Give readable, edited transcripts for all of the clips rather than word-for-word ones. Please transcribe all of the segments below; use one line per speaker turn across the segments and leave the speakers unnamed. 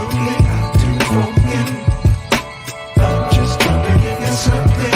slowly, not too broken. I'm just trying to give you something.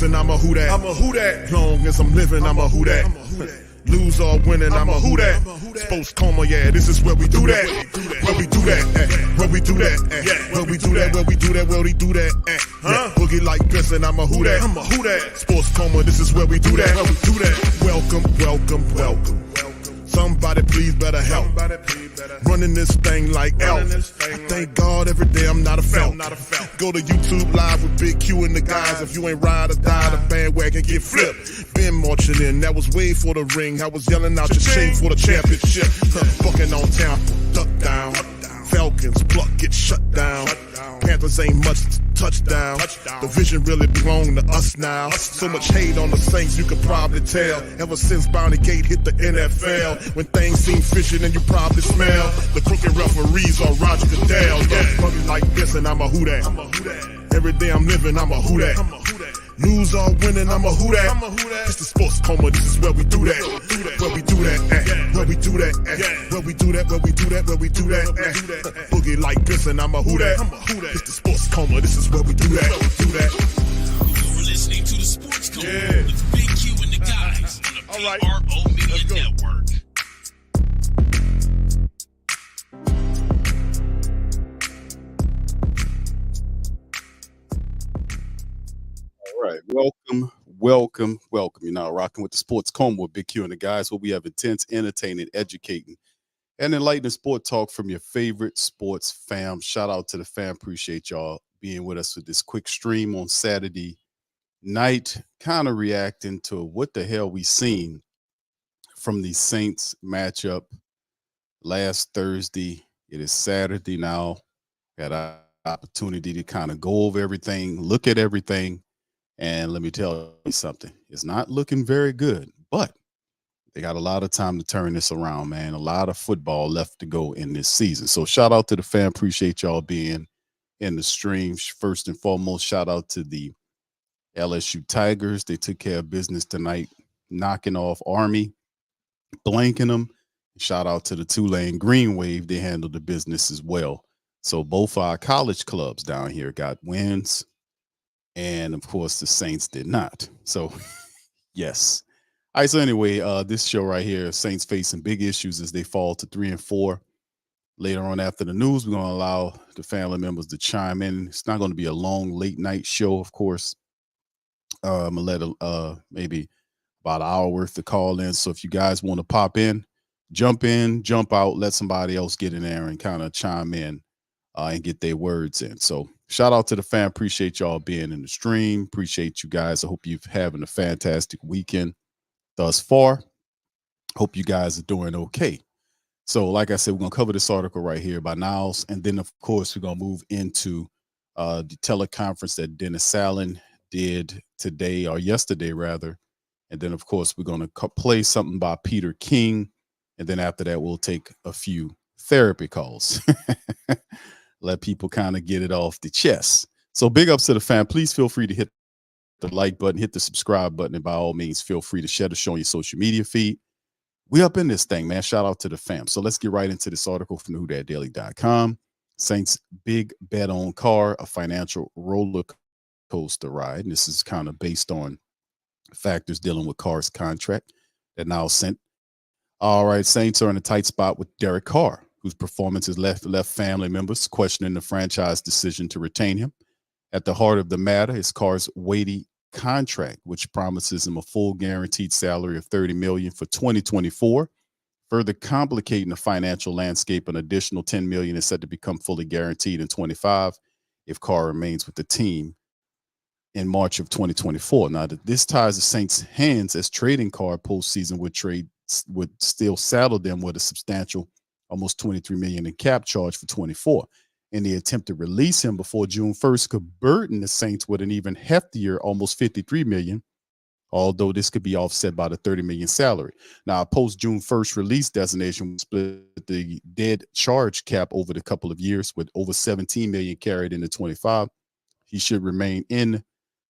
I'm a who that. I'm a who that. Long as I'm living, I'm a who that. Lose or winning, I'm a who that. Sports coma, yeah, this is where we do that. Where we do that, where we do that, where we do that, where we do that, where we do that. Boogie like this, and I'm a who that. I'm a who that. Sports coma, this is where we do that. Where we do that. Welcome, welcome, welcome. Somebody please better help. Running this thing like elf. I thank God every day I'm not a felt. Go to YouTube Live with Big Q and the guys. If you ain't ride or die, the bandwagon get flipped. Been marching in, that was way for the ring. I was yelling out your chain for the championship. Bucking on town, duck down. Falcons pluck, get shut down. Panthers ain't much touchdown. The vision really belong to us now. So much hate on the Saints, you could probably tell. Ever since Bounty Gate hit the NFL, when things seem fishy and you probably smell the crooked referees or Roger Goodell. Yeah, money like this and I'm a who that. Every day I'm living, I'm a who that. Lose or winning, I'm a who that. It's the sports coma, this is where we do that. Where we do that, where we do that, where we do that, where we do that, where we do that. Boogie like this and I'm a who that. It's the sports coma, this is where we do that. You're
listening to the Sports Coma with Big Q and the guys on the PRO Media Network.
All right, welcome. You're now rocking with the Sports Coma with Big Q and the guys, where we have intense, entertaining, educating, and enlightening sport talk from your favorite sports fam. Shout out to the fam. Appreciate y'all being with us with this quick stream on Saturday night, kind of reacting to what the hell we seen from the Saints matchup last Thursday. It is Saturday now. Got an opportunity to kind of go over everything, look at everything. And let me tell you something, it's not looking very good, but they got a lot of time to turn this around, man. A lot of football left to go in this season. So shout out to the fam. Appreciate y'all being in the stream. First and foremost, shout out to the LSU Tigers. They took care of business tonight, knocking off Army, blanking them. Shout out to the Tulane Green Wave. They handled the business as well. So both our college clubs down here got wins. And of course, the Saints did not. So, yes. All right. So anyway, this show right here, Saints facing big issues as they fall to 3-4. Later on after the news, we're going to allow the family members to chime in. It's not going to be a long late night show, of course. I'm going to let maybe about an hour worth to call in. So if you guys want to pop in, jump out, let somebody else get in there and kind of chime in and get their words in. So shout out to the fam. Appreciate y'all being in the stream. Appreciate you guys. I hope you're having a fantastic weekend thus far. Hope you guys are doing okay. So like I said, we're going to cover this article right here by Niles. And then, of course, we're going to move into the teleconference that Dennis Allen did today, or yesterday, rather. And then, of course, we're going to play something by Peter King. And then after that, we'll take a few therapy calls. Let people kind of get it off the chest. So big ups to the fam. Please feel free to hit the like button, hit the subscribe button, and by all means, feel free to share the show on your social media feed. We up in this thing, man. Shout out to the fam. So let's get right into this article from whodatdaily.com. Saints big bet on Carr, a financial roller coaster ride. And this is kind of based on factors dealing with Carr's contract that now sent. All right, Saints are in a tight spot with Derek Carr, whose performance has left family members questioning the franchise decision to retain him. At the heart of the matter is Carr's weighty contract, which promises him a full guaranteed salary of $30 million for 2024. Further complicating the financial landscape, an additional $10 million is set to become fully guaranteed in 25 if Carr remains with the team in March of 2024. Now, this ties the Saints' hands as trading Carr postseason would still saddle them with a substantial almost $23 million in cap charge for 24. In the attempt to release him before June 1st could burden the Saints with an even heftier almost $53 million, although this could be offset by the $30 million salary. Now, a post June 1st release designation would split the dead charge cap over the couple of years, with over $17 million carried into 25. He should remain in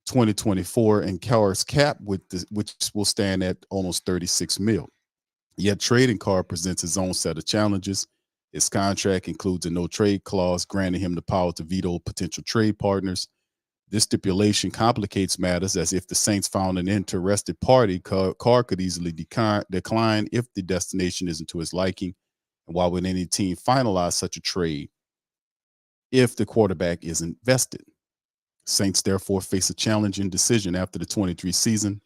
2024, and Carr's cap, which will stand at almost $36 million. Yet trading Carr presents his own set of challenges. His contract includes a no-trade clause, granting him the power to veto potential trade partners. This stipulation complicates matters, as if the Saints found an interested party, Carr could easily decline if the destination isn't to his liking. And why would any team finalize such a trade if the quarterback isn't vested? Saints therefore face a challenging decision after the 23 season.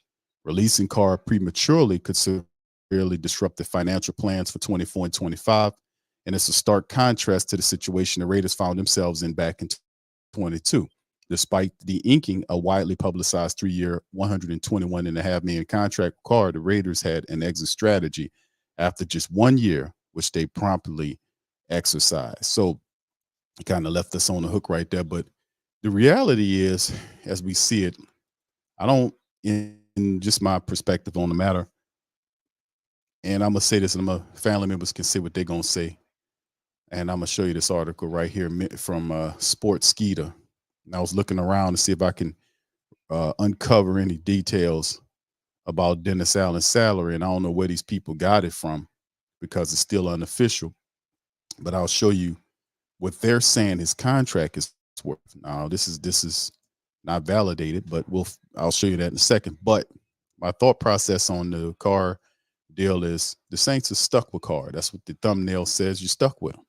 Releasing Carr prematurely could severely disrupt the financial plans for 24 and 25. And it's a stark contrast to the situation the Raiders found themselves in back in 22. Despite the inking a widely publicized 3-year, $121.5 million contract with Carr, the Raiders had an exit strategy after just 1 year, which they promptly exercised. So it kind of left us on the hook right there. But the reality is, as we see it, I don't, in just my perspective on the matter, and I'm going to say this, and my family members can say what they're going to say. And I'm going to show you this article right here from Sports Skeeter. And I was looking around to see if I can uncover any details about Dennis Allen's salary. And I don't know where these people got it from because it's still unofficial. But I'll show you what they're saying his contract is worth. Now, this is not validated, but I'll show you that in a second. But my thought process on the Carr deal is the Saints are stuck with Carr. That's what the thumbnail says. You're stuck with him.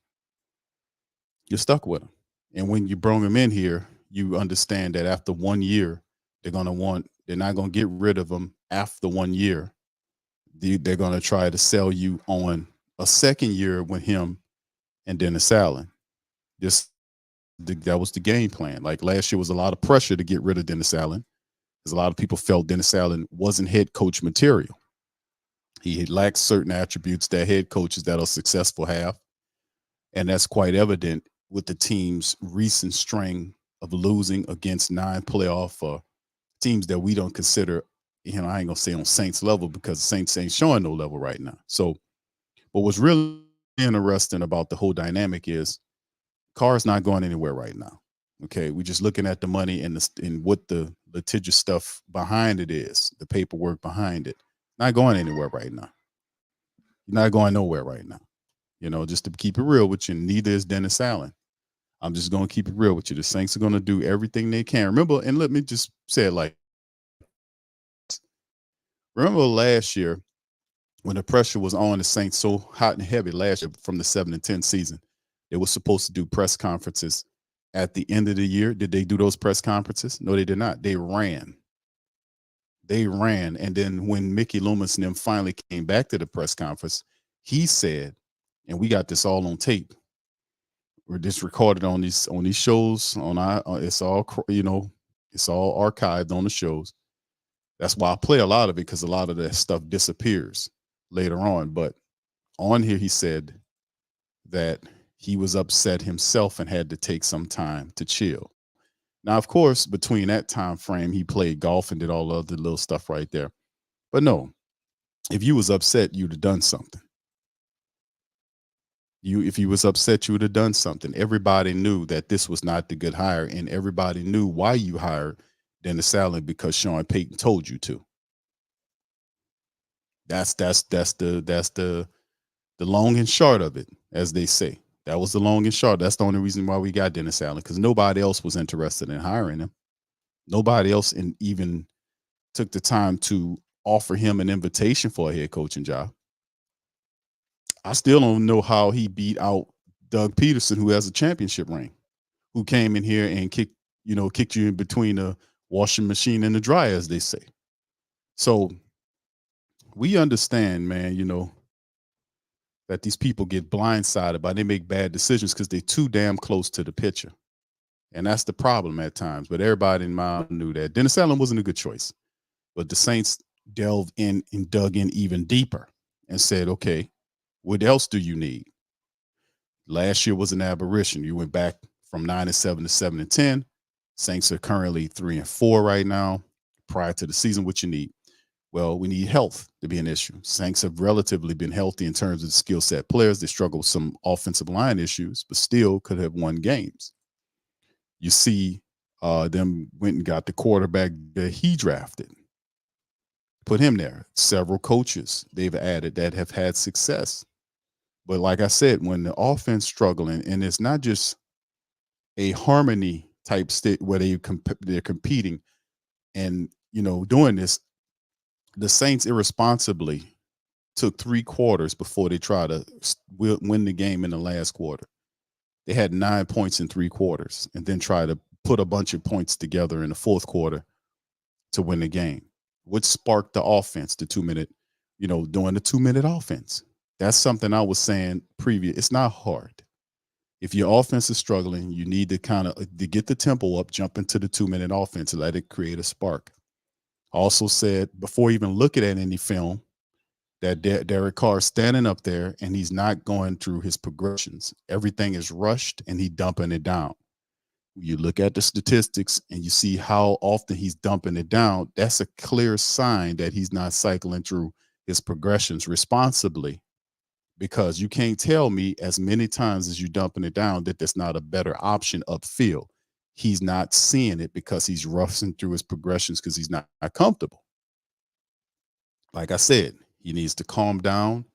You're stuck with him. And when you bring him in here, you understand that after 1 year, they're not going to get rid of him after 1 year. They're going to try to sell you on a second year with him and Dennis Allen. That was the game plan. Like last year was a lot of pressure to get rid of Dennis Allen, because a lot of people felt Dennis Allen wasn't head coach material. He had lacked certain attributes that head coaches that are successful have. And that's quite evident with the team's recent string of losing against 9 playoff teams that we don't consider, I ain't going to say on Saints level, because the Saints ain't showing no level right now. So, but what's really interesting about the whole dynamic is Carr's not going anywhere right now. Okay, we're just looking at the money and what the litigious stuff behind it is, the paperwork behind it. Not going anywhere right now. You're not going nowhere right now. You know, just to keep it real with you, neither is Dennis Allen. I'm just going to keep it real with you. The Saints are going to do everything they can. Remember, and let me just say it like, remember last year when the pressure was on the Saints so hot and heavy last year from the 7-10 season, they were supposed to do press conferences at the end of the year. Did they do those press conferences? No, they did not. They ran. And then when Mickey Loomis and them finally came back to the press conference, he said, and we got this all on tape, we're just recorded on these shows, it's all, it's all archived on the shows. That's why I play a lot of it, because a lot of that stuff disappears later on. But on here, he said that he was upset himself and had to take some time to chill. Now, of course, between that time frame, he played golf and did all of the little stuff right there. But no, if you was upset, you'd have done something. If you was upset, you would have done something. Everybody knew that this was not the good hire, and everybody knew why you hired Dennis Allen, because Sean Payton told you to. That's the long and short of it, as they say. That was the long and short. That's the only reason why we got Dennis Allen, because nobody else was interested in hiring him. Nobody else even took the time to offer him an invitation for a head coaching job. I still don't know how he beat out Doug Peterson, who has a championship ring, who came in here and kicked you in between the washing machine and the dryer, as they say. So we understand, man, that these people get blindsided by they make bad decisions because they're too damn close to the pitcher. And that's the problem at times. But everybody in mind knew that. Dennis Allen wasn't a good choice. But the Saints delved in and dug in even deeper and said, okay, what else do you need? Last year was an aberration. You went back from 9-7 to 7-10. Saints are currently 3-4 right now. Prior to the season, what you need? Well, we need health to be an issue. Saints have relatively been healthy in terms of the skill set players. They struggle with some offensive line issues, but still could have won games. You see them went and got the quarterback that he drafted. Put him there. Several coaches they've added that have had success. But like I said, when the offense struggling, and it's not just a harmony type state where they're competing and, doing this, the Saints irresponsibly took 3 quarters before they tried to win the game in the last quarter. They had 9 points in 3 quarters and then tried to put a bunch of points together in the fourth quarter to win the game. What sparked the offense, the 2-minute, doing the 2-minute offense? That's something I was saying previous. It's not hard. If your offense is struggling, you need to to get the tempo up, jump into the 2-minute offense, let it create a spark. Also said, before even looking at any film, that Derek Carr standing up there and he's not going through his progressions. Everything is rushed and he's dumping it down. You look at the statistics and you see how often he's dumping it down. That's a clear sign that he's not cycling through his progressions responsibly, because you can't tell me as many times as you're dumping it down that there's not a better option upfield. He's not seeing it because he's roughing through his progressions because he's not comfortable. Like I said, he needs to calm down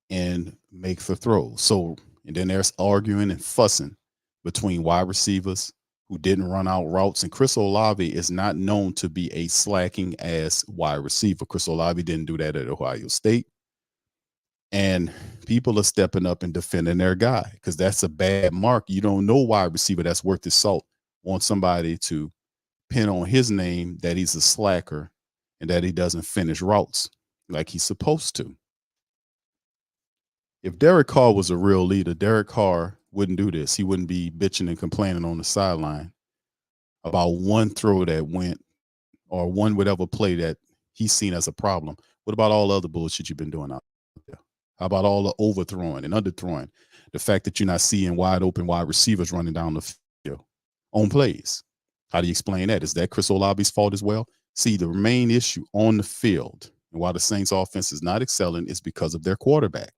and make the throw. So, and then there's arguing and fussing between wide receivers who didn't run out routes. And Chris Olave is not known to be a slacking ass wide receiver. Chris Olave didn't do that at Ohio State. And people are stepping up and defending their guy because that's a bad mark. You don't know wide receiver that's worth his salt. Want somebody to pin on his name that he's a slacker and that he doesn't finish routes like he's supposed to. If Derek Carr was a real leader, Derek Carr wouldn't do this. He wouldn't be bitching and complaining on the sideline about one throw that went or one whatever play that he's seen as a problem. What about all the other bullshit you've been doing out there? How about all the overthrowing and underthrowing? The fact that you're not seeing wide open wide receivers running down the field on plays. How do you explain that? Is that Chris Olave's fault as well? See, the main issue on the field and why the Saints offense is not excelling is because of their quarterback.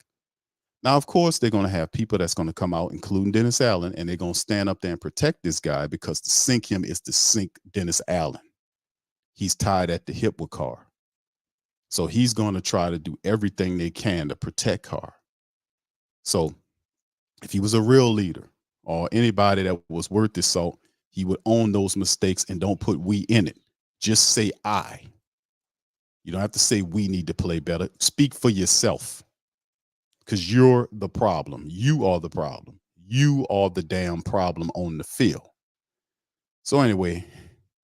Now, of course, they're going to have people that's going to come out, including Dennis Allen, and they're going to stand up there and protect this guy because to sink him is to sink Dennis Allen. He's tied at the hip with Carr. So he's going to try to do everything they can to protect Carr. So if he was a real leader or anybody that was worth his salt, he would own those mistakes and don't put we in it. Just say I. You don't have to say we need to play better. Speak for yourself. Because you're the problem. You are the problem. You are the damn problem on the field. So anyway,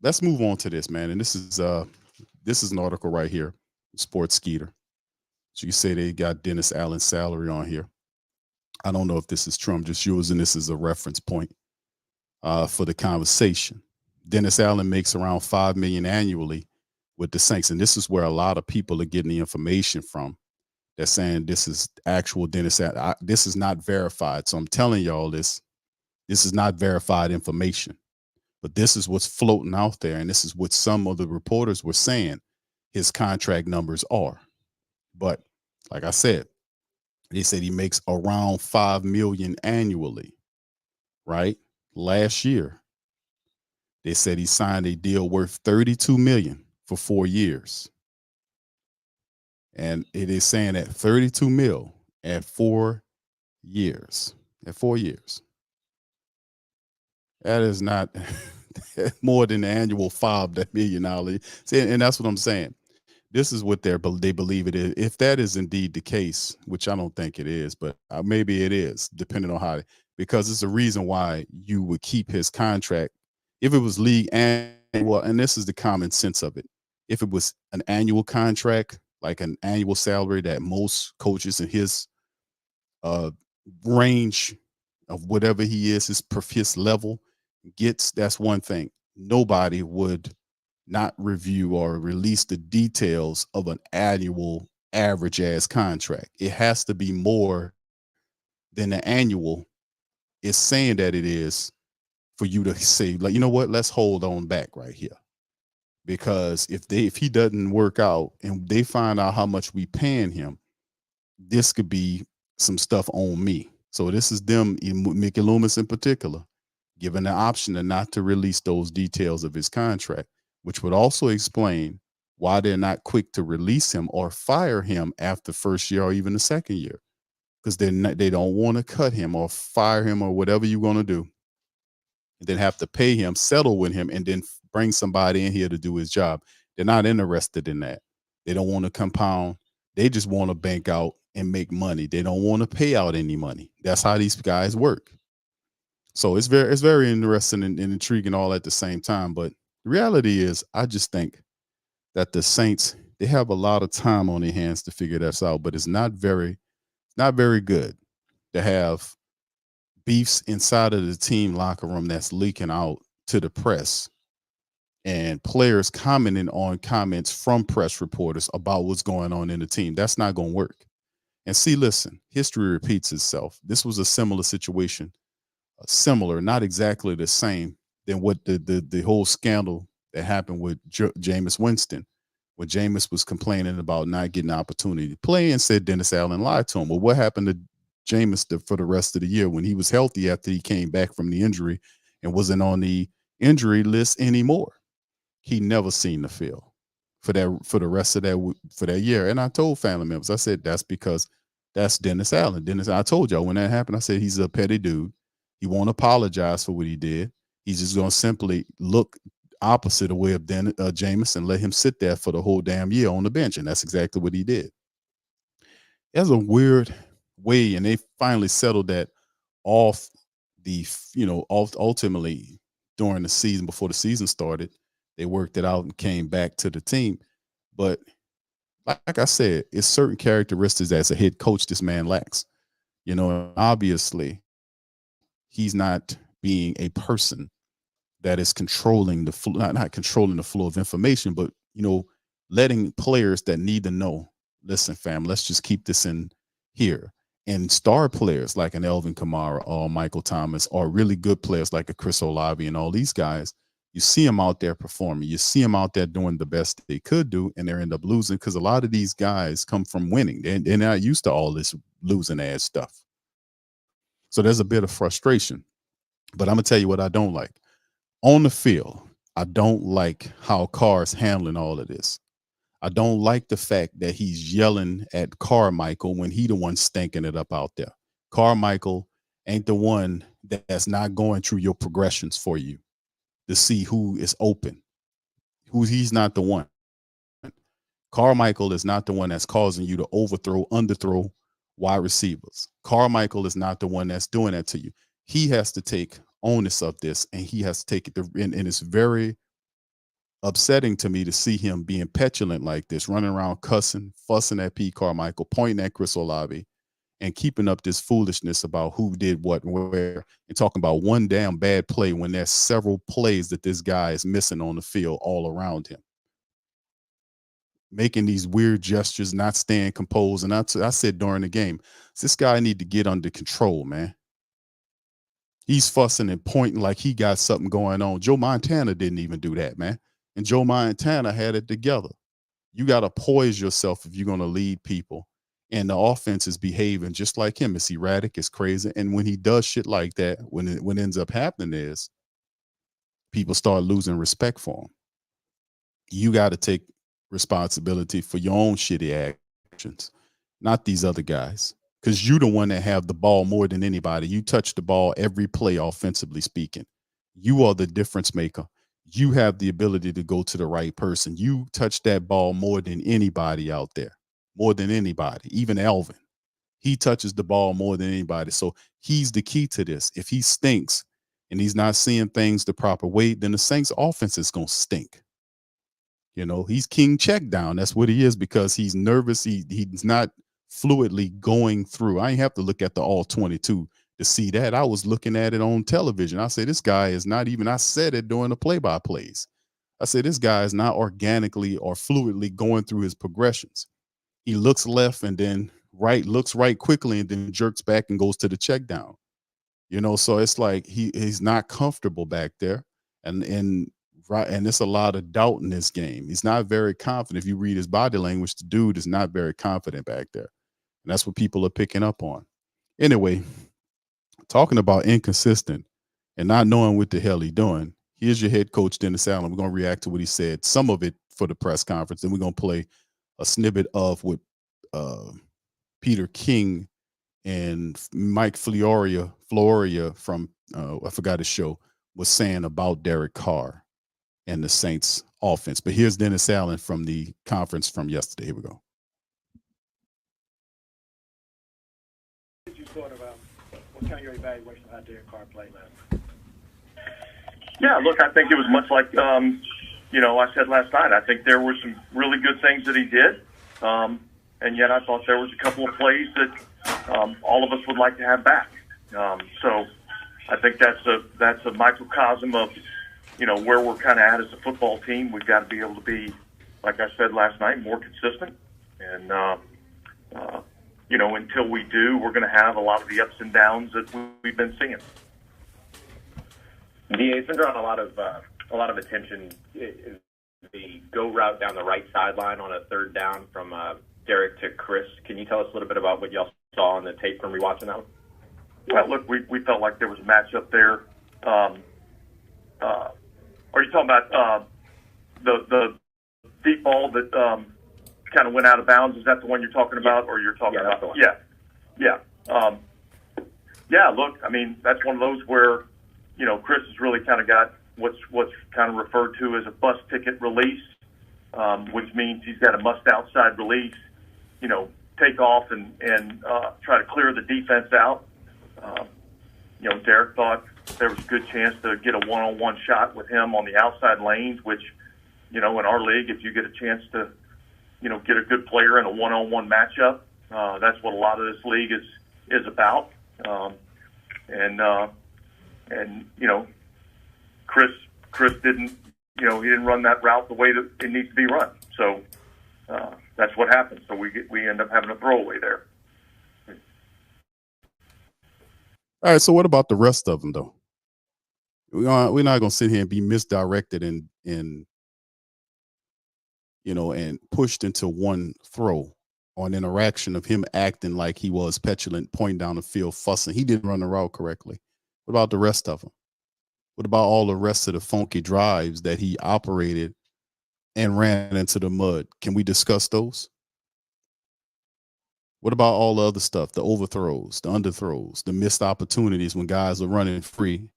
let's move on to this, man. And this is an article right here, Sports Skeeter. So you say they got Dennis Allen's salary on here. I don't know if this is true. I'm just using this as a reference point for the conversation. Dennis Allen makes around $5 million annually with the Saints, and this is where a lot of people are getting the information from. They're saying this is actual Dennis Allen. This is not verified, so I'm telling y'all this. This is not verified information, but this is what's floating out there, and this is what some of the reporters were saying his contract numbers are. But like I said, they said he makes around $5 million annually, right? Last year, they said he signed a deal worth $32 million for 4 years. And it is saying at 32 mil at 4 years. At 4 years. That is not more than the annual $5 million. And that's what I'm saying. this is what they believe it is. If that is indeed the case, which I don't think it is, but maybe it is, depending on how. Because it's a reason why you would keep his contract if it was league annual. And this is the common sense of it. If it was an annual contract, like an annual salary that most coaches in his uh, range of whatever he is, his level gets, that's one thing. Nobody would not review or release the details of an annual average ass contract. It has to be more than the annual is saying that it is for you to say, like, you know what, let's hold on back right here. Because if he doesn't work out and they find out how much we paying him, this could be some stuff on me. So this is them, Mickey Loomis in particular, given the option to not to release those details of his contract, which would also explain why they're not quick to release him or fire him after first year or even the second year, because they don't want to cut him or fire him or whatever you're going to do, and then have to pay him, settle with him, and then bring somebody in here to do his job. They're not interested in that. They don't want to compound. They just want to bank out and make money. They don't want to pay out any money. That's how these guys work. So it's very interesting and intriguing all at the same time. But the reality is, I just think that the Saints, they have a lot of time on their hands to figure this out, but it's not very good to have beefs inside of the team locker room that's leaking out to the press and players commenting on comments from press reporters about what's going on in the team. That's not going to work. And see, listen, history repeats itself. This was a similar situation, similar, not exactly the same than what the whole scandal that happened with Jameis Winston, when Jameis was complaining about not getting an opportunity to play and said Dennis Allen lied to him. Well, what happened to Jameis for the rest of the year when he was healthy after he came back from the injury and wasn't on the injury list anymore? He never seen the field for the rest of that year. And I told family members, I said, that's because that's Dennis Allen. I told y'all when that happened, I said, he's a petty dude. He won't apologize for what he did. He's just going to simply look opposite the way of Jameis and let him sit there for the whole damn year on the bench. And that's exactly what he did. That's a weird way. And they finally settled that off ultimately during the season, before the season started. They worked it out and came back to the team. But like I said, it's certain characteristics as a head coach this man lacks. Obviously, he's not being a person that is controlling the flow, not controlling the flow of information, but, letting players that need to know, listen, fam, let's just keep this in here. And star players like an Elvin Kamara or Michael Thomas, or really good players like a Chris Olave and all these guys, you see them out there performing. You see them out there doing the best they could do, and they end up losing because a lot of these guys come from winning. They're not used to all this losing ass stuff. So there's a bit of frustration. But I'm going to tell you what I don't like. On the field, I don't like how Carr's handling all of this. I don't like the fact that he's yelling at Carmichael when he the one stinking it up out there. Carmichael ain't the one that's not going through your progressions for you to see who is open. He's not the one. Carmichael is not the one that's causing you to underthrow wide receivers. Carmichael is not the one that's doing that to you. He has to take onus of this, and he has to take it. And it's very upsetting to me to see him being petulant like this, running around cussing, fussing at Pete Carmichael, pointing at Chris Olave, and keeping up this foolishness about who did what and where, and talking about one damn bad play when there's several plays that this guy is missing on the field all around him. Making these weird gestures, not staying composed. And I said during the game, this guy need to get under control, man. He's fussing and pointing like he got something going on. Joe Montana didn't even do that, man. And Joe Montana had it together. You got to poise yourself if you're going to lead people. And the offense is behaving just like him. It's erratic, it's crazy. And when he does shit like that, when it ends up happening is people start losing respect for him. You got to take responsibility for your own shitty actions, not these other guys. Because you the one that have the ball more than anybody. You touch the ball every play, offensively speaking. You are the difference maker. you have the ability to go to the right person. You touch that ball more than anybody out there, more than anybody, even Alvin. He touches the ball more than anybody. So he's the key to this. If he stinks and he's not seeing things the proper way, then the Saints offense is going to stink. You know, he's king check down. That's what he is because he's nervous. He's not fluidly going through. I ain't have to look at the all 22 to see that. I was looking at it on television. I said, this guy is not even, I said it during the play-by-plays. I said, this guy is not organically or fluidly going through his progressions. He looks left and then right, looks right quickly and then jerks back and goes to the check down. You know, so it's like he's not comfortable back there. And right, and it's a lot of doubt in this game. He's not very confident. If you read his body language, the dude is not very confident back there. And that's what people are picking up on. Anyway, talking about inconsistent and not knowing what the hell he's doing. Here's your head coach, Dennis Allen. We're going to react to what he said, some of it for the press conference. And we're going to play a snippet of what Peter King and Mike Floria from, I forgot his show, was saying about Derek Carr and the Saints offense. But here's Dennis Allen from the conference from yesterday. Here we go.
What did you thought about what kind of your evaluation of how Derek Carr played last night?
Yeah, look, I think it was much like, I said last night. I think there were some really good things that he did, and yet I thought there was a couple of plays that all of us would like to have back. So I think that's a microcosm of, where we're kind of at as a football team. We've got to be able to be, like I said last night, more consistent. And, until we do, we're going to have a lot of the ups and downs that we've been seeing.
It's been drawing a lot of attention. The go route down the right sideline on a third down from Derek to Chris. Can you tell us a little bit about what y'all saw on the tape from rewatching that one?
Well, look, we felt like there was a matchup there. Are you talking about the deep ball that kind of went out of bounds? Is that the one you're talking about, or you're talking about? Yeah. Look, I mean, that's one of those where Chris has really kind of got what's kind of referred to as a bus ticket release, which means he's got a must outside release. Take off and try to clear the defense out. Derek thought there was a good chance to get a one-on-one shot with him on the outside lanes, which, in our league, if you get a chance to, get a good player in a one-on-one matchup, that's what a lot of this league is about. Chris didn't, he didn't run that route the way that it needs to be run. So that's what happened. So we end up having a throwaway there.
All right. So what about the rest of them, though? We're not going to sit here and be misdirected and pushed into one throw or an interaction of him acting like he was petulant, pointing down the field, fussing. He didn't run the route correctly. What about the rest of them? What about all the rest of the funky drives that he operated and ran into the mud? Can we discuss those? What about all the other stuff, the overthrows, the underthrows, the missed opportunities when guys are running free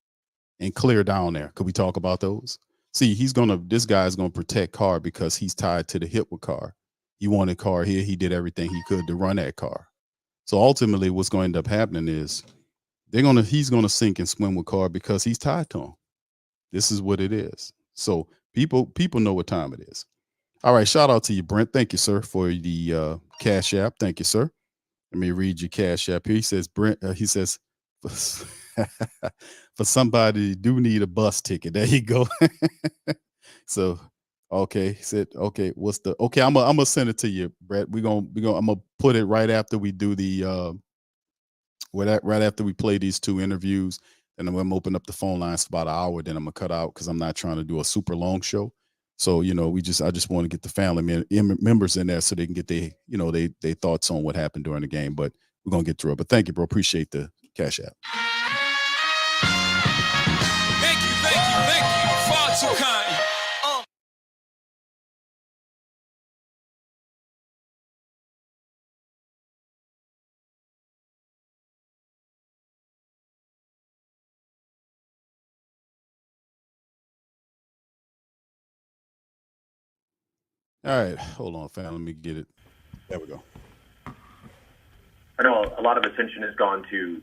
and clear down there? Could we talk about those? See, this guy's going to protect Carr because he's tied to the hip with Carr. He wanted Carr here. He did everything he could to run at Carr. So ultimately what's going to end up happening is he's going to sink and swim with Carr because he's tied to him. This is what it is. So people know what time it is. All right. Shout out to you, Brent. Thank you, sir, for the Cash App. Thank you, sir. Let me read your Cash App here. He says, Brent, he says, for somebody do need a bus ticket. There you go. So, okay. He said, okay, I'm gonna send it to you, Brett. I'm gonna put it right after we do the right after we play these two interviews, and I'm gonna open up the phone lines for about an hour. Then I'm gonna cut out because I'm not trying to do a super long show. So, I just want to get the family members in there so they can get their thoughts on what happened during the game. But we're gonna get through it. But thank you, bro. Appreciate the Cash App.
Thank you. Far too kind.
All right, hold on, fam. Let me get it. There we go.
I know a lot of attention has gone to,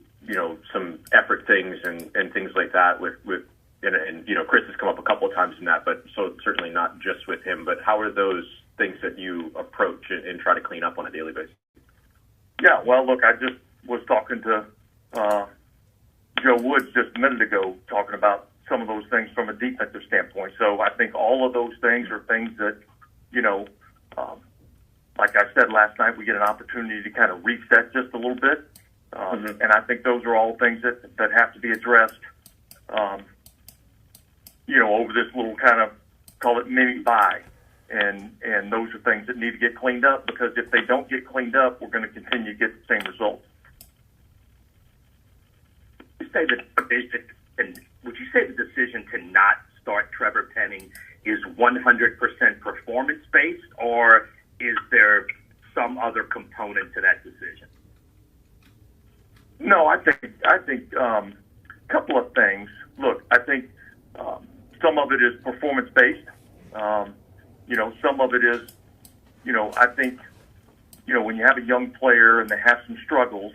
some effort things and things like that with Chris has come up a couple of times in that, but so certainly not just with him. But how are those things that you approach and try to clean up on a daily basis?
Yeah, well, look, I just was talking to Joe Woods just a minute ago, talking about some of those things from a defensive standpoint. So I think all of those things are things that, like I said last night, we get an opportunity to kind of reset just a little bit. And I think those are all things that have to be addressed, over this little kind of, call it mini bye. And those are things that need to get cleaned up, because if they don't get cleaned up, we're going to continue to get the same results.
Would you say the decision to not start Trevor Penning is 100% performance-based, or is there some other component to that decision?
No, I think a couple of things. Look, I think some of it is performance-based. Some of it is, I think, when you have a young player and they have some struggles,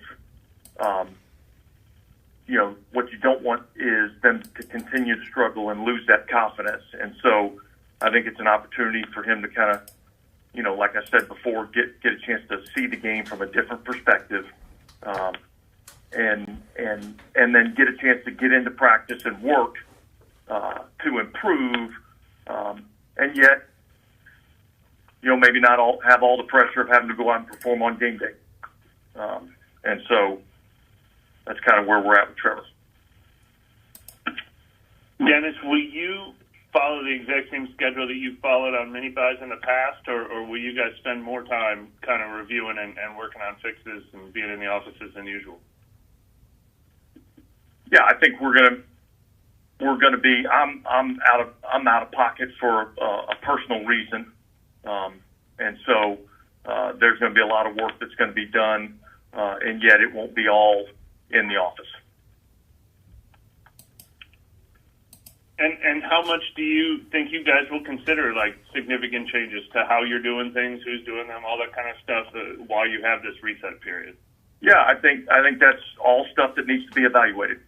what you don't want is them to continue to struggle and lose that confidence. And so I think it's an opportunity for him to kind of, like I said before, get a chance to see the game from a different perspective, and then get a chance to get into practice and work to improve, and yet, maybe not have all the pressure of having to go out and perform on game day. And so that's kind of where we're at with Trevor.
Dennis, will you follow the exact same schedule that you followed on mini buys in the past, or will you guys spend more time kind of reviewing and working on fixes and being in the offices than usual?
Yeah, I think we're gonna be. I'm out of pocket for a personal reason, and so there's going to be a lot of work that's going to be done, and yet it won't be all in the office.
And how much do you think you guys will consider like significant changes to how you're doing things, who's doing them, all that kind of stuff while you have this reset period?
Yeah, I think that's all stuff that needs to be evaluated.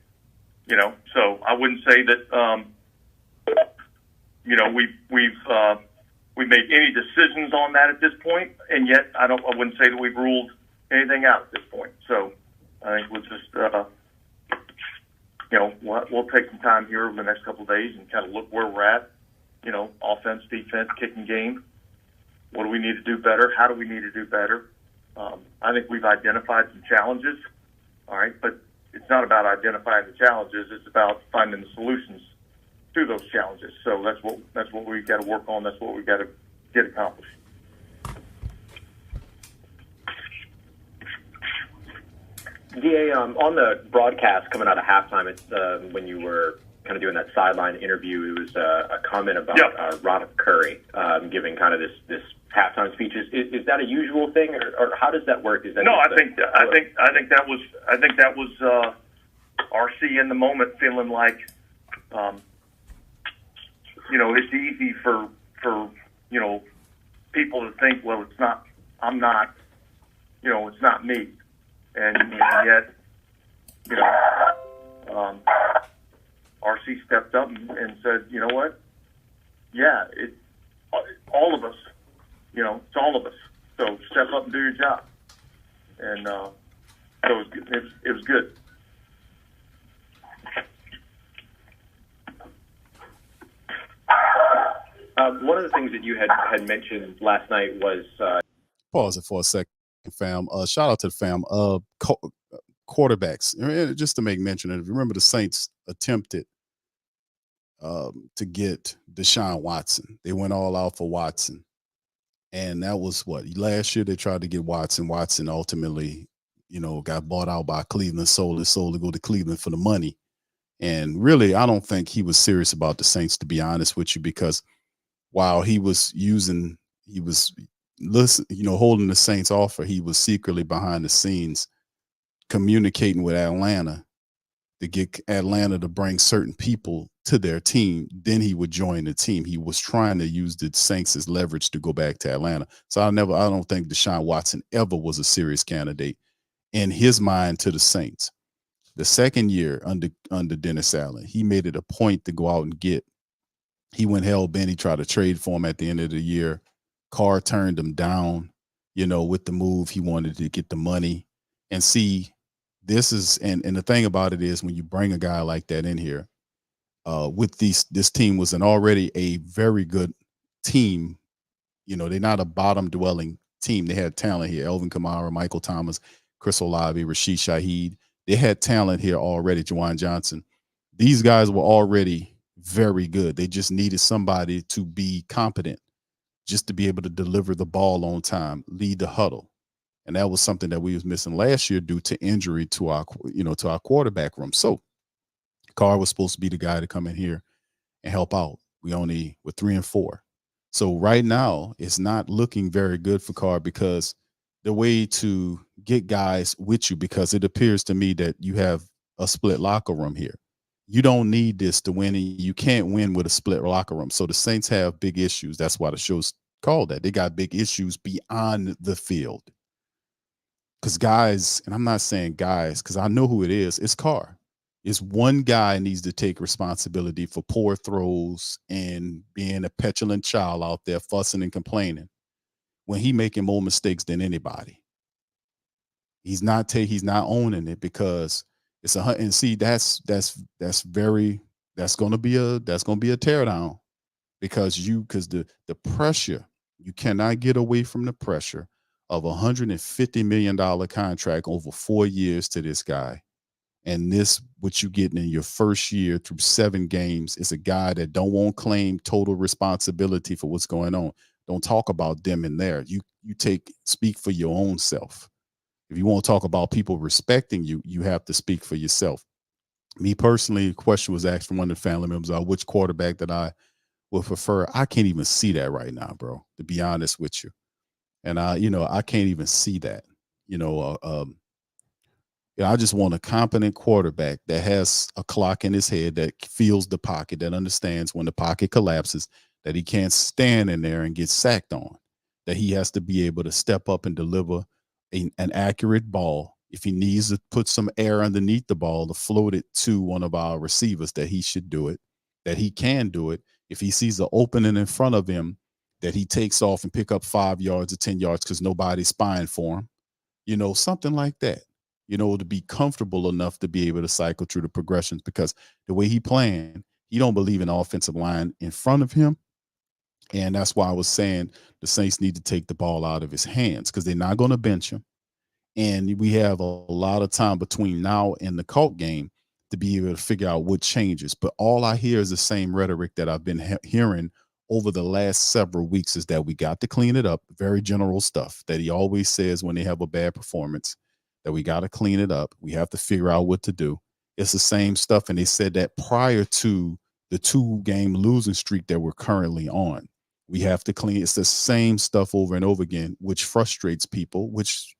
So I wouldn't say that we've made any decisions on that at this point, and yet I wouldn't say that we've ruled anything out at this point. So I think we'll just we'll take some time here over the next couple of days and kind of look where we're at. Offense, defense, kicking game. What do we need to do better? How do we need to do better? I think we've identified some challenges. All right, but it's not about identifying the challenges. It's about finding the solutions to those challenges. So that's what we've got to work on. That's what we've got to get accomplished.
DA, on the broadcast coming out of halftime, it's when you were kind of doing that sideline interview, it was a comment about Roderick Curry giving kind of this halftime speech. Is that a usual thing, or how does that work? Is that
no? I think that was RC in the moment, feeling like it's easy for people to think, well, it's not. I'm not. It's not me. And yet, RC stepped up and said, you know what? Yeah, all of us. It's all of us. So step up and do your job. And so it was good.
One of the things that you had mentioned last night was
Pause it for a second, fam. Shout out to the fam. Quarterbacks, just to make mention of it. Remember, the Saints attempted to get Deshaun Watson. They went all out for Watson, and that was what last year they tried to get Watson. Watson ultimately, got bought out by Cleveland, sold to go to Cleveland for the money. And really, I don't think he was serious about the Saints, to be honest with you, because while he was holding the Saints offer, he was secretly behind the scenes communicating with Atlanta to get Atlanta to bring certain people to their team, then he would join the team. He was trying to use the Saints as leverage to go back to Atlanta. So I don't think Deshaun Watson ever was a serious candidate in his mind to the Saints. The second year under Dennis Allen, he made it a point to go out and get. He went hell bent. He tried to trade for him at the end of the year. Carr turned him down, with the move. He wanted to get the money. And see, this is and the thing about it is when you bring a guy like that in here, with this team was already a very good team. They're not a bottom dwelling team. They had talent here. Elvin Kamara, Michael Thomas, Chris Olave, Rashid Shaheed. They had talent here already, Juwan Johnson. These guys were already very good. They just needed somebody to be competent, just to be able to deliver the ball on time, lead the huddle. And that was something that we was missing last year due to injury to our quarterback room. So Carr was supposed to be the guy to come in here and help out. We're 3-4. So right now it's not looking very good for Carr, because the way to get guys with you, because it appears to me that you have a split locker room here. You don't need this to win, and you can't win with a split locker room. So the Saints have big issues. That's why the show's called that. They got big issues beyond the field. Because guys, and I'm not saying guys, because I know who it is, it's Carr. It's one guy needs to take responsibility for poor throws and being a petulant child out there fussing and complaining when he making more mistakes than anybody. He's not owning it, because it's and see, that's going to be a teardown, because the pressure, you cannot get away from the pressure of $150 million contract over 4 years to this guy. And this, what you getting in your first year through 7 games, is a guy that don't want to claim total responsibility for what's going on. Don't talk about them in there. You speak for your own self. If you want to talk about people respecting you, you have to speak for yourself. Me personally, a question was asked from one of the family members, which quarterback that I would prefer. I can't even see that right now, bro, to be honest with you. And I can't even see that. I just want a competent quarterback that has a clock in his head, that feels the pocket, that understands when the pocket collapses, that he can't stand in there and get sacked on, that he has to be able to step up and deliver an accurate ball. If he needs to put some air underneath the ball to float it to one of our receivers, that he should do it, that he can do it. If he sees an opening in front of him, that he takes off and pick up 5 yards or 10 yards because nobody's spying for him, something like that, to be comfortable enough to be able to cycle through the progressions, because the way he playing, he don't believe in the offensive line in front of him. And that's why I was saying the Saints need to take the ball out of his hands, because they're not going to bench him. And we have a lot of time between now and the Colts game to be able to figure out what changes. But all I hear is the same rhetoric that I've been hearing over the last several weeks, is that we got to clean it up. Very general stuff that he always says when they have a bad performance, that we got to clean it up. We have to figure out what to do. It's the same stuff. And they said that prior to the 2-game losing streak that we're currently on. We have to clean. It's the same stuff over and over again, which frustrates people, which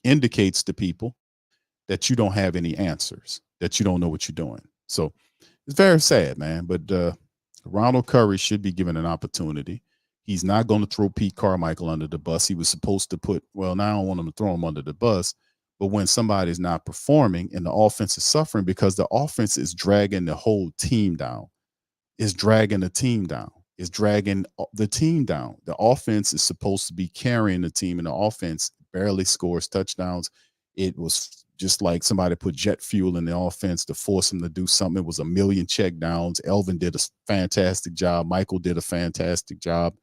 indicates to people that you don't have any answers, that you don't know what you're doing. So it's very sad, man. But Ronald Curry should be given an opportunity. He's not going to throw Pete Carmichael under the bus. He was supposed to now I don't want him to throw him under the bus, but when somebody's not performing and the offense is suffering, because the offense is dragging the whole team down, is dragging the team down. Is dragging the team down. The offense is supposed to be carrying the team, and the offense barely scores touchdowns. It was just like somebody put jet fuel in the offense to force him to do something. It was 1 million check downs. Elvin did a fantastic job. Michael did a fantastic job.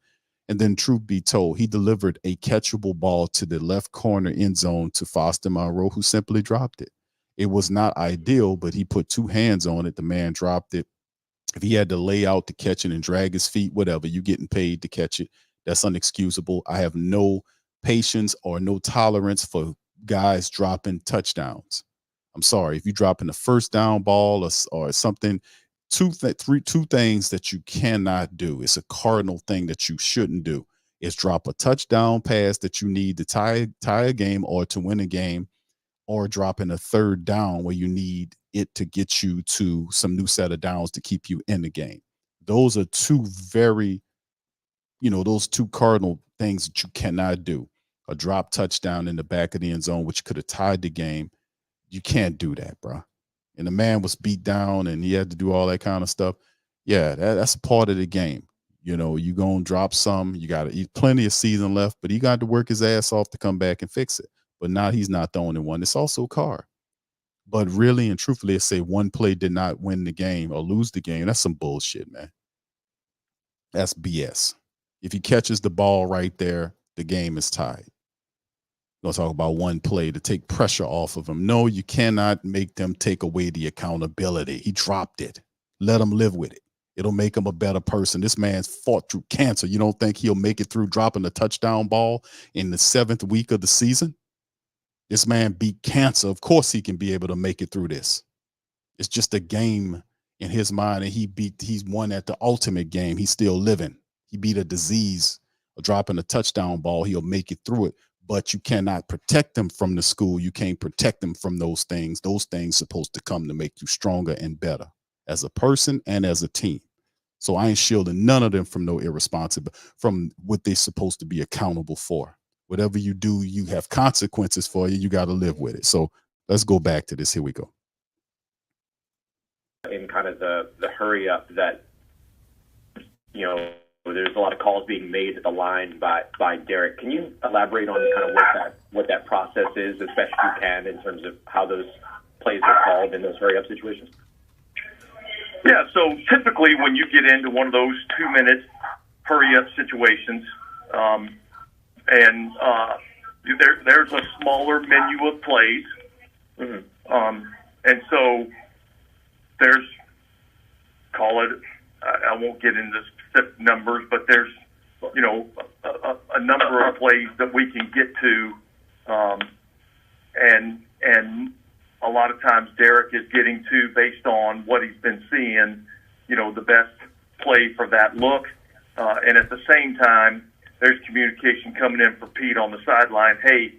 And then, truth be told, he delivered a catchable ball to the left corner end zone to Foster Monroe, who simply dropped it. It was not ideal, but he put 2 hands on it. The man dropped it. If he had to lay out to catch it and drag his feet, whatever, you're getting paid to catch it. That's unexcusable. I have no patience or no tolerance for guys dropping touchdowns. I'm sorry. If you're dropping a first down ball or something, two things that you cannot do. It's a cardinal thing that you shouldn't do. Is drop a touchdown pass that you need to tie a game or to win a game, or dropping a third down where you need it to get you to some new set of downs to keep you in the game. Those are two very, those two cardinal things that you cannot do. A drop touchdown in the back of the end zone, which could have tied the game. You can't do that, bro. And the man was beat down and he had to do all that kind of stuff. Yeah, that's a part of the game. You going to drop some. You got plenty of season left, but he got to work his ass off to come back and fix it. But now he's not the only one. It's also Carr. But really and truthfully, say one play did not win the game or lose the game. That's some bullshit, man. That's BS. If he catches the ball right there, the game is tied. We'll talk about one play to take pressure off of him. No, you cannot make them take away the accountability. He dropped it. Let him live with it. It'll make him a better person. This man's fought through cancer. You don't think he'll make it through dropping a touchdown ball in the 7th week of the season? This man beat cancer. Of course he can be able to make it through this. It's just a game in his mind, and he's won at the ultimate game. He's still living. He beat a disease, dropping a touchdown ball. He'll make it through it. But you cannot protect them from the school. You can't protect them from those things. Those things supposed to come to make you stronger and better as a person and as a team. So I ain't shielding none of them from no irresponsible, from what they're supposed to be accountable for. Whatever you do, you have consequences for you. You got to live with it. So let's go back to this. Here we go.
In kind of the hurry up that, there's a lot of calls being made at the line by Derek. Can you elaborate on kind of what that process is, as best you can, in terms of how those plays are called in those hurry up situations?
Yeah, so typically when you get into one of those 2-minute hurry up situations, there's a smaller menu of plays. Mm-hmm. And so there's, call it, I won't get into specific numbers, but there's, a number of plays that we can get to. And a lot of times Derek is getting to, based on what he's been seeing, the best play for that look. And at the same time, there's communication coming in for Pete on the sideline. Hey,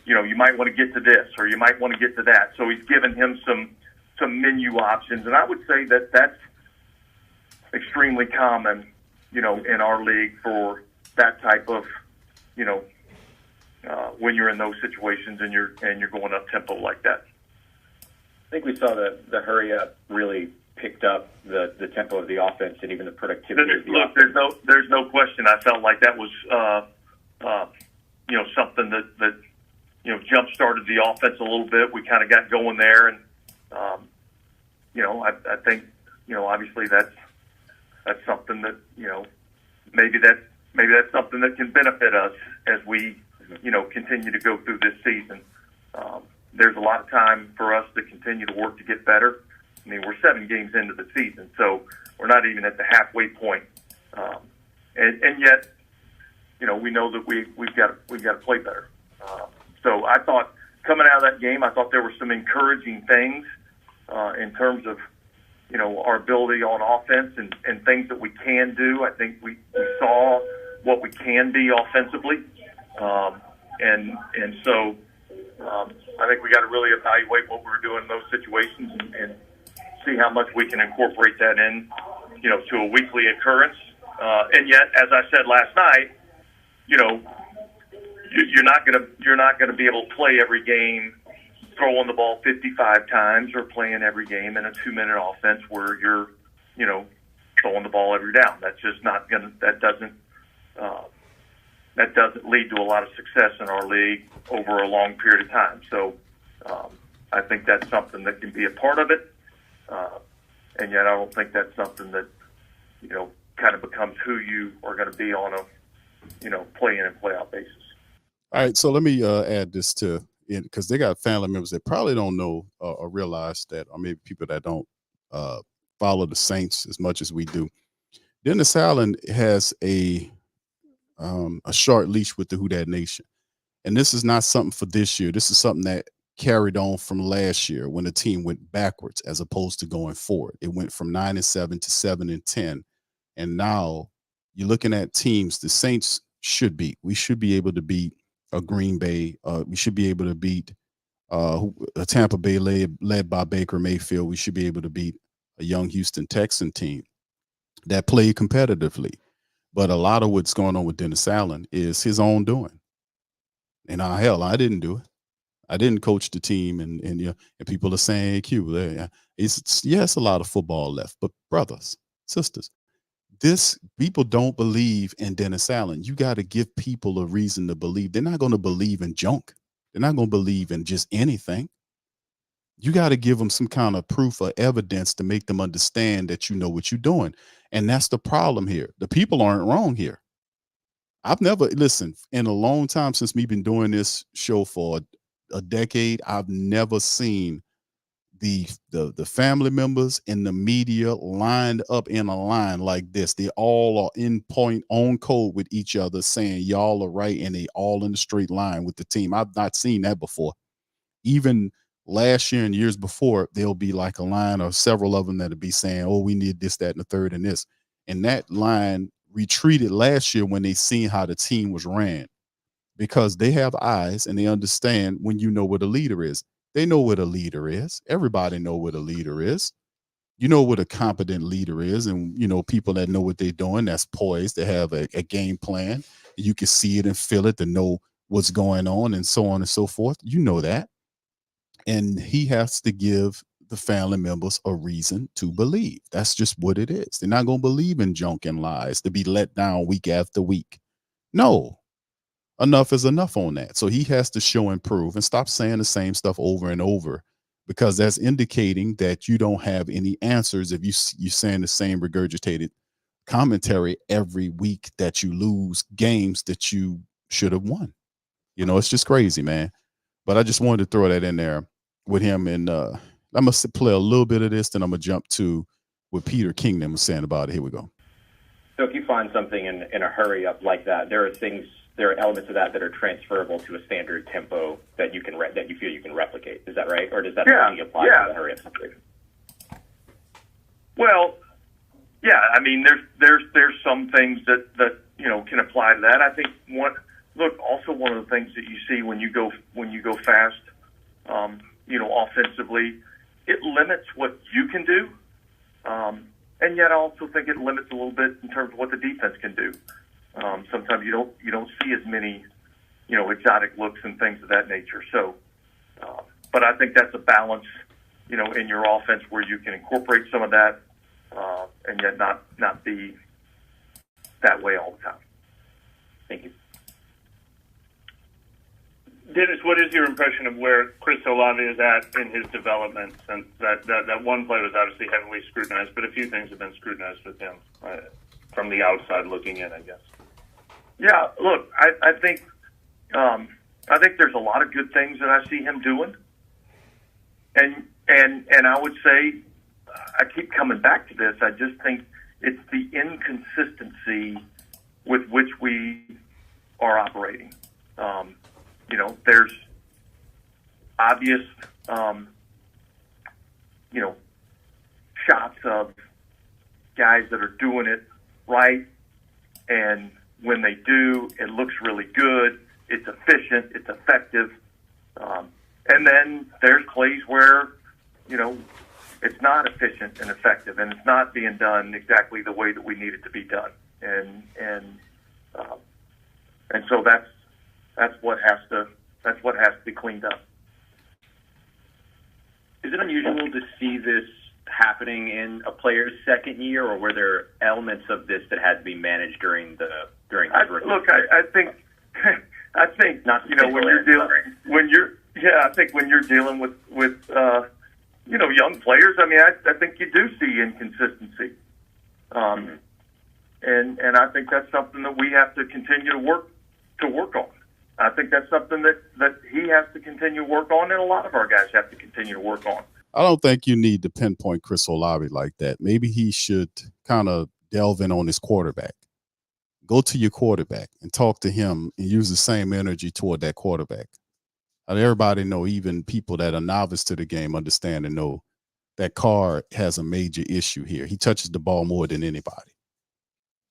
you might want to get to this, or you might want to get to that. So he's giving him some menu options. And I would say that that's extremely common, in our league for that type of, when you're in those situations and you're going up tempo like that.
I think we saw the hurry up really picked up the tempo of the offense and even the productivity of the offense.
There's no question. I felt like that was, something that jump started the offense a little bit. We kind of got going there, and I think obviously that's something that maybe that's something that can benefit us as we continue to go through this season. There's a lot of time for us to continue to work to get better. I mean, we're 7 games into the season, so we're not even at the halfway point, and yet we know that we've got to play better. So I thought coming out of that game, I thought there were some encouraging things in terms of our ability on offense and things that we can do. I think we saw what we can be offensively, and so I think we got to really evaluate what we're doing in those situations and see how much we can incorporate that in, to a weekly occurrence. And yet, as I said last night, you're not gonna be able to play every game throwing the ball 55 times or playing every game in a 2-minute offense where you're, throwing the ball every down. That's just not gonna. That doesn't lead to a lot of success in our league over a long period of time. So I think that's something that can be a part of it, and yet I don't think that's something that kind of becomes who you are going to be on a play in and play out basis.
All right, so let me add this to it, because they got family members that probably don't know or realize that, or maybe people that don't follow the Saints as much as we do. Dennis Allen has a short leash with the Who Dat Nation, and this is not something for this year. This is something that carried on from last year when the team went backwards as opposed to going forward. It went from 9-7 to 7-10, and now you're looking at teams the Saints should beat. We should be able to beat a Green Bay. We should be able to beat A Tampa Bay led by Baker Mayfield, we should be able to beat a young Houston Texan team that played competitively. But a lot of what's going on with Dennis Allen is his own doing. And hell, I didn't do it. I didn't coach the team, and people are saying, Q, it's a lot of football left. But brothers, sisters, this people don't believe in Dennis Allen. You got to give people a reason to believe. They're not going to believe in junk. They're not going to believe in just anything. You got to give them some kind of proof or evidence to make them understand that you know what you're doing. And that's the problem here. The people aren't wrong here. I've never listened in a long time since me been doing this show for a decade. I've never seen the family members and the media lined up in a line like this. They all are in point on code with each other, saying y'all are right, and they all in the straight line with the team. I've not seen that before. Even last year and years before, there'll be like a line or several of them that'll be saying, oh, we need this, that, and the third, and this. And that line retreated last year when they seen how the team was ran, because they have eyes and they understand when you know what a leader is. They know what a leader is. Everybody know what a leader is. You know what a competent leader is, and people that know what they're doing, that's poised, to have a game plan. You can see it and feel it, to know what's going on, and so on and so forth. You know that. And he has to give the family members a reason to believe. That's just what it is. They're not going to believe in junk and lies to be let down week after week. No. Enough is enough on that. So he has to show and prove, and stop saying the same stuff over and over, because that's indicating that you don't have any answers if you're saying the same regurgitated commentary every week that you lose games that you should have won. It's just crazy, man. But I just wanted to throw that in there with him. And I'm going to play a little bit of this, then I'm going to jump to what Peter Kingdom was saying about it. Here we go.
So if you find something in a hurry up like that, there are elements of that are transferable to a standard tempo that you can that you feel you can replicate. Is that right, or does that only apply to the hurry up situation?
Well, yeah. I mean, there's some things that can apply to that. I think also one of the things that you see when you go fast, offensively, it limits what you can do, and yet I also think it limits a little bit in terms of what the defense can do. Sometimes you don't see as many, exotic looks and things of that nature. So, but I think that's a balance, in your offense where you can incorporate some of that, and yet not be that way all the time.
Thank you.
Dennis, what is your impression of where Chris Olave is at in his development? Since that one play was obviously heavily scrutinized, but a few things have been scrutinized with him from the outside looking in, I guess.
Yeah, look, I think there's a lot of good things that I see him doing, and I would say I keep coming back to this. I just think it's the inconsistency with which we are operating. There's obvious, shots of guys that are doing it right, and when they do, it looks really good. It's efficient. It's effective. And then there's plays where, it's not efficient and effective, and it's not being done exactly the way that we need it to be done. And so that's what has to be cleaned up.
Is it unusual to see this happening in a player's second year, or were there elements of this that had to be managed during his rookie?
I think
not
when you're dealing with young players, I mean, I think you do see inconsistency, and I think that's something that we have to continue to work on. I think that's something that he has to continue to work on, and a lot of our guys have to continue to work on.
I don't think you need to pinpoint Chris Olave like that. Maybe he should kind of delve in on his quarterback. Go to your quarterback and talk to him and use the same energy toward that quarterback. And everybody know, even people that are novice to the game understand and know that Carr has a major issue here. He touches the ball more than anybody.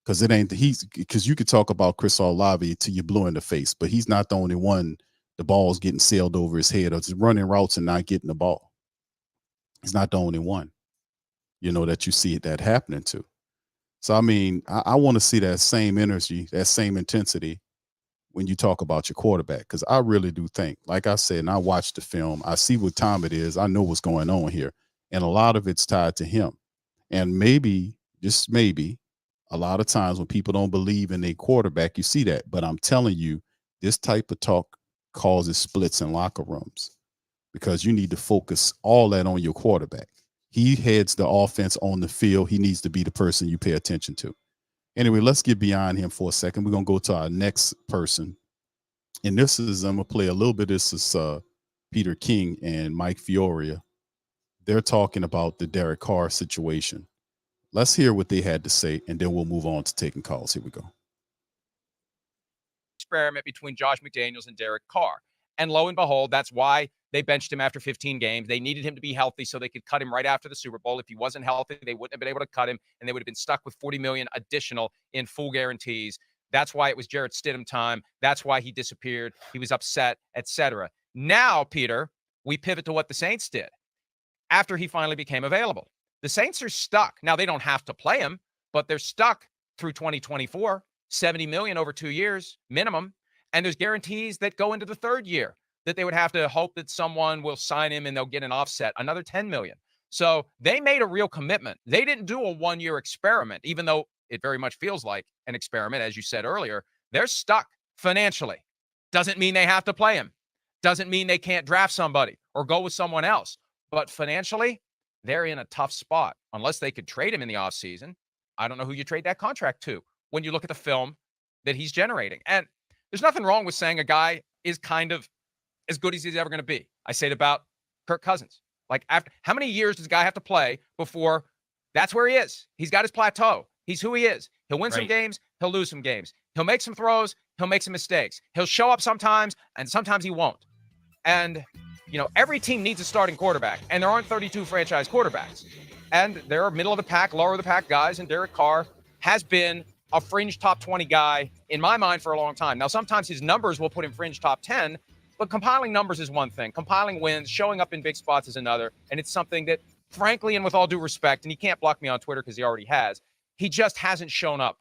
Because you could talk about Chris Olave till you're blue in the face, but he's not the only one the ball's getting sailed over his head, or just running routes and not getting the ball. He's not the only one, that you see that happening to. So, I mean, I want to see that same energy, that same intensity when you talk about your quarterback, because I really do think, like I said, and I watched the film, I see what time it is, I know what's going on here, and a lot of it's tied to him. And maybe, just maybe, a lot of times when people don't believe in a quarterback, you see that. But I'm telling you, this type of talk causes splits in locker rooms, because you need to focus all that on your quarterback. He heads the offense on the field. He needs to be the person you pay attention to. Anyway, let's get beyond him for a second. We're going to go to our next person. And this is, I'm going to play a little bit. This is Peter King and Mike Fioria. They're talking about the Derek Carr situation. Let's hear what they had to say, and then we'll move on to taking calls. Here we go.
Experiment between Josh McDaniels and Derek Carr. And lo and behold, that's why they benched him after 15 games. They needed him to be healthy so they could cut him right after the Super Bowl. If he wasn't healthy, they wouldn't have been able to cut him, and they would have been stuck with $40 million additional in full guarantees. That's why it was Jarrett Stidham time. That's why he disappeared. He was upset, etc. Now, Peter, we pivot to what the Saints did after he finally became available. The Saints are stuck. Now, they don't have to play him, but they're stuck through 2024, $70 million over 2 years minimum. And there's guarantees that go into the third year that they would have to hope that someone will sign him and they'll get an offset, another $10 million. So they made a real commitment. They didn't do a one-year experiment, even though it very much feels like an experiment, as you said earlier. They're stuck financially. Doesn't mean they have to play him. Doesn't mean they can't draft somebody or go with someone else. But financially, they're in a tough spot. Unless they could trade him in the offseason, I don't know who you trade that contract to when you look at the film that he's generating. And there's nothing wrong with saying a guy is kind of as good as he's ever going to be. I say it about Kirk Cousins. Like, after how many years does a guy have to play before that's where he is? He's got his plateau. He's who he is. He'll win some games. He'll lose some games. He'll make some throws. He'll make some mistakes. He'll show up sometimes, and sometimes he won't. And, every team needs a starting quarterback, and there aren't 32 franchise quarterbacks. And there are middle of the pack, lower of the pack guys, and Derek Carr has been a fringe top 20 guy in my mind for a long time. Now, sometimes his numbers will put him fringe top 10, but compiling numbers is one thing. Compiling wins, showing up in big spots is another. And it's something that, frankly, and with all due respect, and he can't block me on Twitter because he already has, he just hasn't shown up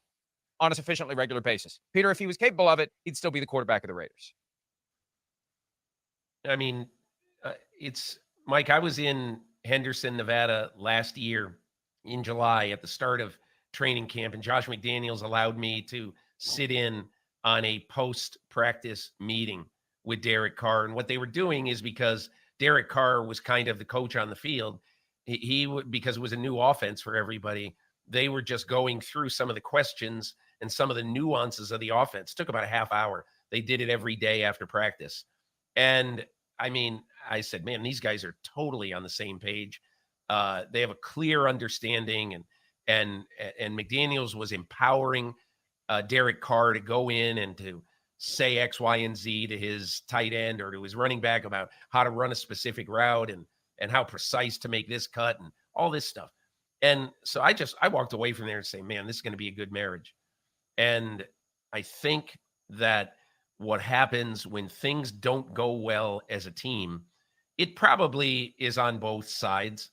on a sufficiently regular basis. Peter, if he was capable of it, he'd still be the quarterback of the Raiders.
I mean, it's Mike, I was in Henderson, Nevada last year in July at the start of training camp, and Josh McDaniels allowed me to sit in on a post-practice meeting with Derek Carr. And what they were doing is, because Derek Carr was kind of the coach on the field, because it was a new offense for everybody, they were just going through some of the questions and some of the nuances of the offense. It took about a half hour. They did it every day after practice. And I mean, I said, man, these guys are totally on the same page. They have a clear understanding, and McDaniels was empowering Derek Carr to go in and to say X, Y, and Z to his tight end or to his running back about how to run a specific route and how precise to make this cut and all this stuff. And so I walked away from there and say, man, this is going to be a good marriage. And I think that what happens when things don't go well as a team, it probably is on both sides.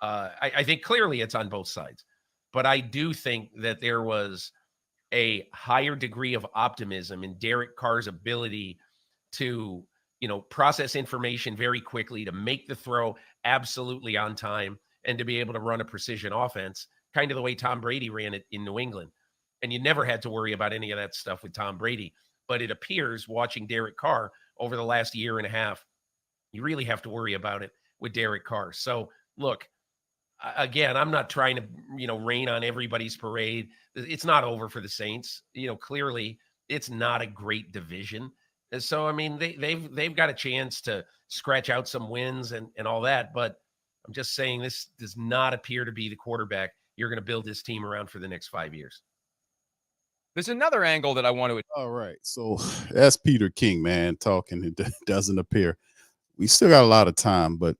I think clearly it's on both sides, but I do think that there was a higher degree of optimism in Derek Carr's ability to, process information very quickly, to make the throw absolutely on time, and to be able to run a precision offense, kind of the way Tom Brady ran it in New England. And you never had to worry about any of that stuff with Tom Brady. But it appears, watching Derek Carr over the last year and a half, you really have to worry about it with Derek Carr. So, look, again, I'm not trying to, rain on everybody's parade. It's not over for the Saints. Clearly, it's not a great division. And so, I mean, they've got a chance to scratch out some wins and all that. But I'm just saying, this does not appear to be the quarterback you're going to build this team around for the next 5 years.
There's another angle that I want to.
All right. So that's Peter King, man, talking. It doesn't appear. We still got a lot of time, but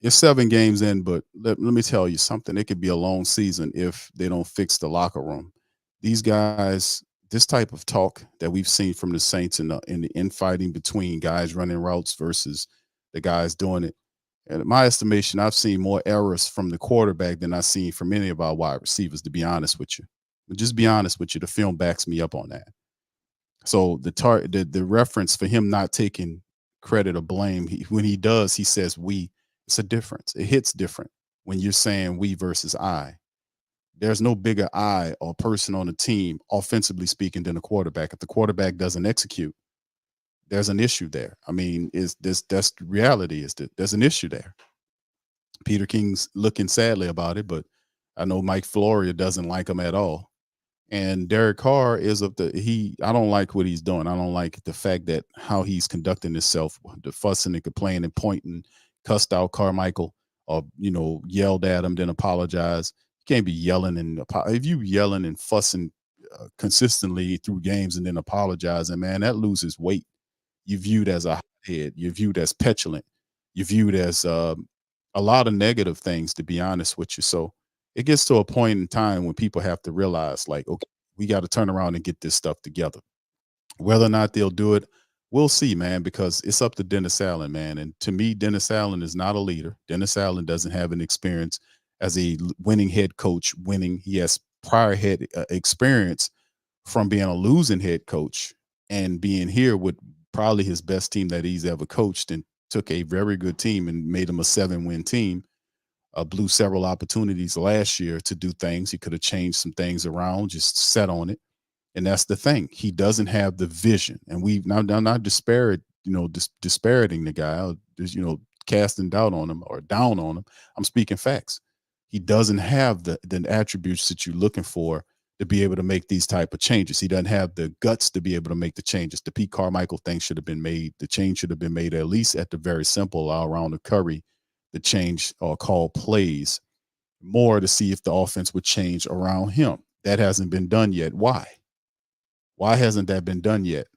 it's 7 games in. But let me tell you something. It could be a long season if they don't fix the locker room. These guys this type of talk that we've seen from the Saints in the infighting between guys running routes versus the guys doing it. And in my estimation, I've seen more errors from the quarterback than I've seen from any of our wide receivers, to be honest with you. But just be honest with you, the film backs me up on that. So the reference for him not taking credit or blame, when he does, he says we. It's a difference. It hits different when you're saying we versus I. There's no bigger I or person on the team, offensively speaking, than a quarterback. If the quarterback doesn't execute, there's an issue there. I mean, that's the reality, is that there's an issue there. Peter King's looking sadly about it, but I know Mike Florio doesn't like him at all. And Derek Carr is I don't like what he's doing. I don't like the fact that how he's conducting himself, the fussing and complaining and pointing, cussed out Carmichael, or, yelled at him, then apologize. You can't be yelling if you yelling and fussing consistently through games and then apologizing, man, that loses weight. You're viewed as a hothead. You're viewed as petulant. You're viewed as a lot of negative things, to be honest with you. So it gets to a point in time when people have to realize, like, okay, we got to turn around and get this stuff together. Whether or not they'll do it, we'll see, man, because it's up to Dennis Allen, man. And to me, Dennis Allen is not a leader. Dennis Allen doesn't have an experience as a winning head coach. He has prior head experience from being a losing head coach and being here with probably his best team that he's ever coached, and took a very good team and made him a 7-win team. Blew several opportunities last year to do things. He could have changed some things around, just set on it. And that's the thing. He doesn't have the vision. And we've not disparaging the guy, casting doubt on him or down on him. I'm speaking facts. He doesn't have the attributes that you're looking for to be able to make these type of changes. He doesn't have the guts to be able to make the changes. The Pete Carmichael thing should have been made. The change should have been made, at least at the very simple, around the Curry, the change or call plays more to see if the offense would change around him. That hasn't been done yet. Why? Why hasn't that been done yet?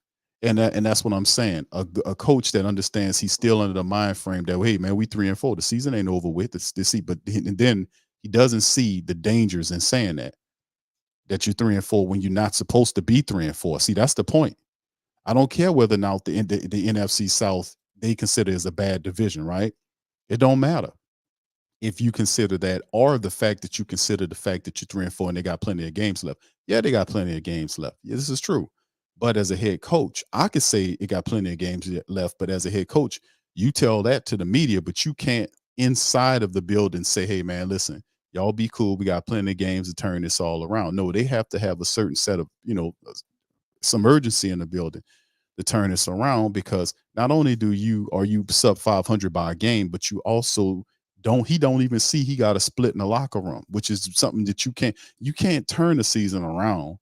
And that's what I'm saying. A coach that understands he's still under the mind frame that, hey, man, we 3-4. The season ain't over with. And then he doesn't see the dangers in saying that you're 3-4 when you're not supposed to be 3-4. See, that's the point. I don't care whether or not the NFC South they consider as a bad division, right? It don't matter if you consider that, or the fact that you consider the fact that you're 3-4 and they got plenty of games left. Yeah, they got plenty of games left. Yeah, this is true. But as a head coach, I could say it got plenty of games left. But as a head coach, you tell that to the media, but you can't inside of the building say, hey, man, listen, y'all be cool. We got plenty of games to turn this all around. No, they have to have a certain set of, some urgency in the building to turn this around, because not only are you sub 500 by a game, but you also don't even see he got a split in the locker room, which is something that you can't turn the season around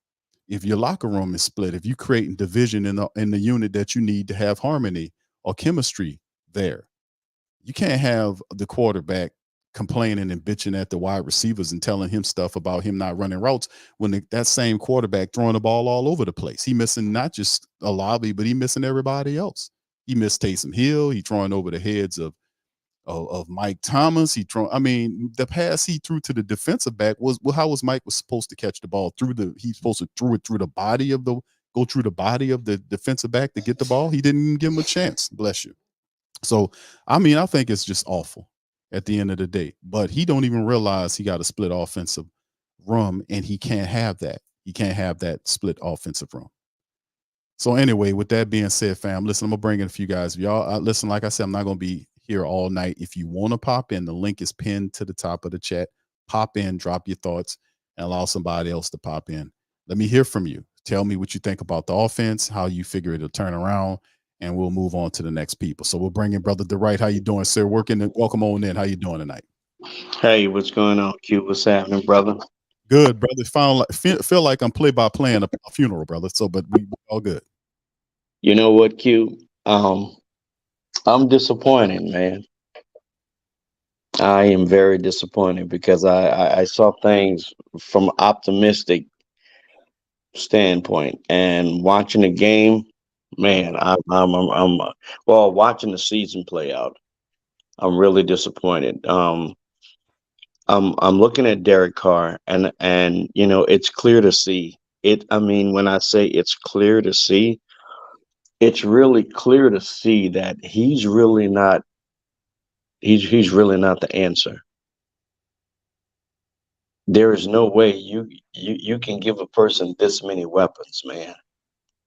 if your locker room is split, if you create division in the unit that you need to have harmony or chemistry there. You can't have the quarterback complaining and bitching at the wide receivers and telling him stuff about him not running routes when that same quarterback throwing the ball all over the place. He missing not just a lobby, but he missing everybody else. He missed Taysom Hill. He throwing over the heads of Mike Thomas. The pass he threw to the defensive back how was Mike supposed to catch the ball he's supposed to throw it through the body of the defensive back to get the ball. He didn't even give him a chance. Bless you. So, I think it's just awful at the end of the day, but he don't even realize he got a split offensive room, and he can't have that. He can't have that split offensive room. So anyway, with that being said, fam, listen, I'm gonna bring in a few guys. Y'all listen, like I said, I'm not gonna be here all night. If you want to pop in, the link is pinned to the top of the chat. Pop in, drop your thoughts, and allow somebody else to pop in. Let me hear from you. Tell me what you think about the offense, how you figure it'll turn around, and we'll move on to the next people. So we'll bring in Brother DeWright. How you doing, sir? Welcome on in. How you doing tonight?
Hey, what's going on, Q? What's happening, brother?
Good, brother. Feel like I'm play-by-play in a funeral, brother. So, but we all good.
You know what, Q? I'm disappointed, man. I am very disappointed because I saw things from an optimistic standpoint, and watching the game, man, watching the season play out, I'm really disappointed. I'm looking at Derek Carr, and it's clear to see I mean, when I say it's clear to see, it's really clear to see that he's really not the answer. There is no way you can give a person this many weapons, man,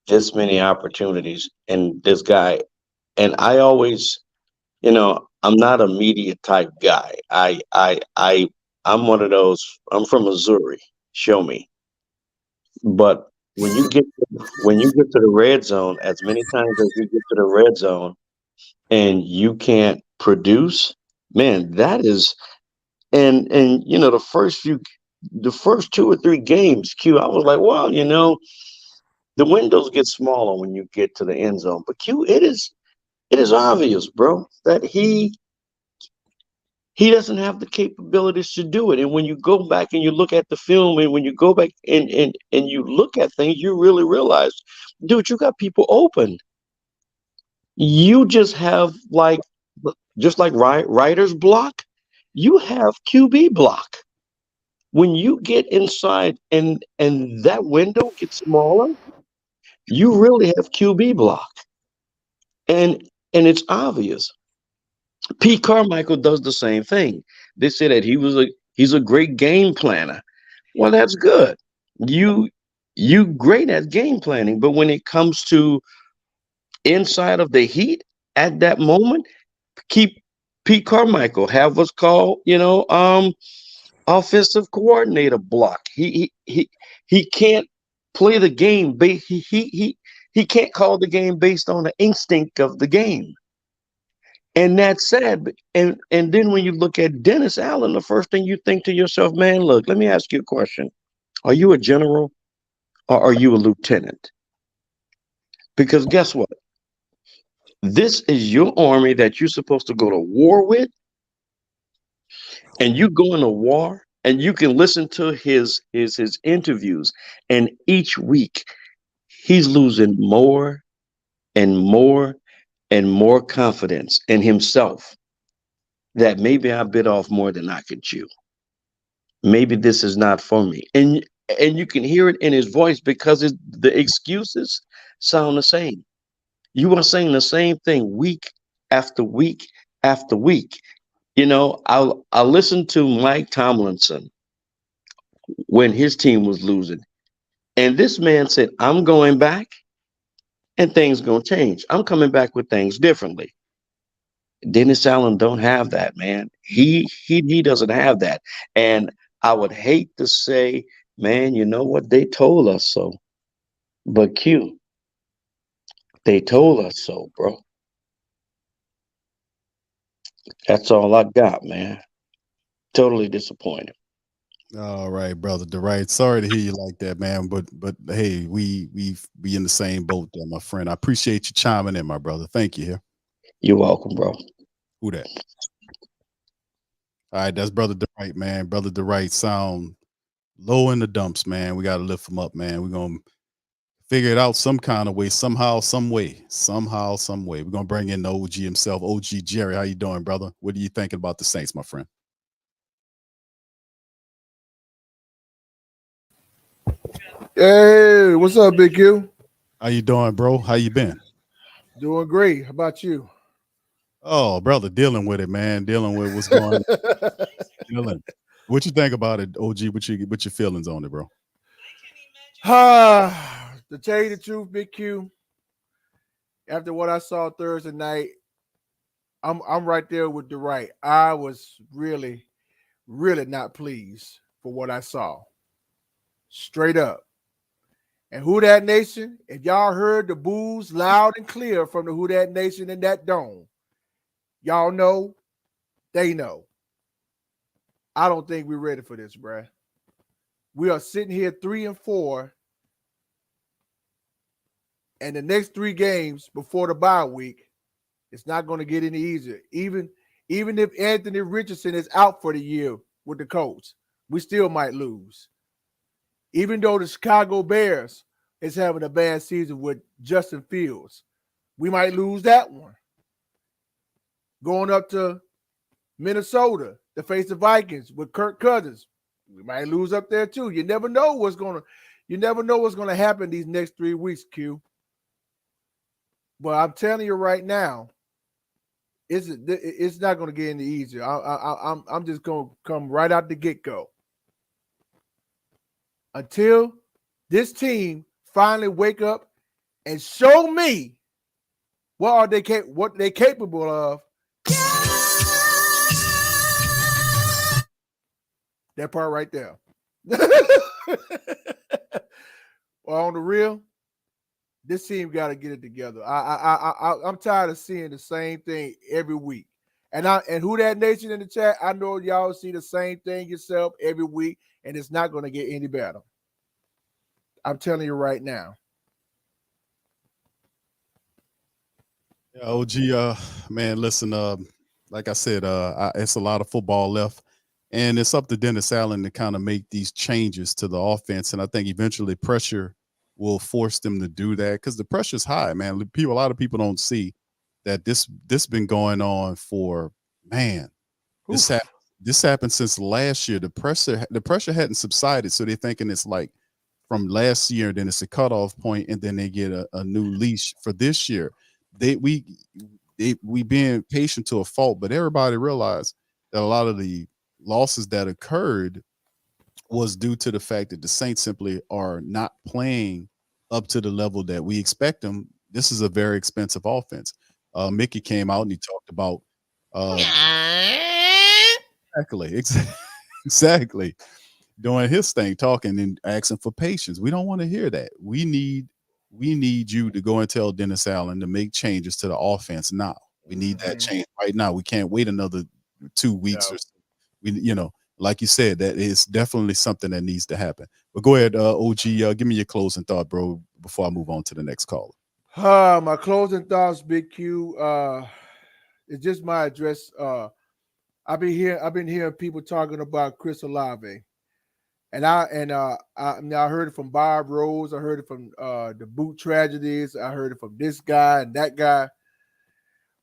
this many opportunities, and this guy. And I always, I'm not a media type guy. I'm one of those. I'm from Missouri. Show me. But when you get to the red zone, as many times as you get to the red zone, and you can't produce, man, that is. And the first 2 or 3 games, I was like, well, the windows get smaller when you get to the end zone. But it is obvious, bro, that he doesn't have the capabilities to do it. And when you go back and you look at the film, and when you go back and you look at things, you really realize, dude, you got people open. You just have just like writer's block, you have QB block. When you get inside and that window gets smaller, you really have QB block. And it's obvious. Pete Carmichael does the same thing. They say that he's a great game planner. Well, that's good. You great at game planning, but when it comes to inside of the heat at that moment, keep Pete Carmichael have what's called, offensive coordinator block. He can't play the game. He can't call the game based on the instinct of the game. And that's sad. And then when you look at Dennis Allen, the first thing you think to yourself, man, look, let me ask you a question. Are you a general or are you a lieutenant? Because guess what? This is your army that you're supposed to go to war with. And you go into war and you can listen to his interviews. And each week he's losing more and more and more confidence in himself that maybe I bit off more than I could chew. Maybe this is not for me. And you can hear it in his voice because the excuses sound the same. You are saying the same thing week after week after week. I listened to Mike Tomlinson when his team was losing. And this man said, I'm going back and things going to change. I'm coming back with things differently. Dennis Allen don't have that, man. He doesn't have that. And I would hate to say, man, you know what? They told us so. But Q, they told us so, bro. That's all I got, man. Totally disappointed.
All right, brother DeWright. Sorry to hear you like that, man. But hey, we be in the same boat there, my friend. I appreciate you chiming in, my brother. Thank you here.
You're welcome, bro.
Who that? All right, that's brother DeWright, man. Brother DeWright sound low in the dumps, man. We gotta lift him up, man. We're gonna figure it out some kind of way, somehow, some way. We're gonna bring in the OG himself, OG Jerry. How you doing, brother? What are you thinking about the Saints, my friend?
Hey, what's up, Big Q?
How you doing, bro? How you been?
Doing great. How about you?
Oh, brother, dealing with it, man. Dealing with what's going on. What you think about it, OG? What your feelings on it, bro?
To tell you the truth, Big Q, after what I saw Thursday night, I'm right there with DeWright. I was really, really not pleased for what I saw. Straight up. And Who Dat Nation, if y'all heard the boos loud and clear from the Who Dat Nation in that dome, y'all know, they know. I don't think we're ready for this, bruh. We are sitting here 3-4, and the next 3 games before the bye week, it's not going to get any easier. Even if Anthony Richardson is out for the year with the Colts, we still might lose. Even though the Chicago Bears is having a bad season with Justin Fields, we might lose that one. Going up to Minnesota to face the Vikings with Kirk Cousins, we might lose up there too. You never know what's going to You never know what's going to happen these next 3 weeks, Q. But I'm telling you right now, it's not going to get any easier. I'm just going to come right out the get-go. Until this team finally wake up and show me what they're capable of. That part right there. Well, on the real, this team got to get it together. I'm tired of seeing the same thing every week. And Who Dat Nation in the chat, I know y'all see the same thing yourself every week, and it's not going to get any better. I'm telling you right now.
Yeah, OG, man, listen, like I said, it's a lot of football left, and it's up to Dennis Allen to kind of make these changes to the offense. And I think eventually pressure will force them to do that because the pressure's high, man. A lot of people don't see that this been going on for, man, this happened since last year. The pressure hadn't subsided, so they're thinking it's like from last year, then it's a cutoff point, and then they get a new leash for this year. We being patient to a fault, but everybody realized that a lot of the losses that occurred was due to the fact that the Saints simply are not playing up to the level that we expect them. This is a very expensive offense. Mickey came out and he talked about exactly doing his thing, talking and asking for patience. We don't want to hear that. We need you to go and tell Dennis Allen to make changes to the offense now. We need that change right now. We can't wait another 2 weeks or so. Like you said, that is definitely something that needs to happen. But go ahead, OG, give me your closing thought, bro, before I move on to the next caller.
My closing thoughts, Big Q. It's just my address. I've been hearing people talking about Chris Olave. And I heard it from Bob Rose. I heard it from the Boot Tragedies. I heard it from this guy and that guy.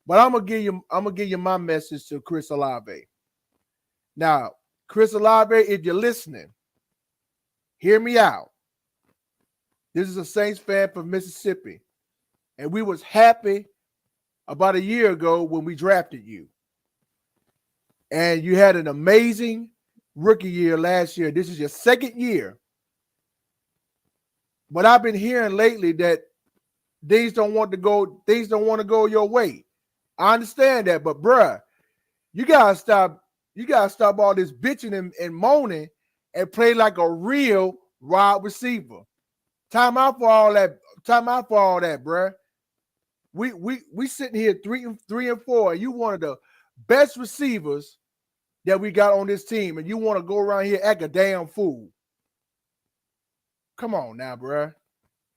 But I'm gonna give you my message to Chris Olave. Now, Chris Olave, if you're listening, hear me out. This is a Saints fan from Mississippi, and we was happy about a year ago when we drafted you, and you had an amazing rookie year last year. This is your second year. But I've been hearing lately that things don't want to go your way. I understand that, but bruh, you gotta stop all this bitching and moaning and play like a real wide receiver. Time out for all that, bruh. We sitting here 3 and 4, and you one of the best receivers that we got on this team, and you want to go around here act a damn fool. Come on now, bruh.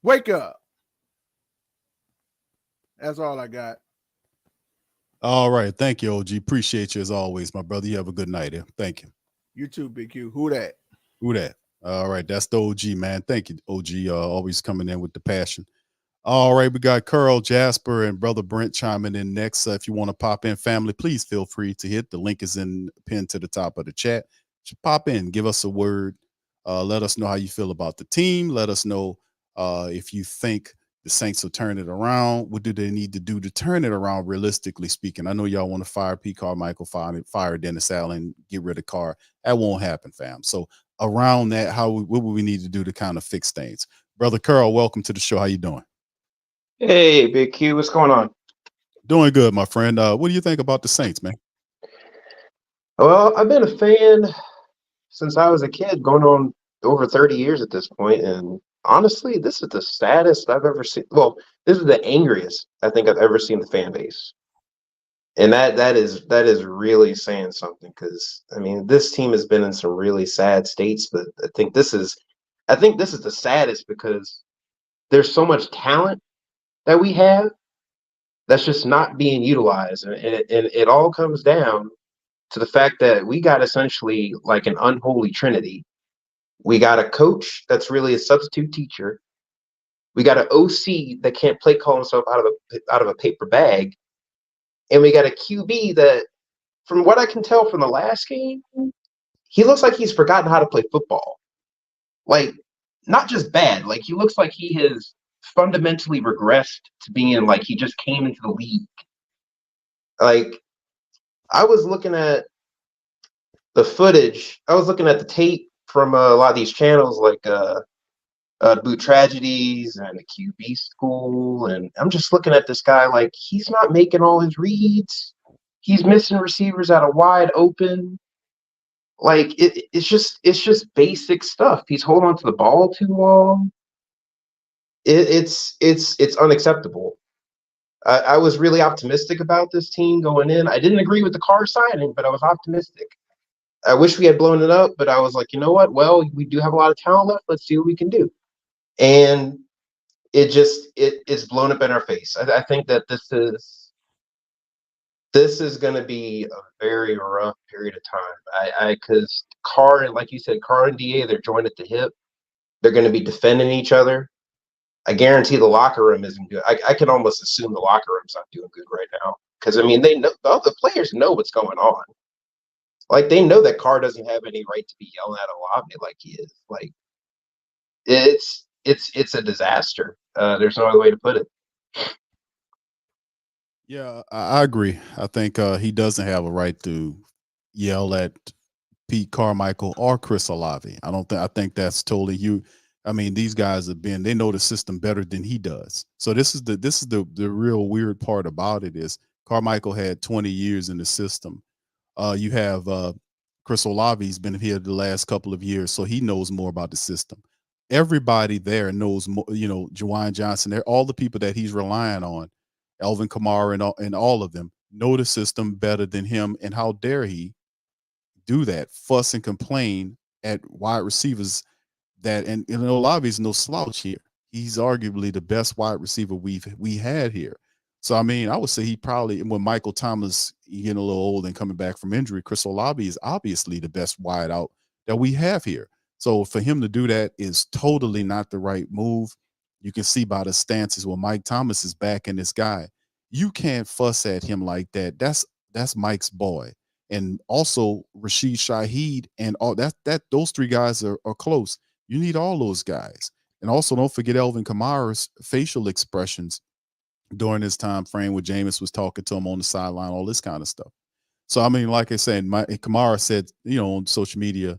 Wake up. That's all I got.
All right. Thank you, OG. Appreciate you as always, my brother. You have a good night here. Thank you.
You too, Big Q. Who that?
Who that? All right. That's the OG, man. Thank you, OG. Always coming in with the passion. All right. We got Curl, Jasper, and Brother Brent chiming in next. If you want to pop in, family, please feel free to hit. The link is pinned to the top of the chat. Just pop in. Give us a word. Let us know how you feel about the team. Let us know if you think the Saints will turn it around. What do they need to do to turn it around, realistically speaking? I know y'all want to fire P. Carmichael, fire Dennis Allen, get rid of Carr. That won't happen, fam. So around that, what would we need to do to kind of fix things? Brother Curl, welcome to the show. How you doing?
Hey, Big Q, what's going on?
Doing good, my friend. What do you think about the Saints, man?
Well, I've been a fan since I was a kid, going on over 30 years at this point, and honestly, this is the saddest I've ever seen. Well, this is the angriest I think I've ever seen the fan base, and that is really saying something, because I mean, this team has been in some really sad states, but I think this is the saddest because there's so much talent that we have that's just not being utilized, and it all comes down to the fact that we got essentially like an unholy trinity. We got a coach that's really a substitute teacher. We got an OC that can't play call himself out of a paper bag, and we got a QB that, from what I can tell from the last game, he looks like he's forgotten how to play football. Like, not just bad. Like, he looks like he has fundamentally regressed to being like he just came into the league. Like, I was looking at the footage. I was looking at the tape from a lot of these channels, like Boot Tragedies and the QB School, and I'm just looking at this guy like he's not making all his reads. He's missing receivers out of wide open. Like, it's just basic stuff. He's holding on to the ball too long. It's unacceptable. I was really optimistic about this team going in. I didn't agree with the Carr signing, but I was optimistic. I wish we had blown it up, but I was like, you know what? Well, we do have a lot of talent left. Let's see what we can do. And it's blown up in our face. I think that this is going to be a very rough period of time. Because Carr, like you said, Carr and DA, they're joined at the hip. They're going to be defending each other. I guarantee the locker room isn't good. I can almost assume the locker room's not doing good right now. Because, I mean, they know, the players know what's going on. Like, they know that Carr doesn't have any right to be yelling at Olave like he is. Like, it's a disaster. There's no other way to put it.
Yeah, I agree. I think he doesn't have a right to yell at Pete Carmichael or Chris Olave. I think that's totally you. I mean, these guys they know the system better than he does. So this is the real weird part about it is Carmichael had 20 years in the system. You have Chris Olave's been here the last couple of years, so he knows more about the system. Everybody there knows more, Juwan Johnson, they're all the people that he's relying on, Alvin Kamara and all of them know the system better than him. And how dare he do that, fuss and complain at wide receivers and Olave's no slouch here. He's arguably the best wide receiver we had here. So, I mean, I would say he probably, when Michael Thomas getting a little old and coming back from injury, Chris Olave is obviously the best wide out that we have here. So for him to do that is totally not the right move. You can see by the stances when Mike Thomas is backing this guy. You can't fuss at him like that. That's Mike's boy. And also Rashid Shaheed and all that those three guys are close. You need all those guys. And also don't forget Alvin Kamara's facial expressions during this time frame where Jameis was talking to him on the sideline, all this kind of stuff. So, I mean, like I said, Kamara said, on social media,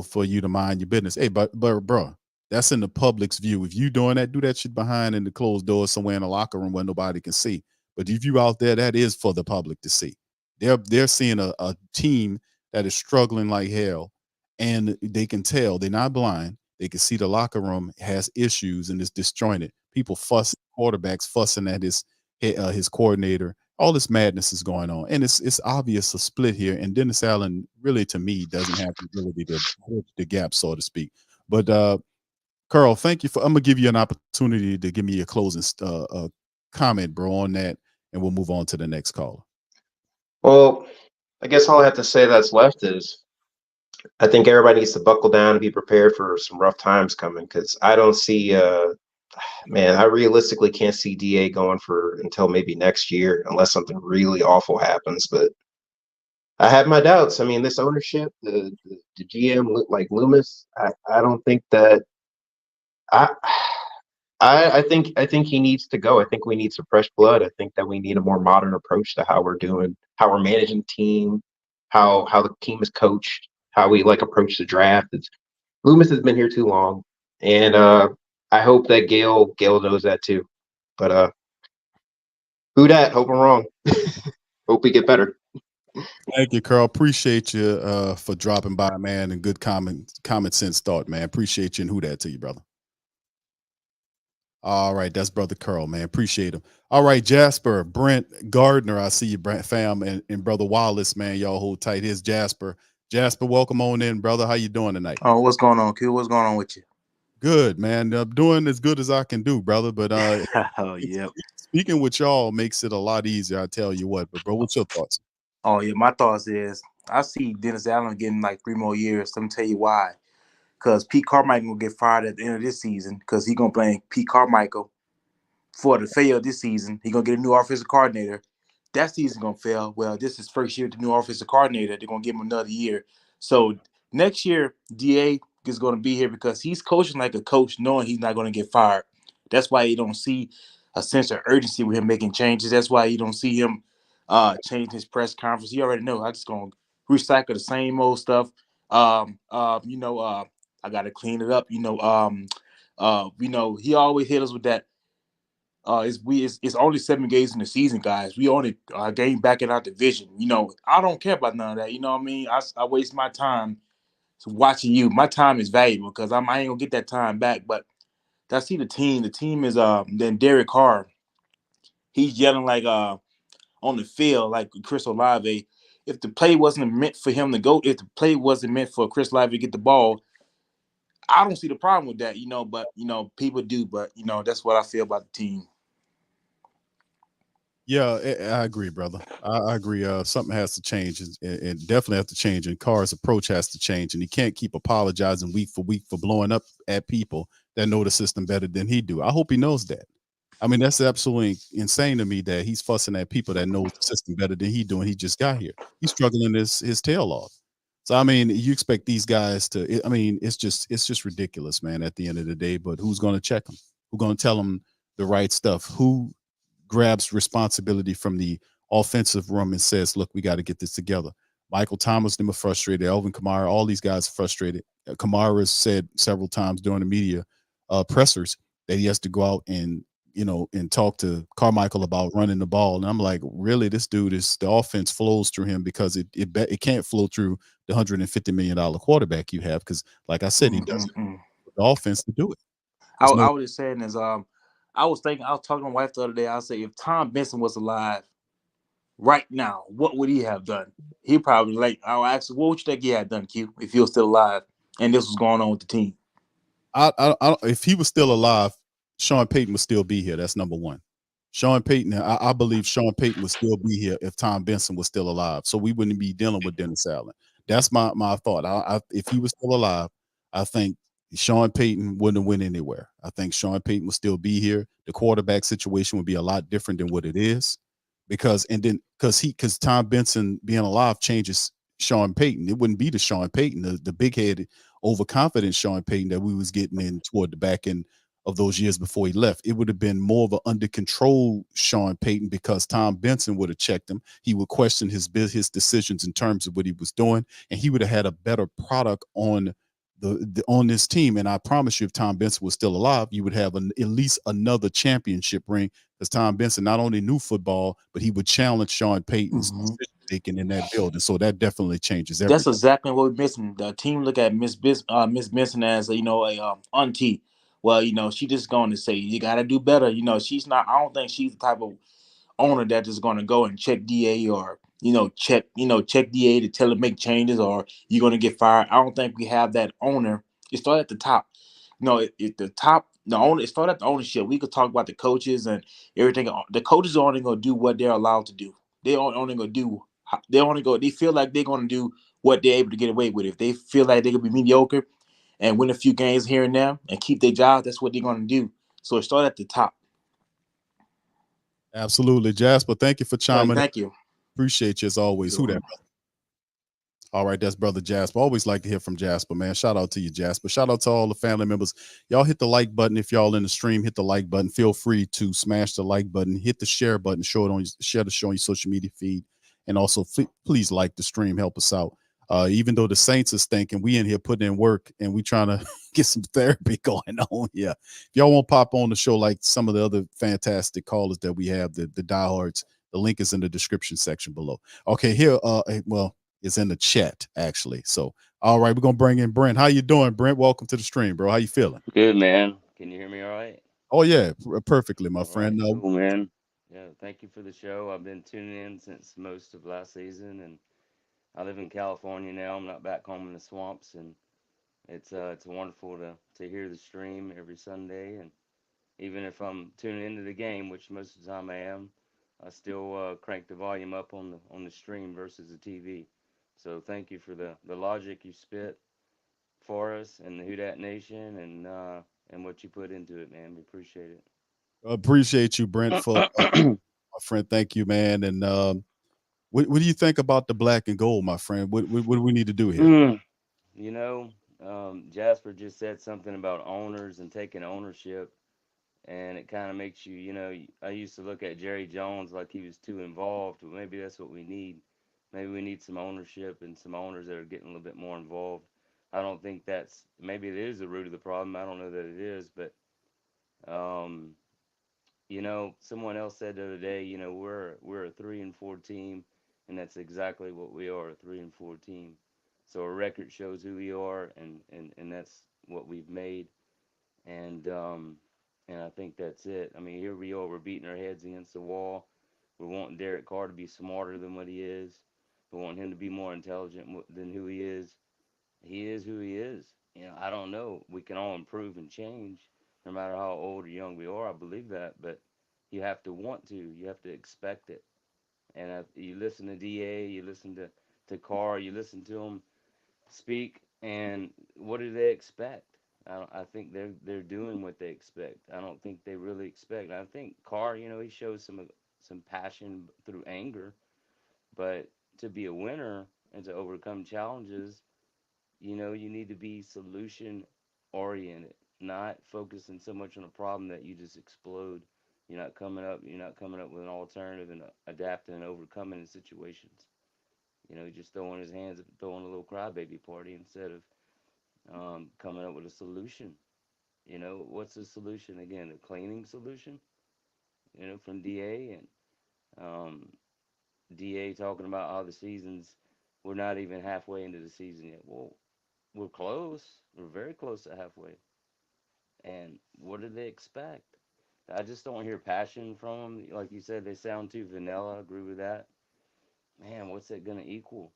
for you to mind your business. Hey, but bro, that's in the public's view. If you doing that, do that shit behind in the closed doors somewhere in the locker room where nobody can see. But if you out there, that is for the public to see. They're seeing a team that is struggling like hell, and they can tell they're not blind. They can see the locker room has issues and is disjointed. People quarterbacks fussing at his coordinator. All this madness is going on, and it's obvious a split here. And Dennis Allen really, to me, doesn't have the ability to bridge the gap, so to speak. But Carl, thank you I'm gonna give you an opportunity to give me a closing comment, bro, on that, and we'll move on to the next caller.
Well, I guess all I have to say that's left is I think everybody needs to buckle down and be prepared for some rough times coming, because I don't see I realistically can't see DA going until maybe next year unless something really awful happens. But I have my doubts. I mean, this ownership, the GM like Loomis, I don't think that I think he needs to go. I think we need some fresh blood. I think that we need a more modern approach to how we're managing the team, how the team is coached, how we approach the draft. Loomis has been here too long, and I hope that Gail knows that too. But who dat? Hope I'm wrong. Hope we get better.
Thank you, Carl. Appreciate you for dropping by, man, and good common sense thought, man. Appreciate you, and who dat to you, brother. All right, that's brother Carl, man. Appreciate him. All right, Jasper, Brent, Gardner, I see you, Brent, fam, and brother Wallace, man. Y'all hold tight. Here's Jasper. Jasper, welcome on in, brother. How you doing tonight?
Oh, what's going on, Q? What's going on with you?
Good, man. I'm doing as good as I can do, brother. But
oh yeah,
speaking with y'all makes it a lot easier. I tell you what. But bro, what's your thoughts?
Oh yeah, my thoughts is I see Dennis Allen getting 3 more years. Let me tell you why. Because Pete Carmichael will get fired at the end of this season because he's gonna blame Pete Carmichael for the failure of this season. He's gonna get a new offensive coordinator. That season gonna fail. Well, this is first year with the new offensive coordinator. They're gonna give him another year. So next year, DA is going to be here because he's coaching like a coach, knowing he's not going to get fired. That's why you don't see a sense of urgency with him making changes. That's why you don't see him change his press conference. He already know I'm just going to recycle the same old stuff. I got to clean it up. He always hit us with that. It's only 7 games in the season, guys. We only game back in our division. I don't care about none of that. You know what I mean? I waste my time watching you. My time is valuable because I ain't gonna get that time back. But I see the team. The team is then Derek Carr. He's yelling like on the field like Chris Olave. If the play wasn't meant for him to go, if the play wasn't meant for Chris Olave to get the ball, I don't see the problem with that. But people do. But that's what I feel about the team.
Yeah, I agree, brother. I agree. Something has to change, and definitely has to change. And Carr's approach has to change, and he can't keep apologizing week for week for blowing up at people that know the system better than he do. I hope he knows that. I mean, that's absolutely insane to me that he's fussing at people that know the system better than he do, and he just got here. He's struggling his tail off. So I mean, you expect these guys to. I mean, it's just ridiculous, man. At the end of the day, but who's going to check them? Who's going to tell them the right stuff? Who grabs responsibility from the offensive room and says, look, we got to get this together? Michael Thomas, them are frustrated. Alvin Kamara, all these guys are frustrated. Kamara has said several times during the media pressers that he has to go out and talk to Carmichael about running the ball. And I'm like, really, this dude the offense flows through him because it can't flow through the $150 million quarterback you have. Because like I said, he doesn't have the offense to do it.
I was just saying is I was talking to my wife the other day. I said, if Tom Benson was alive right now, what would he have done? He probably I'll ask, what would you think he had done, Q, if he was still alive and this was going on with the team?
If he was still alive, Sean Payton would still be here. That's number one. Sean Payton, I believe Sean Payton would still be here if Tom Benson was still alive. So we wouldn't be dealing with Dennis Allen. That's my thought. If he was still alive, I think Sean Payton wouldn't went anywhere. I think Sean Payton would still be here. The quarterback situation would be a lot different than what it is because Tom Benson being alive changes Sean Payton. It wouldn't be the Sean Payton, the big-headed, overconfident Sean Payton that we was getting in toward the back end of those years before he left. It would have been more of an under control Sean Payton because Tom Benson would have checked him. He would question his decisions in terms of what he was doing, and he would have had a better product on on this team. And I promise you, if Tom Benson was still alive, you would have at least another championship ring, because Tom Benson not only knew football, but he would challenge Sean Payton's decision making in that building. So that definitely changes everything.
That's exactly what we're missing. The team look at Miss Benson as a auntie. Well, she just going to say you got to do better. She's not. I don't think she's the type of owner that is going to go and check DA or check DA to tell him make changes or you're going to get fired. I don't think we have that owner. It started at the top. It started at the ownership. We could talk about the coaches and everything. The coaches are only going to do what they're allowed to do. They only going to do. They feel like they're going to do what they're able to get away with. If they feel like they could be mediocre and win a few games here and there and keep their job, that's what they're going to do. So it started at the top.
Absolutely, Jasper. Thank you for chiming in.
Thank you.
Appreciate you as always. Who that, brother? All right, that's brother Jasper. Always like to hear from Jasper, man. Shout out to you, Jasper. Shout out to all the family members. Y'all hit the like button. If y'all in the stream, hit the like button. Feel free to smash the like button. Hit the share button. Share the show on your social media feed. And also, please like the stream. Help us out. Even though the Saints is thinking, we in here putting in work and we trying to get some therapy going on here. If y'all won't pop on the show like some of the other fantastic callers that we have, the diehards, the link is in the description section below. Okay, here, it's in the chat, actually. So, all right, we're going to bring in Brent. How you doing, Brent? Welcome to the stream, bro. How you feeling?
Good, man. Can you hear me all right?
Oh, yeah, perfectly, my friend.
Right, cool, man. Yeah, thank you for the show. I've been tuning in since most of last season, and I live in California now. I'm not back home in the swamps, and it's wonderful to hear the stream every Sunday. And even if I'm tuning into the game, which most of the time I am, I still crank the volume up on the stream versus the TV. So thank you for the logic you spit for us and the Who Dat Nation and what you put into it, man. We appreciate it.
Appreciate you, Brent, for my friend. Thank you, man. And what do you think about the black and gold, my friend? What do we need to do here?
You know, Jasper just said something about owners and taking ownership, and it kind of makes you, I used to look at Jerry Jones like he was too involved, but maybe that's what we need. Maybe we need some ownership and some owners that are getting a little bit more involved. I don't think maybe it is the root of the problem. I don't know that it is, but um, someone else said the other day, we're a 3-4 team, and that's exactly what we are, a 3-4 team. So our record shows who we are, and that's what we've made, and I think that's it. I mean, here we are, we're beating our heads against the wall. We're wanting Derek Carr to be smarter than what he is. We want him to be more intelligent than who he is. He is who he is. I don't know. We can all improve and change, no matter how old or young we are. I believe that, but you have to want to. You have to expect it. And you listen to Da, you listen to Carr, you listen to them speak, and what do they expect? I think they're doing what they expect. I don't think they really expect. I think Carr, he shows some passion through anger, but to be a winner and to overcome challenges, you need to be solution oriented, not focusing so much on a problem that you just explode. You're not coming up with an alternative and adapting and overcoming in situations. Just throwing his hands up, throwing a little crybaby party instead of coming up with a solution. What's the solution again? A cleaning solution? From DA, and um, DA talking about how the season's we're not even halfway into the season yet. Well, we're close. We're very close to halfway. And what do they expect? I just don't hear passion from them. Like you said, they sound too vanilla. I agree with that. Man, what's it gonna equal?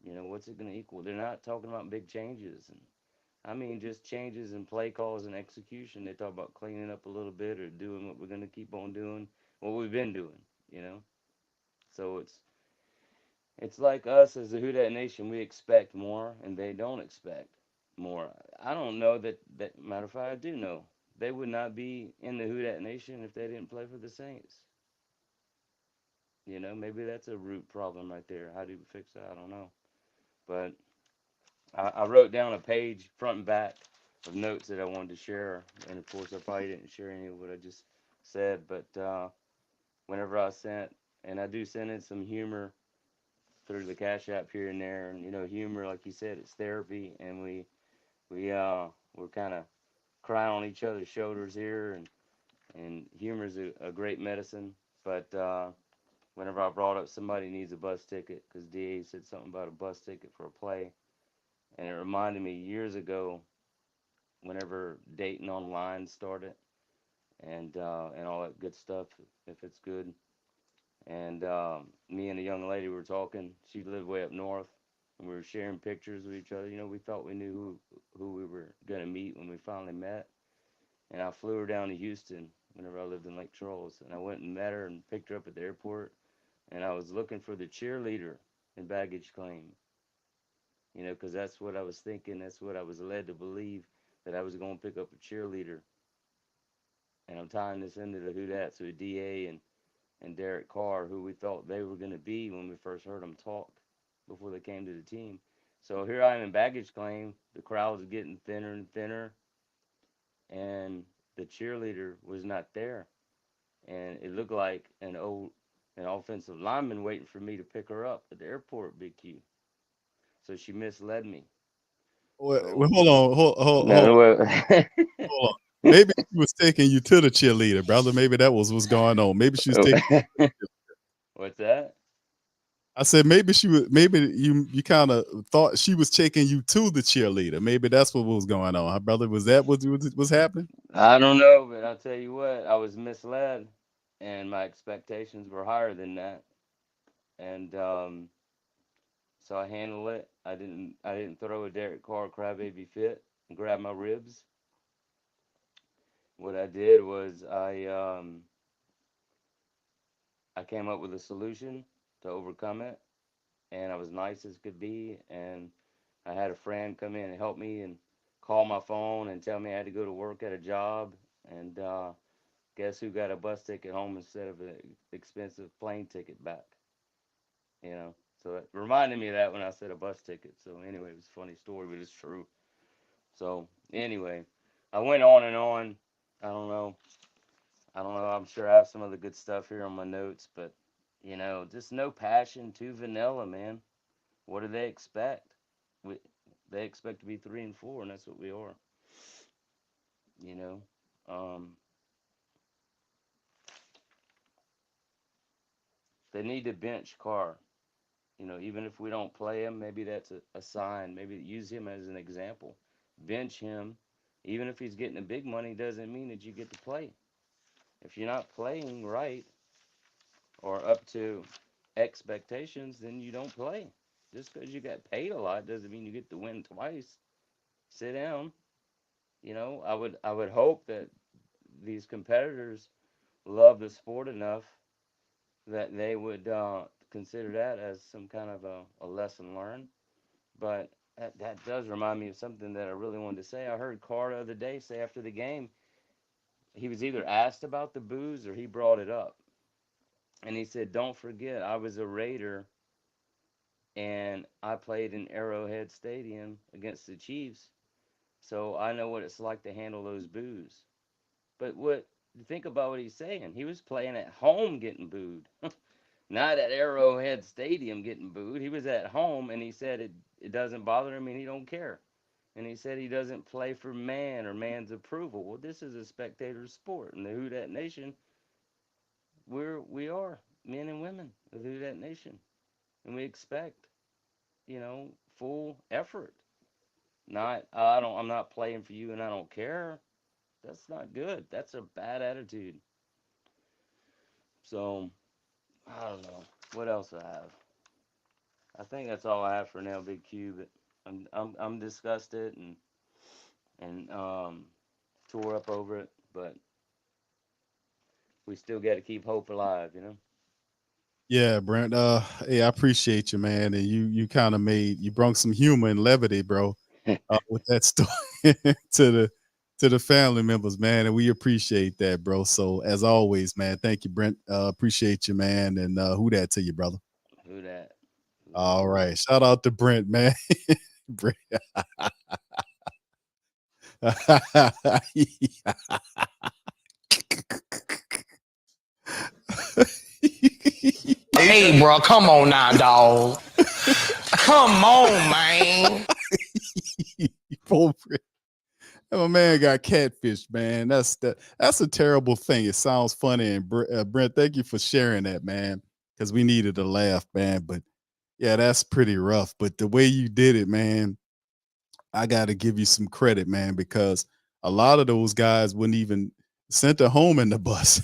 What's it gonna equal? They're not talking about big changes, and I mean just changes in play calls and execution. They talk about cleaning up a little bit or doing what we're gonna keep on doing, what we've been doing. You know, so it's like us as the Who Dat Nation. We expect more, and they don't expect more. I don't know that. Matter of fact, I do know they would not be in the Who Dat Nation if they didn't play for the Saints. Maybe that's a root problem right there. How do we fix that? I don't know. But I wrote down a page front and back of notes that I wanted to share, and of course I probably didn't share any of what I just said. But whenever I sent, and I do send in some humor through the Cash App here and there, and humor, like you said, it's therapy, and we're kind of crying on each other's shoulders here, and humor is a great medicine. But whenever I brought up somebody needs a bus ticket, because Da said something about a bus ticket for a play, and it reminded me years ago whenever dating online started, and all that good stuff, if it's good. And me and a young lady were talking. She lived way up north, and we were sharing pictures with each other. We thought we knew who we were gonna meet when we finally met. And I flew her down to Houston whenever I lived in Lake Charles, and I went and met her and picked her up at the airport. And I was looking for the cheerleader in baggage claim, because that's what I was thinking. That's what I was led to believe, that I was going to pick up a cheerleader. And I'm tying this into the Who Dat, so Da and Derek Carr, who we thought they were going to be when we first heard them talk before they came to the team. So here I am in baggage claim. The crowd was getting thinner and thinner, and the cheerleader was not there. And it looked like an offensive lineman waiting for me to pick her up at the airport, Big Q. So she misled me.
Well,
So
hold on,
no,
hold on. Maybe she was taking you to the cheerleader, brother. Maybe that was what's going on. Maybe she was taking.
What's that?
I said maybe she was. Maybe you kind of thought she was taking you to the cheerleader. Maybe that's what was going on, huh, brother? Was that what was happening?
I don't know, but I'll tell you what, I was misled, and my expectations were higher than that, and so I handled it. I didn't throw a Derek Carr crybaby fit and grab my ribs. What I did was I came up with a solution to overcome it, and I was nice as could be, and I had a friend come in and help me and call my phone and tell me I had to go to work at a job, and guess who got a bus ticket home instead of an expensive plane ticket back? So it reminded me of that when I said a bus ticket. So anyway, it was a funny story, but it's true. So anyway, I went on and on. I don't know. I don't know. I'm sure I have some other good stuff here on my notes, but just no passion, too vanilla, man. What do they expect? We, they expect to be 3-4, and that's what we are. You know, um, they need to bench Carr. Even if we don't play him, maybe that's a sign. Maybe use him as an example. Bench him. Even if he's getting the big money, doesn't mean that you get to play. If you're not playing right or up to expectations, then you don't play. Just because you got paid a lot doesn't mean you get to win twice. Sit down. I would hope that these competitors love the sport enough that they would consider that as some kind of a lesson learned. But that does remind me of something that I really wanted to say. I heard Carr the other day say after the game, he was either asked about the booze or he brought it up. And he said, "Don't forget, I was a Raider and I played in Arrowhead Stadium against the Chiefs. So I know what it's like to handle those boos." But think about what he's saying. He was playing at home getting booed. Not at Arrowhead Stadium getting booed. He was at home, and he said it doesn't bother him, and he don't care. And he said he doesn't play for man or man's approval. Well, this is a spectator sport, and the Who Dat Nation, we are men and women of the Who Dat Nation, and we expect full effort. Not I'm not playing for you, and I don't care. That's not good. That's a bad attitude. So I don't know what else I have. I think that's all I have for now, Big Q. But I'm disgusted and tore up over it. But we still got to keep hope alive.
Yeah, Brent. Hey, I appreciate you, man. And you kind of you brought some humor and levity, bro, with that story to the family members, man. And we appreciate that, bro. So as always, man, thank you, Brent. Appreciate you, man. And who that to you, brother?
Who that?
All right. Shout out to Brent, man. Brent.
Hey, bro, come on now, dog. Come on, man.
Poor Brent. My man got catfish, man. That's a terrible thing. It sounds funny, and Brent, thank you for sharing that, man, because we needed a laugh, man. But yeah, that's pretty rough. But the way you did it, man, I got to give you some credit, man, because a lot of those guys wouldn't even sent her home in the bus.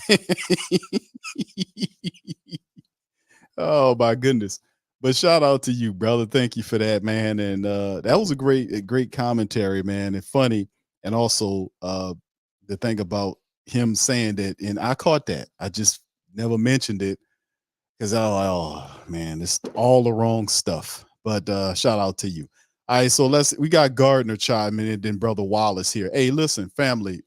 Oh my goodness. But shout out to you, brother. Thank you for that, man. And that was a great commentary, man, and funny. And also the thing about him saying that, and I caught that. I just never mentioned it because oh man, it's all the wrong stuff. But shout out to you. All right, so we got Gardner chiming in, and then Brother Wallace here. Hey, listen, family,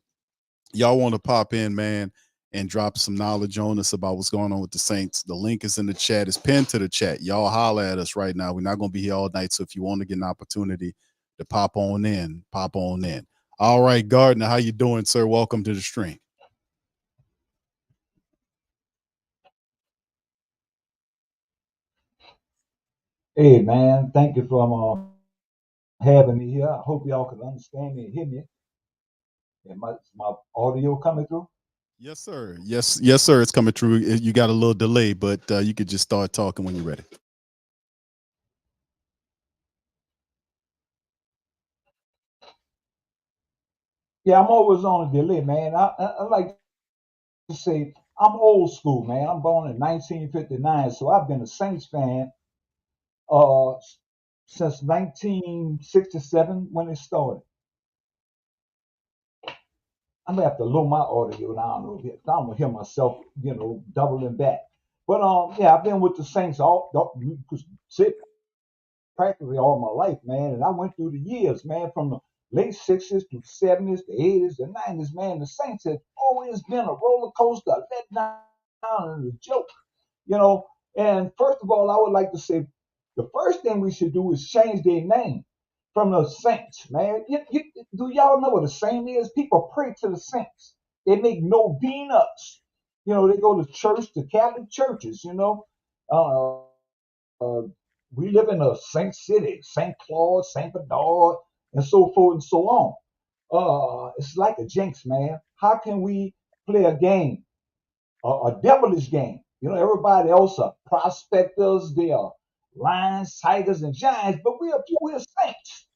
y'all want to pop in, man, and drop some knowledge on us about what's going on with the Saints. The link is in the chat. It's pinned to the chat. Y'all holler at us right now. We're not going to be here all night. So if you want to get an opportunity to pop on in, pop on in. All right, Gardner, how you doing, sir? Welcome to the stream.
Hey man, thank you for having me here. I hope y'all can understand me and hear me. Is my audio coming through?
Yes, sir. Yes, sir. It's coming through. You got a little delay, but you could just start talking when you're ready.
Yeah, I'm always on a delay, man. I like to say I'm old school, man. I'm born in 1959, so I've been a Saints fan uh since 1967 when it started. I'm gonna have to lower my audio now. I don't want to hear myself, doubling back. But yeah, I've been with the Saints you could say practically all my life, man. And I went through the years, man, from the late 60s to 70s, the 80s, the 90s, man. The Saints have always been a roller coaster, a letdown, and a joke, you know. And first of all, I would like to say the first thing we should do is change their name. from the saints, man. Do y'all know what a saint is? People pray to the saints. They make novenas. You know, they go to church, to Catholic churches, you know. We live in a saint city, St. Claude, St. Bernard, and so forth and so on. It's like a jinx, man. How can we play a game, a devilish game? You know, everybody else are prospectors, they are lions, tigers, and giants, but we're saints.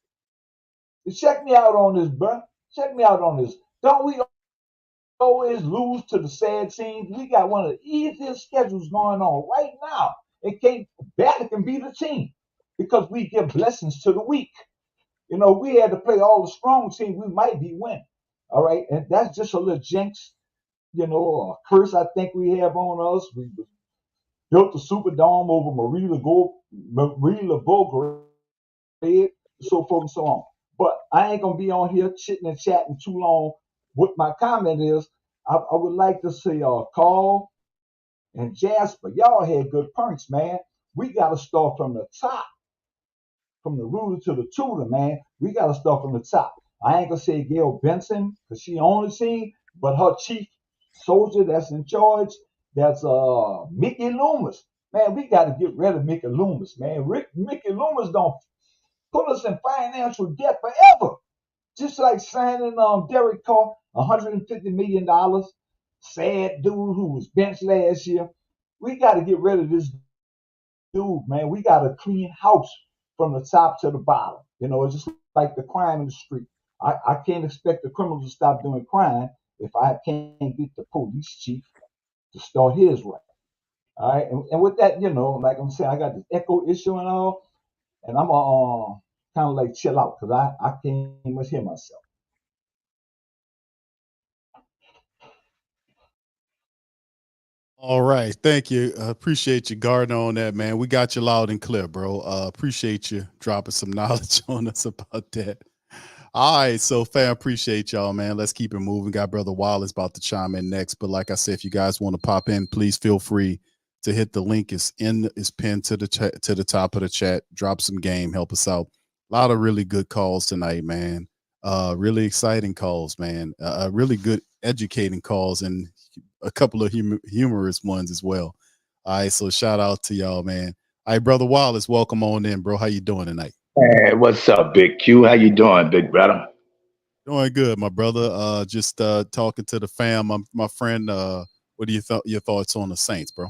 Check me out on this, bro. Check me out on this. Don't we always lose to the sad teams? We got one of the easiest schedules going on right now. It can't barely can beat a team because we give blessings to the weak. You know, we had to play all the strong teams, we might be winning. All right, and that's just a little jinx, you know, a curse I think we have on us. We built the Superdome over Marie Laveau, so forth and so on. But I ain't gonna be on here chitting and chatting too long. What my comment is, I would like to see Carl and Jasper. Y'all had good points, man. We gotta start from the top, from the ruler to the tutor, man. We gotta start from the top. I ain't gonna say Gail Benson because she on the team, but her chief soldier that's in charge, that's Mickey Loomis. Man, we got to get rid of Mickey Loomis, man. Mickey Loomis don't put us in financial debt forever. Just like signing Derek Carr, $150 million. Sad dude who was benched last year. We got to get rid of this dude, man. We got to clean house from the top to the bottom. You know, it's just like the crime in the street. I can't expect the criminals to stop doing crime if I can't get the police chief to start his right. All right, and with that, you know, like I'm saying, I got this echo issue and all, and I'm kind of like chill out because I can't much hear myself.
All right. Thank you. Appreciate you guarding on that, man. We got you loud and clear, bro. Appreciate you dropping some knowledge on us about that. All right. So, fam, appreciate y'all, man. Let's keep it moving. Got Brother Wallace about to chime in next. But like I said, if you guys want to pop in, please feel free to hit the link. It's pinned to the top of the chat. Drop some game. Help us out. A lot of really good calls tonight, man. Really exciting calls, man. Really good educating calls and a couple of humorous ones as well. All right, so shout out to y'all, man. All right, Brother Wallace, welcome on in, bro. How you doing tonight?
Hey, what's up, Big Q? How you doing, big brother?
Doing good, my brother. Just talking to the fam. My friend, what are your thoughts on the Saints, bro?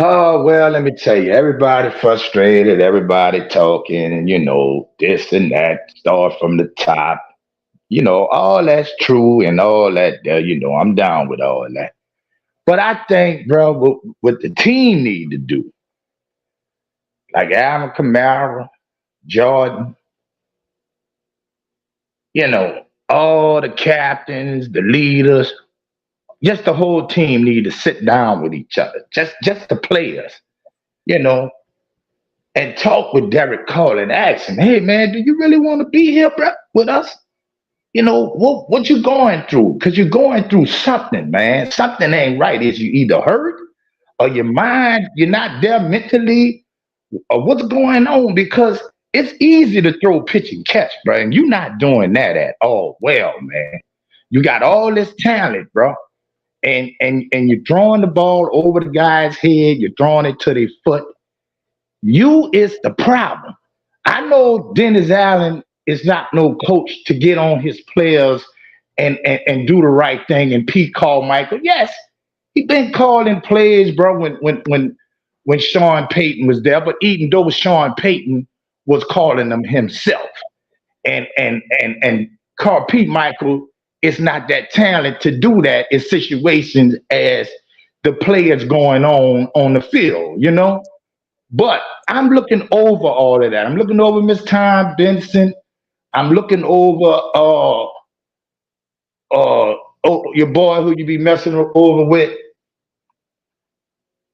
Oh, well, let me tell you, everybody frustrated, everybody talking, and you know, this and that, start from the top. You know, all that's true and all that, you know, I'm down with all that. But I think, bro, what the team need to do, like Alvin Kamara, Jordan, you know, all the captains, the leaders, just the whole team need to sit down with each other, just the players, you know, and talk with Derek Carr and ask him, hey, man, do you really want to be here, bro, with us? You know, what you going through? Because you're going through something, man. Something ain't right. Is you either hurt or your mind, you're not there mentally, or what's going on? Because it's easy to throw pitch and catch, bro, and you're not doing that at all. Well, man, you got all this talent, bro, and you're throwing the ball over the guy's head. You're throwing it to their foot. You is the problem. I know Dennis Allen is not no coach to get on his players and do the right thing. And Pete Carmichael, yes, he been calling plays, bro, when Sean Payton was there. But even though Sean Payton was calling them himself, and Pete Michael is not that talent to do that in situations as the players going on the field, you know. But I'm looking over all of that. I'm looking over Miss Tom Benson. I'm looking over your boy who you be messing over with,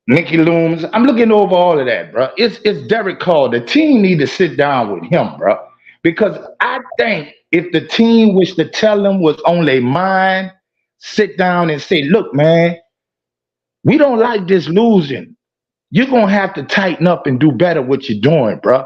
Mickey Loomis. I'm looking over all of that, bro. It's Derek Carr. The team need to sit down with him, bro. Because I think if the team was to tell them what's on their mind, sit down and say, look, man, we don't like this losing. You're going to have to tighten up and do better what you're doing, bro.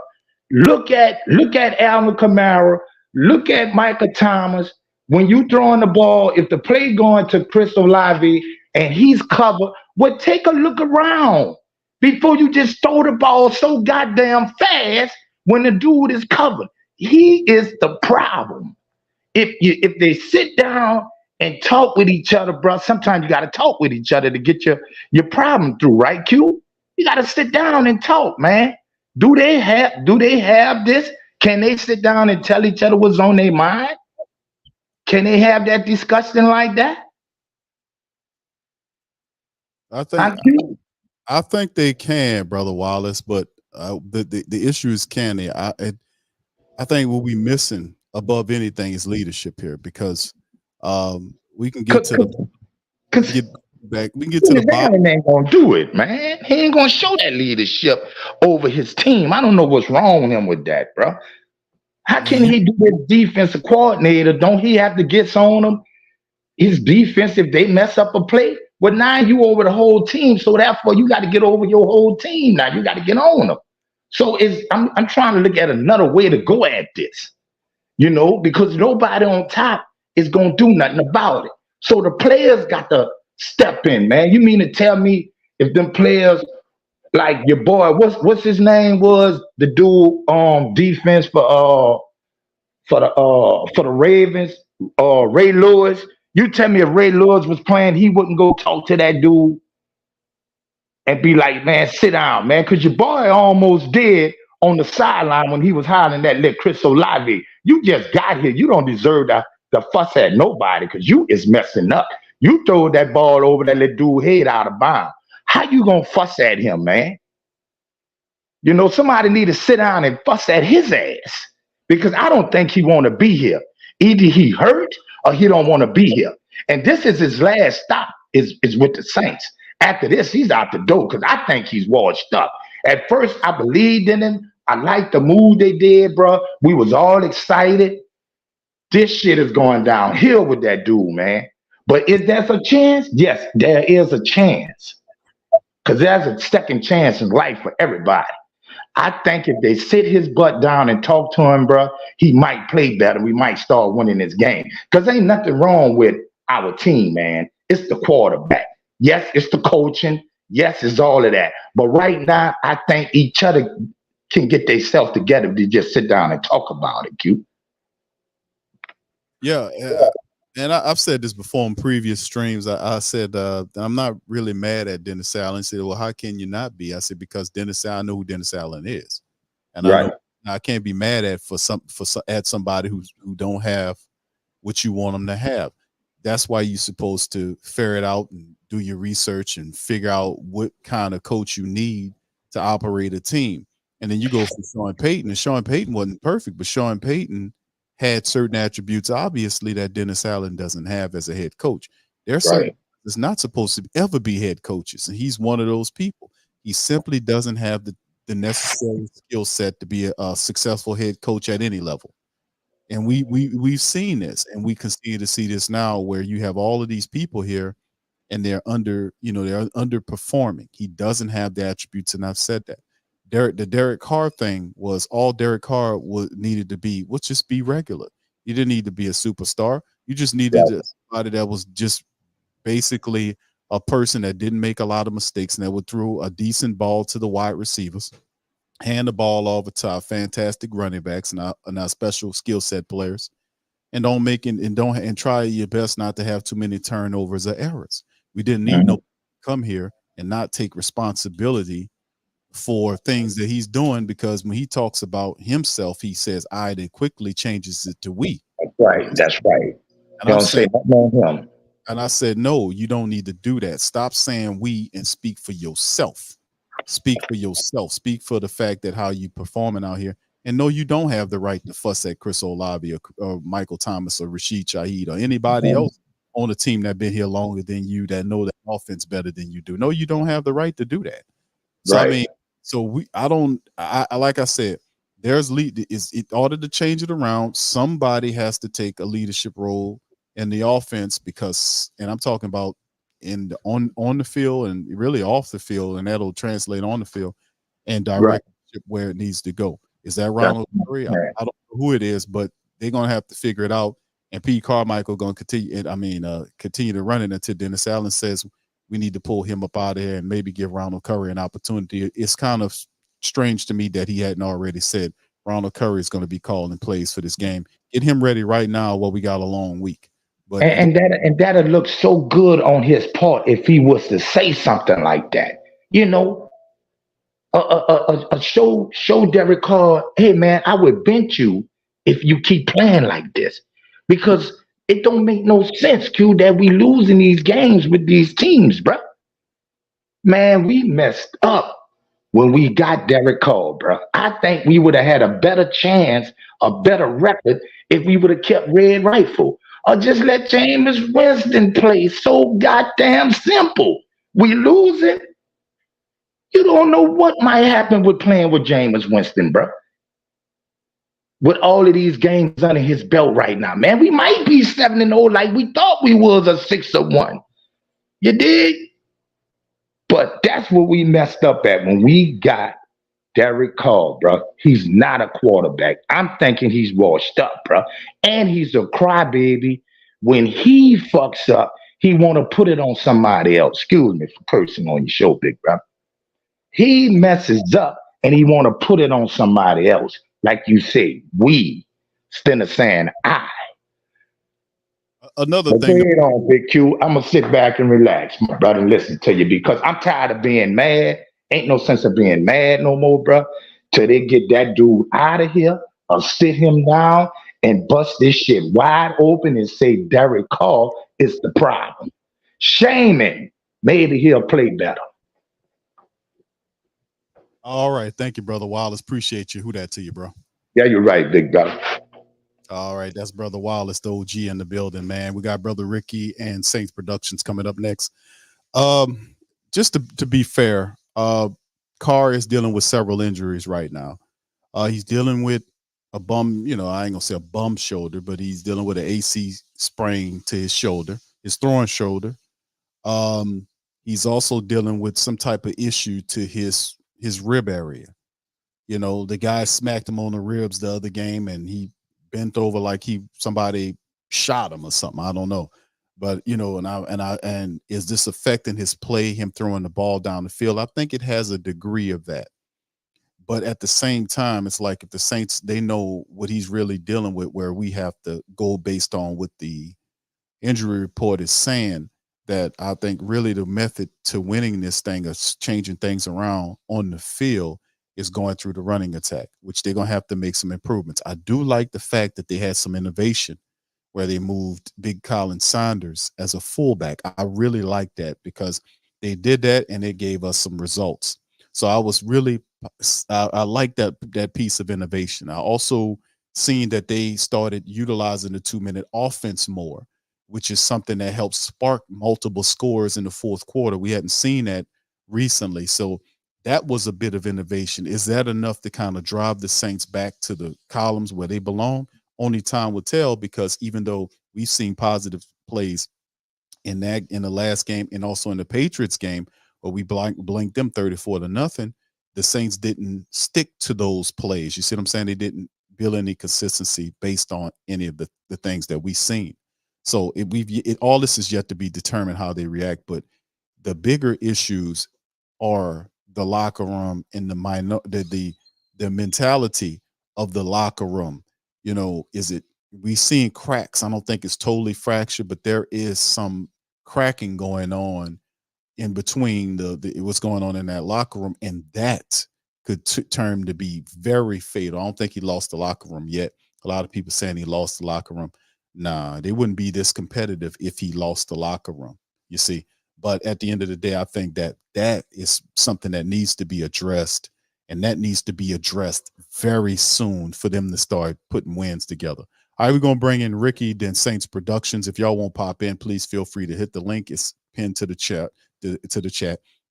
Look at Alvin Kamara. Look at Michael Thomas. When you throwing the ball, if the play going to Chris Olave and he's covered, well, take a look around before you just throw the ball so goddamn fast when the dude is covered. He is the problem. If they sit down and talk with each other, bro, sometimes you got to talk with each other to get your problem through, right, Q? You got to sit down and talk, man. Do they have this? Can they sit down and tell each other what's on their mind? Can they have that discussion like that?
I think they can, Brother Wallace, but the issue is can they? I think what we missing above anything is leadership here, because we can get to the bottom.
Ain't gonna do it, man. He ain't gonna show that leadership over his team. I don't know what's wrong with him with that, bro. How can he do this defensive coordinator? Don't he have to get on him? His defense, if they mess up a play, well, now you over the whole team. So therefore, you got to get over your whole team. Now you got to get on them. So I'm trying to look at another way to go at this, because nobody on top is gonna do nothing about it. So the players got to step in, man. You mean to tell me if them players, like your boy, what's his name was the dude defense for the Ravens, Ray Lewis. You tell me if Ray Lewis was playing, he wouldn't go talk to that dude and be like, man, sit down, man, because your boy almost did on the sideline when he was hollering that little Chris Olave. You just got here. You don't deserve to fuss at nobody because you is messing up. You throw that ball over that little dude head out of bounds. How you gonna fuss at him, man? Somebody need to sit down and fuss at his ass, because I don't think he want to be here. Either he hurt or he don't want to be here. And this is his last stop is with the Saints. After this, he's out the door, because I think he's washed up. At first, I believed in him. I liked the move they did, bro. We was all excited. This shit is going downhill with that dude, man. But is there a chance? Yes, there is a chance. Because there's a second chance in life for everybody. I think if they sit his butt down and talk to him, bro, he might play better. We might start winning this game. Because ain't nothing wrong with our team, man. It's the quarterback. Yes, it's the coaching. Yes, it's all of that. But right now, I think each other can get themselves together to just sit down and talk about it, Q.
Yeah, and I've said this before in previous streams. I said I'm not really mad at Dennis Allen. He said, well, how can you not be? I said, because I know who Dennis Allen is, and
right.
I can't be mad at somebody who don't have what you want them to have. That's why you're supposed to ferret out and do your research and figure out what kind of coach you need to operate a team. And then you go for Sean Payton, and Sean Payton wasn't perfect, but Sean Payton had certain attributes, obviously, that Dennis Allen doesn't have as a head coach. There's certain that's not supposed to ever be head coaches, and he's one of those people. He simply doesn't have the necessary skill set to be a successful head coach at any level. And we've seen this, and we continue to see this now, where you have all of these people here, and they're underperforming. He doesn't have the attributes, and I've said that. The Derek Carr thing was all Derek Carr needed to be was just be regular. You didn't need to be a superstar. You just needed somebody that was just basically a person that didn't make a lot of mistakes and that would throw a decent ball to the wide receivers, hand the ball off the top, fantastic running backs and our special skill set players, and don't try your best not to have too many turnovers or errors. We didn't need no come here and not take responsibility for things that he's doing, because when he talks about himself, he says I, then quickly changes it to we.
That's right.
And
Don't say nothing on him.
And I said, no, you don't need to do that. Stop saying we and speak for yourself. Speak for yourself. Speak for the fact that how you performing out here. And no, you don't have the right to fuss at Chris Olave or Michael Thomas or Rashid Shaheed or anybody else on the team that been here longer than you, that know that offense better than you do. No, you don't have the right to do that. So I mean, like I said, there's in order to change it around, somebody has to take a leadership role in the offense, because, and I'm talking about on the field and really off the field, and that'll translate on the field and direct where it needs to go. Is that Ronald Curry? I don't know who it is, but they're gonna have to figure it out. And Pete Carmichael gonna continue. Continue to run it until Dennis Allen says we need to pull him up out of here and maybe give Ronald Curry an opportunity. It's kind of strange to me that he hadn't already said Ronald Curry is going to be calling plays for this game. Get him ready right now while we got a long week. But
and that'll look so good on his part if he was to say something like that. You know, show Derek Carr, hey man, I would bench you if you keep playing like this, because it don't make no sense, Q, that we losing these games with these teams, bro. Man, we messed up when we got Derek Carr, bro. I think we would have had a better chance, a better record if we would have kept Red Rifle or just let Jameis Winston play. So goddamn simple. We losing. You don't know what might happen with playing with Jameis Winston, bro. With all of these games under his belt right now, man, we might be 7-0 like we thought we was, a 6-1. You dig? But that's what we messed up at when we got Derek Carr, bro. He's not a quarterback. I'm thinking he's washed up, bro. And he's a crybaby. When he fucks up, he want to put it on somebody else. Excuse me for cursing on your show, big bro. He messes up and he want to put it on somebody else. Like you say, we, instead of saying I.
Another
But
thing.
go ahead on, Big Q. I'm going to sit back and relax, my brother, and listen to you, because I'm tired of being mad. Ain't no sense of being mad no more, bro, till they get that dude out of here or sit him down and bust this shit wide open and say Derek Carr is the problem. Shame him. Maybe he'll play better.
All right. Thank you, Brother Wallace. Appreciate you. Who that to you, bro?
Yeah, you're right, big brother.
All right. That's Brother Wallace, the OG in the building, man. We got Brother Ricky and Saints Productions coming up next. Just to be fair, Carr is dealing with several injuries right now. He's dealing with a bum, I ain't gonna say a bum shoulder, but he's dealing with an AC sprain to his shoulder, his throwing shoulder. He's also dealing with some type of issue to his rib area. The guy smacked him on the ribs the other game and he bent over like somebody shot him or something. I don't know. But and is this affecting his play, him throwing the ball down the field? I think it has a degree of that. But at the same time, it's like if the Saints, they know what he's really dealing with, where we have to go based on what the injury report is saying, that I think really the method to winning this thing of changing things around on the field is going through the running attack, which they're going to have to make some improvements. I do like the fact that they had some innovation where they moved Big Colin Saunders as a fullback. I really like that because they did that and it gave us some results. So I was really, I like that piece of innovation. I also seen that they started utilizing the 2-minute offense more, which is something that helps spark multiple scores in the fourth quarter. We hadn't seen that recently. So that was a bit of innovation. Is that enough to kind of drive the Saints back to the columns where they belong? Only time will tell, because even though we've seen positive plays in the last game and also in the Patriots game where we blanked them 34-0, the Saints didn't stick to those plays. You see what I'm saying? They didn't build any consistency based on any of the things that we've seen. So all this is yet to be determined how they react. But the bigger issues are the locker room and the mentality of the locker room. We seeing cracks? I don't think it's totally fractured, but there is some cracking going on in between what's going on in that locker room, and that could turn to be very fatal. I don't think he lost the locker room yet. A lot of people saying he lost the locker room. Nah, they wouldn't be this competitive if he lost the locker room, you see. But at the end of the day, I think that is something that needs to be addressed, and that needs to be addressed very soon for them to start putting wins together. All right, we're going to bring in Ricky, then Saints Productions. If y'all won't pop in, please feel free to hit the link. It's pinned to the chat.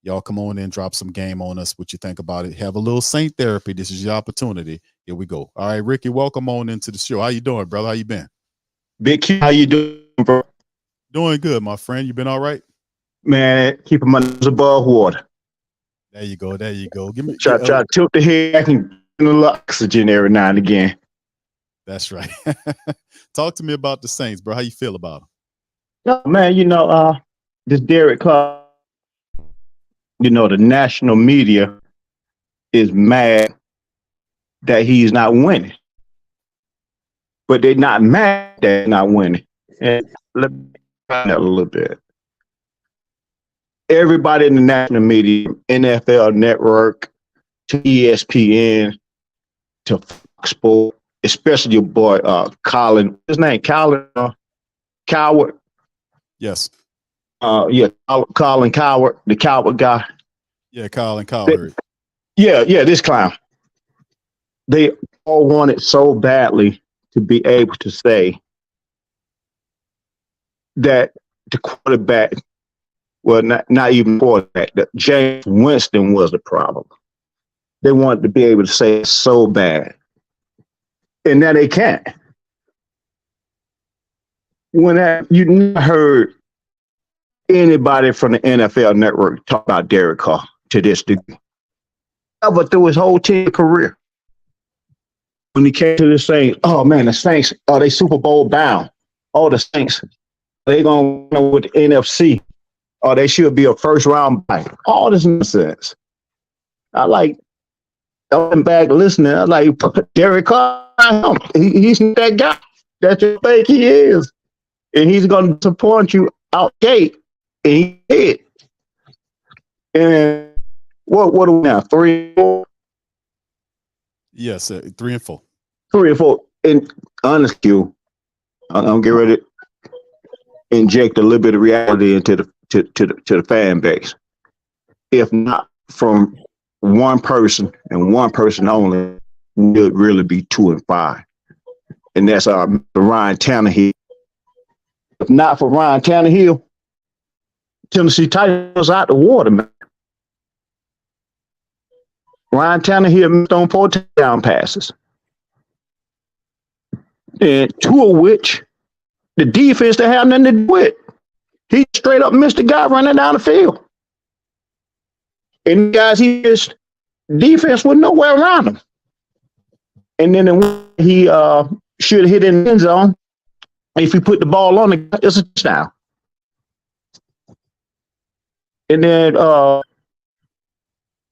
Y'all come on in, drop some game on us, what you think about it. Have a little Saint therapy. This is your opportunity. Here we go. All right, Ricky, welcome on into the show. How you doing, brother? How you been?
Big Q, how you doing, bro?
Doing good, my friend. You been all right?
Man, keeping my nose above water.
There you go. There you go.
Try to tilt the head back and a little oxygen every now and again.
That's right. Talk to me about the Saints, bro. How you feel about them?
No, man, this Derek Carr, the national media is mad that he's not winning. But they're not mad that he's not winning. And let me find that a little bit. Everybody in the national media, NFL Network, to ESPN, to Fox Sports, especially your boy Colin. His name Colin Coward.
Yes.
Colin Coward, the Coward guy.
Yeah, Colin Coward.
Yeah, this clown. They all wanted so badly to be able to say that the quarterback, well, not even quarterback, that James Winston was the problem. They wanted to be able to say it so bad. And now they can't. You never heard anybody from the NFL Network talk about Derek Carr to this degree. Ever through his whole team career. When he came to the Saints, oh man, the Saints, they Super Bowl bound. Oh, the Saints, they going to go with the NFC. Or they should be a first round buy. All this nonsense. I went back listening. I like Derek Carr. He's that guy that you think he is. And he's going to disappoint you out gate. And he did. And what are we now? 3-4?
Yes, 3-4.
3-4. And honest, I'm gonna get ready to inject a little bit of reality into the fan base. If not from one person and one person only, would really be 2-5. And that's Ryan Tannehill. If not for Ryan Tannehill, Tennessee Titans out the water, man. Ryan Tannehill missed on 4 touchdown passes. And 2 of which the defense that had nothing to do with. He straight up missed the guy running down the field. And guys, he missed defense with nowhere around him. And then he should have hit in the end zone. If he put the ball on the guy, it's a touchdown. And then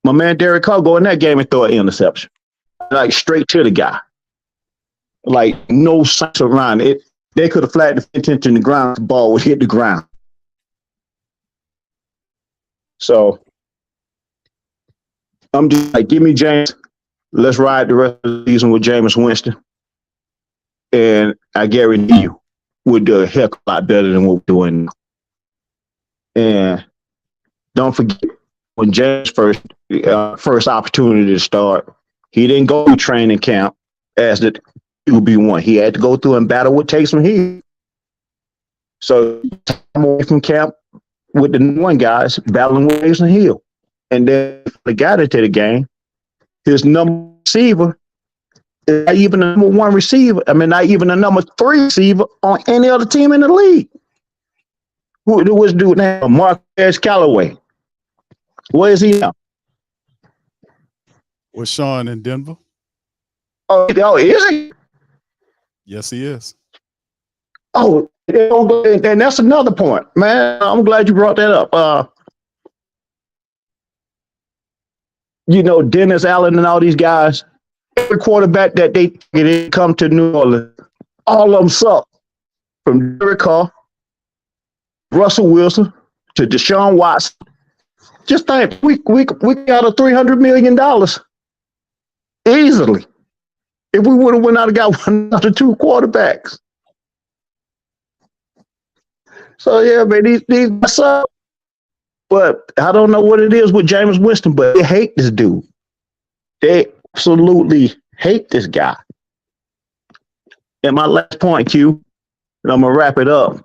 my man Derek Carr go in that game and throw an interception. Like straight to the guy. Like no sense around it. They could have flagged the attention to the ground, the ball would hit the ground. So I'm just like, give me James. Let's ride the rest of the season with Jameis Winston. And I guarantee you, we'll do a heck of a lot better than what we're doing now. And don't forget, when James first opportunity to start, he didn't go to training camp as the QB1. He had to go through and battle with Taysom Hill. So time away from camp with the one guys battling with Taysom Hill. And then they got into the game. His number receiver is not even the number 1 receiver. I mean, not even the number 3 receiver on any other team in the league. Who was doing now? Marquez Callaway. Where is he now?
With Sean in Denver.
Oh, is he?
Yes, he is.
Oh, and that's another point, man. I'm glad you brought that up. Dennis Allen and all these guys, every quarterback that they come to New Orleans, all of them suck. From Derek Carr, Russell Wilson, to Deshaun Watson. Just think, we got a $300 million easily. If we would have went out and got one of the 2 quarterbacks. So yeah, man, these guys suck. But I don't know what it is with Jameis Winston, but they hate this dude. They absolutely hate this guy. And my last point, Q, and I'm gonna wrap it up.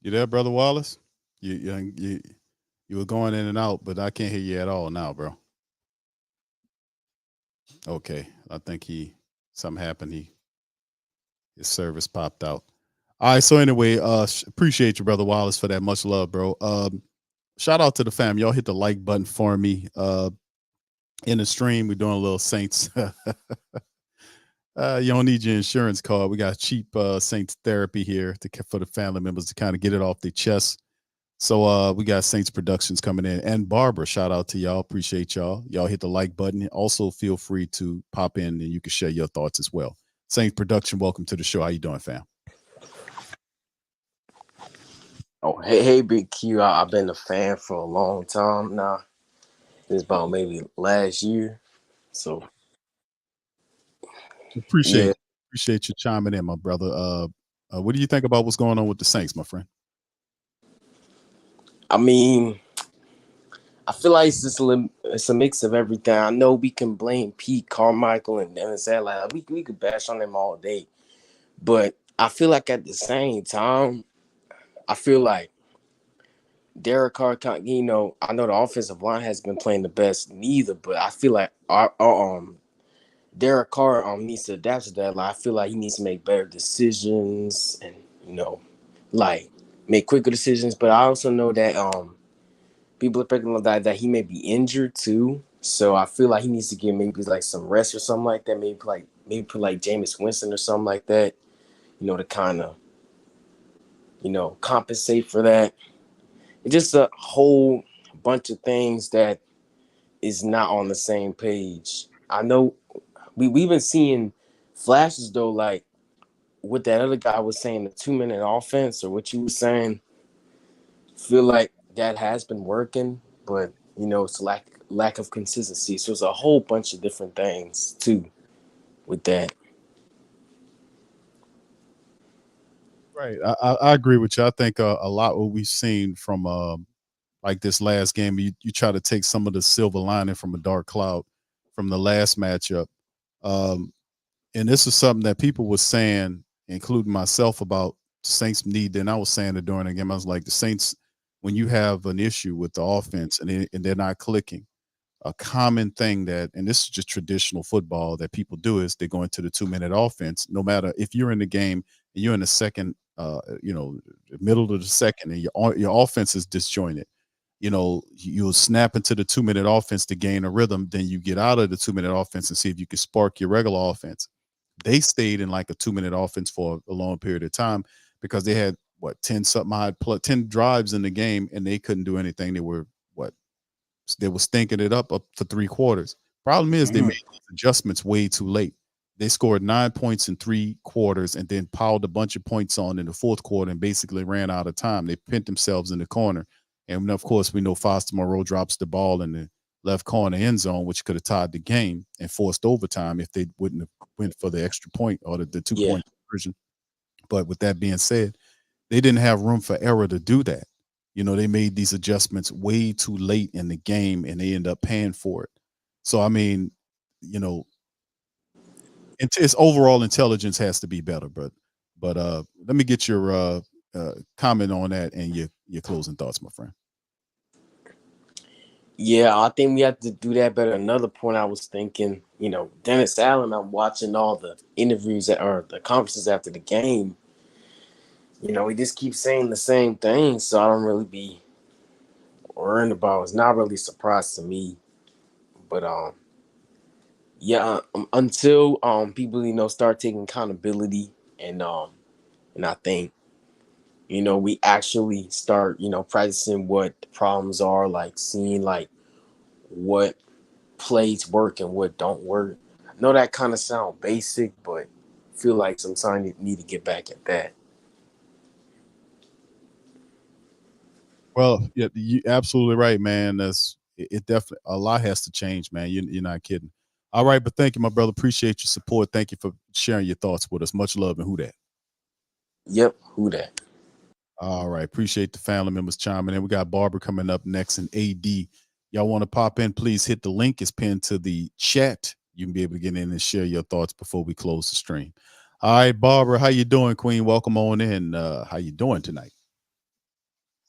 You there, Brother Wallace? You were going in and out, but I can't hear you at all now, bro. Okay, I think something happened. His service popped out. All right. So anyway, appreciate you, brother Wallace, for that. Much love, bro. Shout out to the fam. Y'all hit the like button for me. In the stream, we're doing a little Saints. You don't need your insurance card. We got cheap Saints therapy here for the family members to kind of get it off their chest. So we got Saints Productions coming in, and Barbara. Shout out to y'all. Appreciate y'all. Y'all hit the like button. Also, feel free to pop in and you can share your thoughts as well. Saints Production, welcome to the show. How you doing, fam?
Oh, hey, Big Q. I've been a fan for a long time now. It's about maybe last year. So
Appreciate you chiming in, my brother. What do you think about what's going on with the Saints, my friend?
I mean, I feel like it's a mix of everything. I know we can blame Pete Carmichael and Dennis Allen. We could bash on them all day, but I feel like at the same time, I feel like Derek Carr, I know the offensive line has been playing the best neither, but I feel like our Derek Carr needs to adapt to that. Like, I feel like he needs to make better decisions and like make quicker decisions. But I also know that people are speculating that he may be injured too. So I feel like he needs to get maybe like some rest or something like that. Maybe put like Jameis Winston or something like that. To kind of compensate for that. It's just a whole bunch of things that is not on the same page. I know we've been seeing flashes though, like what that other guy was saying, the 2-minute offense, or what you were saying. Feel like that has been working, but it's lack of consistency. So it's a whole bunch of different things too with that.
Right. I agree with you. I think a lot what we've seen from like this last game, you try to take some of the silver lining from a dark cloud from the last matchup. And this is something that people were saying, including myself, about Saints need. And I was saying it during the game. I was like, the Saints, when you have an issue with the offense and they're not clicking, a common thing and this is just traditional football that people do, is they go into the 2-minute offense. No matter if you're in the game and you're in the second, middle of the second, and your offense is disjointed. You'll snap into the 2-minute offense to gain a rhythm. Then you get out of the 2-minute offense and see if you can spark your regular offense. They stayed in like a 2-minute offense for a long period of time because they had 10 drives in the game and they couldn't do anything. They were stinking it up for 3 quarters. Problem is they made these adjustments way too late. They scored 9 points in 3 quarters and then piled a bunch of points on in the 4th quarter and basically ran out of time. They pinned themselves in the corner. And of course, we know Foster Moreau drops the ball in the left corner end zone, which could have tied the game and forced overtime if they wouldn't have went for the extra point or the 2-point conversion. But with that being said, they didn't have room for error to do that. They made these adjustments way too late in the game and they end up paying for it. So, I mean, its overall intelligence has to be better. But let me get your comment on that and your closing thoughts, my friend.
Yeah, I think we have to do that better. Another point I was thinking, Dennis Allen, I'm watching all the interviews or the conferences after the game. He just keeps saying the same thing, so I don't really be worrying about it. It's not really a surprise to me. But until people start taking accountability and I think we actually start practicing what the problems are, like seeing like what plays work and what don't work. I know that kind of sound basic, but I feel like sometimes you need to get back at that.
Well, yeah, you absolutely right, man. It definitely, a lot has to change, man. You're not kidding. All right, but thank you, my brother. Appreciate your support. Thank you for sharing your thoughts with us. Much love, and Who Dat?
Yep, Who Dat?
All right, appreciate the family members chiming in. We got Barbara coming up next, and AD. Y'all want to pop in? Please hit the link. It's pinned to the chat. You can be able to get in and share your thoughts before we close the stream. All right, Barbara, how you doing, Queen? Welcome on in. How you doing tonight?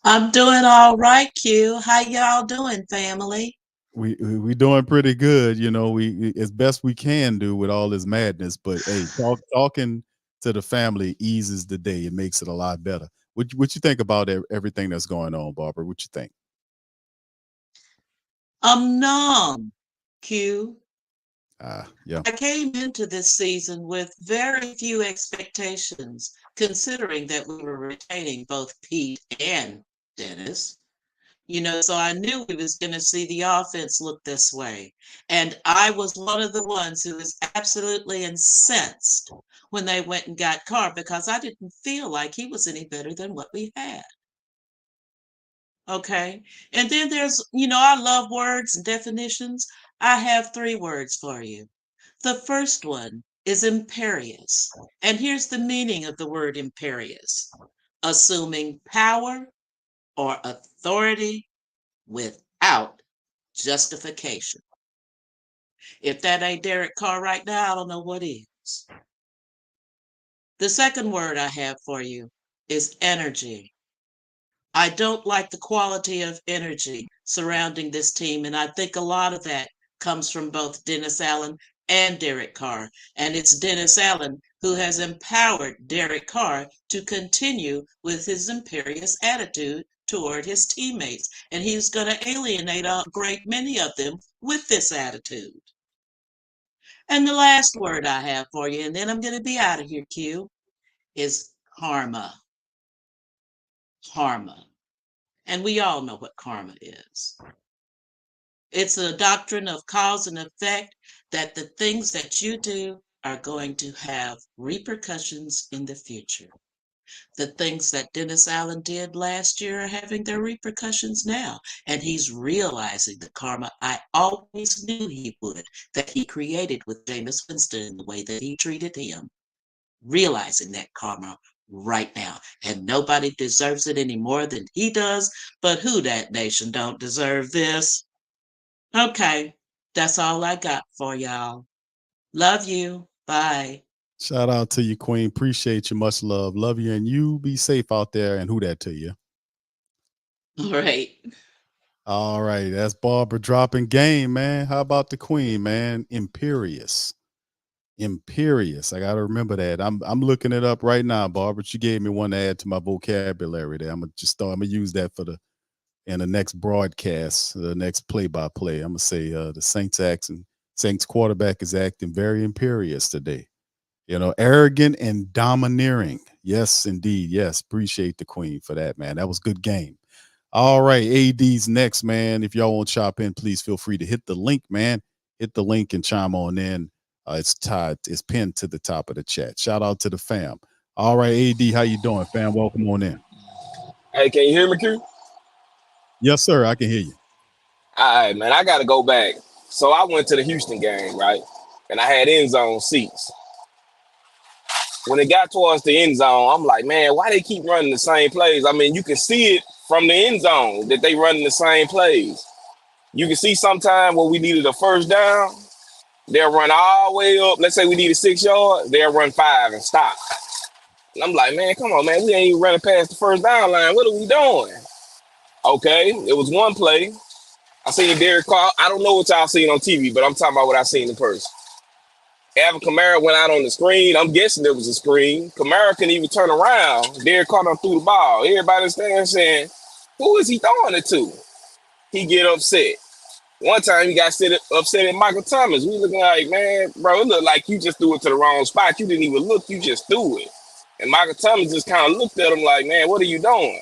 I'm doing all right, Q. How y'all doing, family?
We doing pretty good, we as best we can do with all this madness. But hey, talking to the family eases the day. It makes it a lot better. What you think about everything that's going on, Barbara? What you think?
I'm numb, Q.
Yeah.
I came into this season with very few expectations, considering that we were retaining both Pete and Dennis. So I knew we was going to see the offense look this way. And I was one of the ones who was absolutely incensed when they went and got Carr because I didn't feel like he was any better than what we had. Okay. And then there's, I love words and definitions. I have 3 words for you. The first one is imperious. And here's the meaning of the word imperious: assuming power or authority without justification. If that ain't Derek Carr right now, I don't know what is. The second word I have for you is energy. I don't like the quality of energy surrounding this team, and I think a lot of that comes from both Dennis Allen and Derek Carr. And it's Dennis Allen who has empowered Derek Carr to continue with his imperious attitude toward his teammates. And he's going to alienate a great many of them with this attitude. And the last word I have for you, and then I'm going to be out of here, Q, is karma. Karma. And we all know what karma is. It's a doctrine of cause and effect, that the things that you do are going to have repercussions in the future. The things that Dennis Allen did last year are having their repercussions now. And he's realizing the karma I always knew he would, that he created with Jameis Winston in the way that he treated him. Realizing that karma right now. And nobody deserves it any more than he does. But Who Dat Nation don't deserve this. Okay, that's all I got for y'all. Love you. Bye.
Shout out to you, Queen. Appreciate you. Much love. Love you. And you be safe out there. And Who Dat to you.
All right.
All right. That's Barbara dropping game, man. How about the Queen, man? Imperious. Imperious. I got to remember that. I'm looking it up right now, Barbara. You gave me one to add to my vocabulary there. I'm going to use that in the next broadcast, the next play-by-play. I'm going to say the Saints quarterback is acting very imperious today. Arrogant and domineering. Yes, indeed. Yes. Appreciate the Queen for that, man. That was good game. All right. AD's next, man. If y'all want to chop in, please feel free to hit the link, man. Hit the link and chime on in. It's pinned to the top of the chat. Shout out to the fam. All right, AD, how you doing, fam? Welcome on in.
Hey, can you hear me, Q?
Yes, sir. I can hear you.
All right, man. I got to go back. So I went to the Houston game, right? And I had end zone seats. When it got towards the end zone, I'm like, man, why they keep running the same plays? I mean, you can see it from the end zone that they running the same plays. You can see sometime when we needed a first down, they'll run all the way up. Let's say we needed 6 yards, they'll run 5 and stop. And I'm like, man, come on, man. We ain't even running past the first down line. What are we doing? Okay, it was one play. I seen Derek Carr. I don't know what y'all seen on TV, but I'm talking about what I seen in person. Alvin Kamara went out on the screen. I'm guessing it was a screen. Kamara couldn't even turn around. Derek Carr threw the ball. Everybody standing saying, who is he throwing it to? He get upset. One time he got upset at Michael Thomas. We looking like, man, bro, it looked like you just threw it to the wrong spot. You didn't even look. You just threw it. And Michael Thomas just kind of looked at him like, man, what are you doing?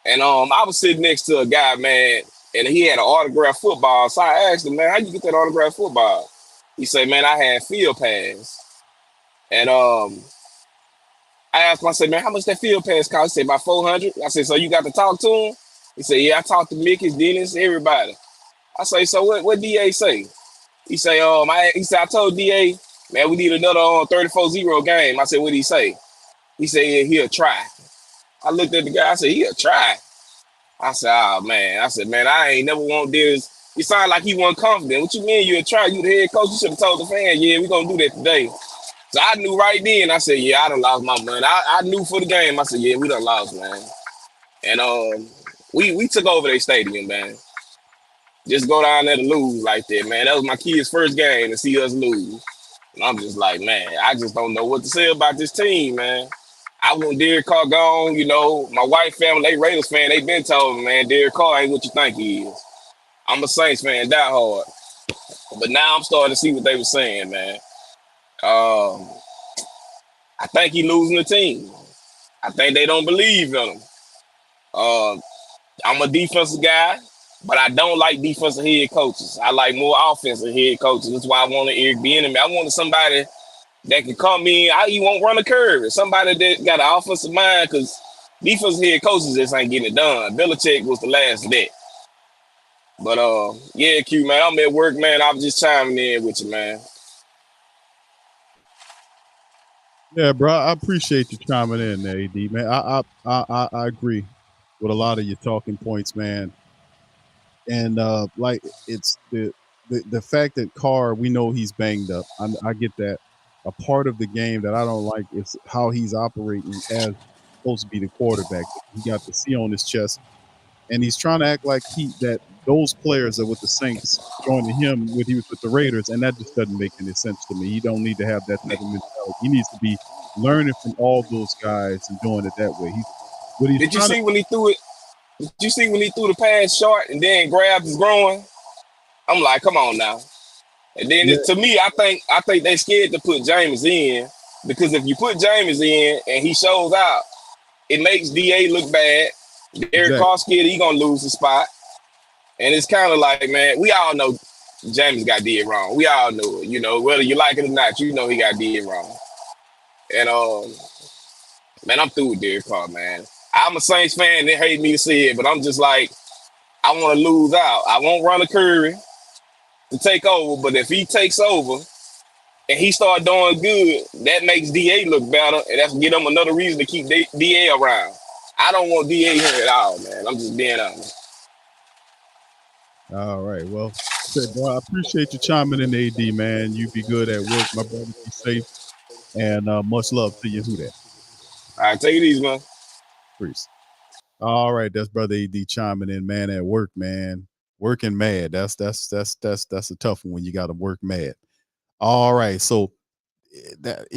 And I was sitting next to a guy, man, and he had an autographed football. So I asked him, man, how you get that autographed football? He said, man, I had field pass. And I asked him, I said, man, how much that field pass cost? He said, about $400. I said, so you got to talk to him? He said, yeah, I talked to Mickey, Dennis, everybody. I say, so what DA say? He say, I told DA, man, we need another 34-0 game. I said, what'd he say? He said, yeah, he'll try. I looked at the guy, I said, he'll try. I said, oh, man. I said, man, I ain't never want this. He sounded like he wasn't confident. What you mean you'll try? You the head coach. You should have told the fan, yeah, we're going to do that today. So I knew right then. I said, yeah, I done lost my money. I knew for the game. I said, yeah, we done lost, man. And we took over their stadium, man. Just go down there to lose like that, man. That was my kid's first game to see us lose. And I'm just like, man, I just don't know what to say about this team, man. I want Derek Carr gone. You know, my wife family, they Raiders fan, they been told me, man, Derek Carr ain't what you think he is. I'm a Saints fan, die hard. But now I'm starting to see what they were saying, man. I think he losing the team. I think they don't believe in him. I'm a defensive guy, but I don't like defensive head coaches. I like more offensive head coaches. That's why I wanted Eric Bieniemy. I wanted somebody that can come in. He won't run a curve. Somebody that got an offensive mind, because defensive head coaches just ain't getting it done. Belichick was the last of that. But yeah, Q, man, I'm at work, man. I was just chiming in with you, man.
Yeah, bro, I appreciate you chiming in there, AD, man. I agree with a lot of your talking points, man. And like it's the fact that Carr, we know he's banged up. I get that. A part of the game that I don't like is how he's operating as supposed to be the quarterback. He got the C on his chest, and he's trying to act like that those players are with the Saints joining him when he was with the Raiders, and that just doesn't make any sense to me. He don't need to have that type of mentality. He needs to be learning from all those guys and doing it that way.
Did you see when he threw it? Did you see when he threw the pass short and then grabbed his groin? I'm like, come on now. And then to me, I think they scared to put James in, because if you put James in and he shows out, it makes DA look bad. Derek Carr scared he gonna lose the spot. And it's kind of like, man, we all know James got did wrong. We all know it. You know, whether you like it or not, you know he got did wrong. And man, I'm through with Derek Carr, man. I'm a Saints fan. They hate me to say it, but I'm just like, I want to lose out. I won't run a Curry to take over, but if he takes over and he start doing good, that makes DA look better, and that's give him another reason to keep DA around. I don't want DA here at all, man. I'm just being honest.
All right. Well, bro, I appreciate you chiming in, AD, man. You be good at work, my brother. Be safe, and much love to you. Who that?
All right, take it easy, man.
Peace. All right, that's brother AD chiming in, man. At work, man. Working mad. That's a tough one when you got to work mad. All right, so that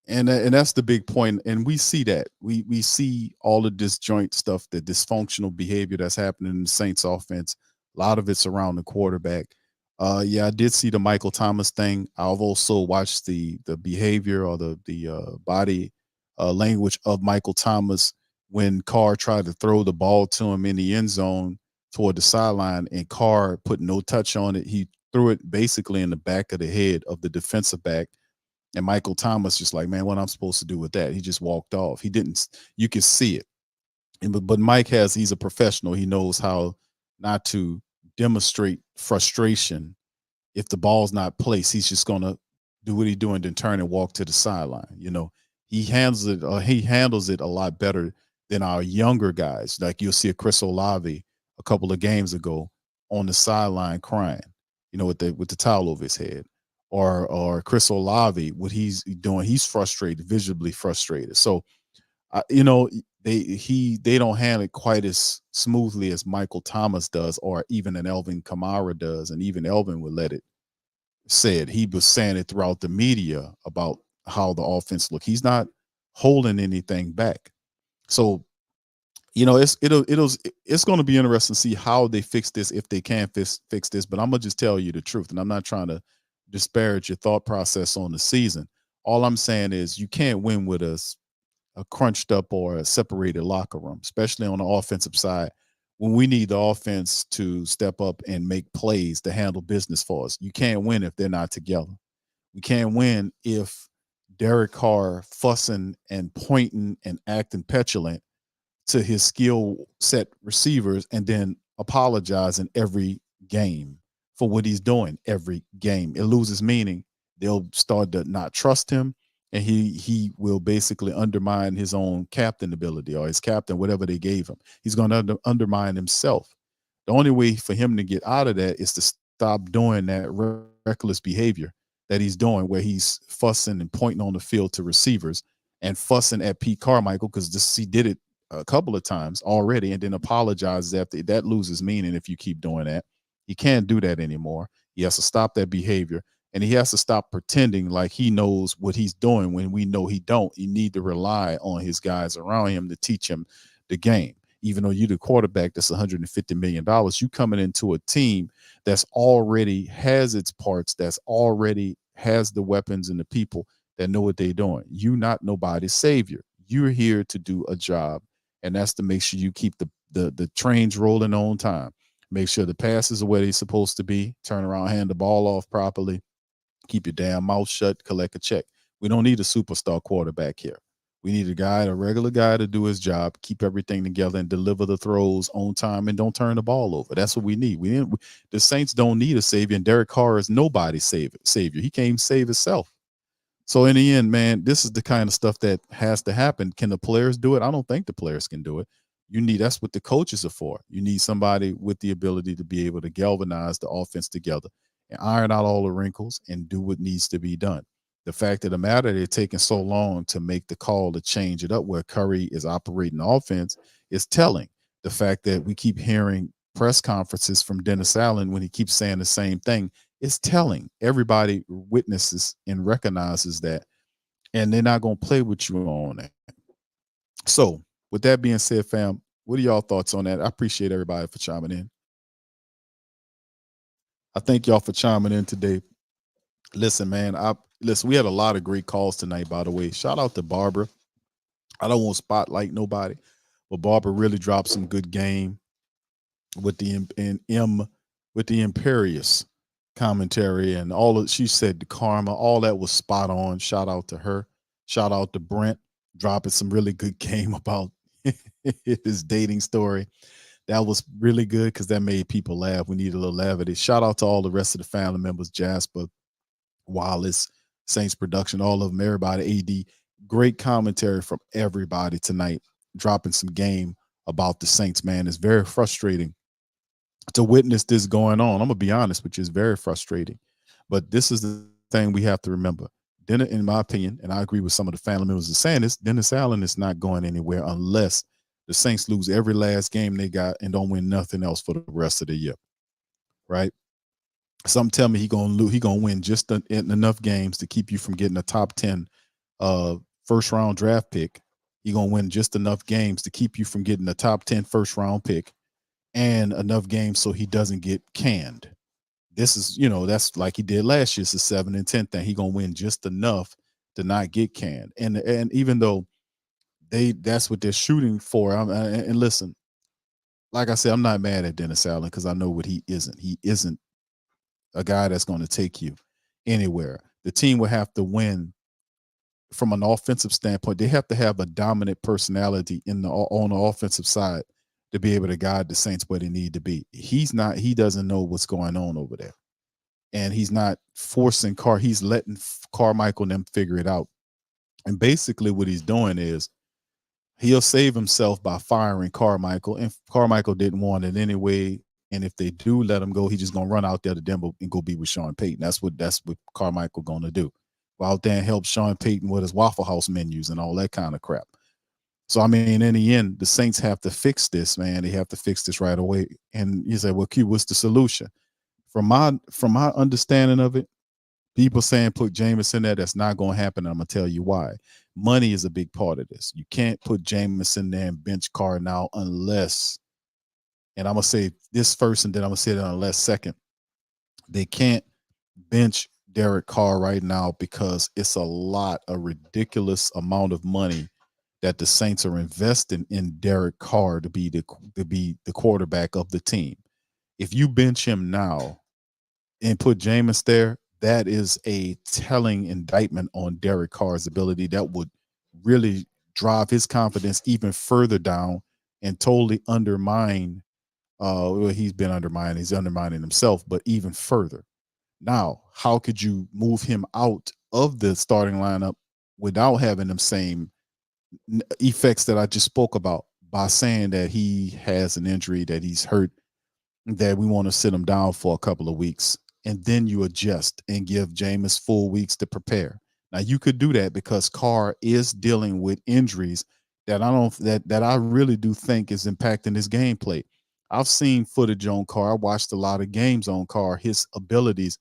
and that's the big point, and we see that we see all the disjoint stuff, the dysfunctional behavior that's happening in the Saints offense. A lot of it's around the quarterback. Yeah, I did see the Michael Thomas thing. I've also watched the behavior or the body language of Michael Thomas when Carr tried to throw the ball to him in the end zone toward the sideline, and Carr put no touch on it. He threw it basically in the back of the head of the defensive back. And Michael Thomas just like, man, what I'm supposed to do with that? He just walked off. He didn't. You can see it. But Mike he's a professional. He knows how not to demonstrate frustration if the ball's not placed. He's just gonna do what he's doing, then turn and walk to the sideline. You know, he handles it a lot better than our younger guys. Like you'll see a Chris Olave a couple of games ago on the sideline crying, you know, with the towel over his head. Or Chris Olave, what he's doing, he's frustrated, visibly frustrated. So, you know, they don't handle it quite as smoothly as Michael Thomas does, or even an Elvin Kamara does, and even Elvin would let it said. He was saying it throughout the media about how the offense look. He's not holding anything back. So, you know, it's going to be interesting to see how they fix this, if they can fix this. But I'm gonna just tell you the truth, and I'm not trying to disparage your thought process on the season. All I'm saying is you can't win with a crunched up or a separated locker room, especially on the offensive side, when we need the offense to step up and make plays to handle business for us. You can't win if they're not together. We can't win if Derek Carr fussing and pointing and acting petulant to his skill set receivers and then apologizing every game for what he's doing every game. It loses meaning. They'll start to not trust him, and he will basically undermine his own captain ability, or his captain, whatever they gave him. He's going to undermine himself. The only way for him to get out of that is to stop doing that reckless behavior that he's doing, where he's fussing and pointing on the field to receivers and fussing at Pete Carmichael, because he did it a couple of times already, and then apologizes after. That loses meaning if you keep doing that. He can't do that anymore. He has to stop that behavior. And he has to stop pretending like he knows what he's doing when we know he don't. You need to rely on his guys around him to teach him the game. Even though you're the quarterback that's $150 million, you coming into a team that's already has its parts, that's already has the weapons and the people that know what they're doing. You not nobody's savior. You're here to do a job, and that's to make sure you keep the trains rolling on time. Make sure the passes are where they're supposed to be. Turn around, hand the ball off properly. Keep your damn mouth shut. Collect a check. We don't need a superstar quarterback here. We need a regular guy to do his job, keep everything together, and deliver the throws on time, and don't turn the ball over. That's what we need. The Saints don't need a savior, and Derek Carr is nobody's savior. He can't even save himself. So in the end, man, this is the kind of stuff that has to happen. Can the players do it? I don't think the players can do it. That's what the coaches are for. You need somebody with the ability to be able to galvanize the offense together and iron out all the wrinkles and do what needs to be done. The fact of the matter, they're taking so long to make the call to change it up where Curry is operating offense is telling. The fact that we keep hearing press conferences from Dennis Allen when he keeps saying the same thing is telling. Everybody witnesses and recognizes that, and they're not going to play with you on that. So with that being said, fam, what are y'all thoughts on that? I appreciate everybody for chiming in. I thank y'all for chiming in today. Listen, man, we had a lot of great calls tonight, by the way. Shout out to Barbara. I don't want to spotlight nobody, but Barbara really dropped some good game with the with the Imperious commentary and she said the karma, all that was spot on. Shout out to her. Shout out to Brent dropping some really good game about his dating story. That was really good because that made people laugh. We need a little levity. Shout out to all the rest of the family members, Jasper, Wallace, Saints production, all of them, everybody, AD. Great commentary from everybody tonight, dropping some game about the Saints, man. It's very frustrating to witness this going on. I'm going to be honest with you, it's very frustrating. But this is the thing we have to remember. In my opinion, and I agree with some of the family members saying this, Dennis Allen is not going anywhere unless the Saints lose every last game they got and don't win nothing else for the rest of the year, right? Some tell me he gonna win just enough games to keep you from getting a top 10 first round draft pick. He gonna win just enough games to keep you from getting a top 10 first round pick and enough games so he doesn't get canned. This is, that's like he did last year. It's a 7 and 10 thing. He gonna win just enough to not get canned. And even though that's what they're shooting for. And listen, like I said, I'm not mad at Dennis Allen because I know what he isn't. He isn't a guy that's going to take you anywhere. The team will have to win from an offensive standpoint. They have to have a dominant personality on the offensive side to be able to guide the Saints where they need to be. He doesn't know what's going on over there. And he's not forcing Carr. He's letting Carmichael and them figure it out. And basically what he's doing is he'll save himself by firing Carmichael. And Carmichael didn't want it anyway. And if they do let him go, he's just gonna run out there to Denver and go be with Sean Payton. That's what Carmichael gonna do. Go out there and help Sean Payton with his Waffle House menus and all that kind of crap. So I mean, in the end, the Saints have to fix this, man. They have to fix this right away. And you say, well, Q, what's the solution? From my understanding of it, people saying put Jameis in there, that's not going to happen. I'm going to tell you why. Money is a big part of this. You can't put Jameis in there and bench Carr now unless, and I'm going to say this first and then I'm going to say it unless second, they can't bench Derek Carr right now because it's a ridiculous amount of money that the Saints are investing in Derek Carr to be the quarterback of the team. If you bench him now and put Jameis there, that is a telling indictment on Derek Carr's ability. That would really drive his confidence even further down and totally undermine. He's been undermined. He's undermining himself, but even further. Now, how could you move him out of the starting lineup without having them same effects that I just spoke about by saying that he has an injury, that he's hurt, that we want to sit him down for a couple of weeks, and then you adjust and give Jameis full weeks to prepare. Now you could do that because Carr is dealing with injuries that I really do think is impacting his gameplay. I've seen footage on Carr. I watched a lot of games on Carr. His abilities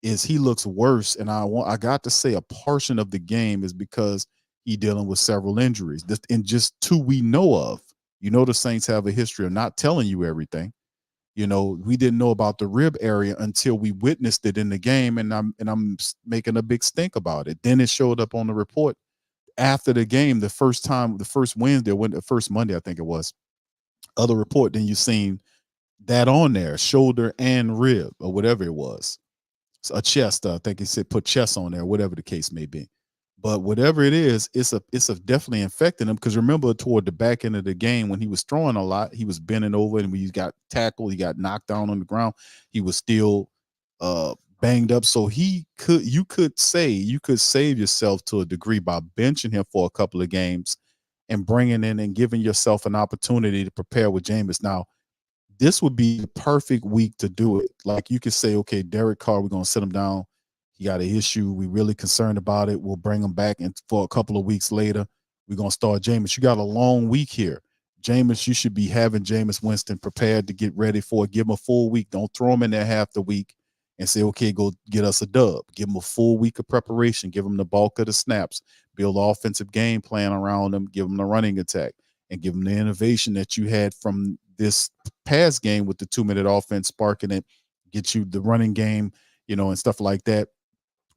is he looks worse. And I got to say a portion of the game is because he dealing with several injuries. And just two we know of. You know, the Saints have a history of not telling you everything. You know, we didn't know about the rib area until we witnessed it in the game, and I'm making a big stink about it. Then it showed up on the report after the game, the first Wednesday, the first Monday, I think it was, other report. Then you seen that on there, shoulder and rib or whatever it was, a chest. I think he said put chest on there, whatever the case may be. But whatever it is, it's definitely infecting him. Because remember, toward the back end of the game, when he was throwing a lot, he was bending over, and when he got tackled, he got knocked down on the ground. He was still banged up. So you could save yourself to a degree by benching him for a couple of games and bringing in and giving yourself an opportunity to prepare with Jameis. Now, this would be the perfect week to do it. Like, you could say, okay, Derek Carr, we're going to sit him down. He got an issue. We're really concerned about it. We'll bring him back, and for a couple of weeks later, we're going to start Jameis. You got a long week here. Jameis, you should be having Jameis Winston prepared to get ready for it. Give him a full week. Don't throw him in there half the week and say, okay, go get us a dub. Give him a full week of preparation. Give him the bulk of the snaps. Build an offensive game plan around him. Give him the running attack, and give him the innovation that you had from this past game with the 2-minute offense, sparking it, get you the running game, and stuff like that.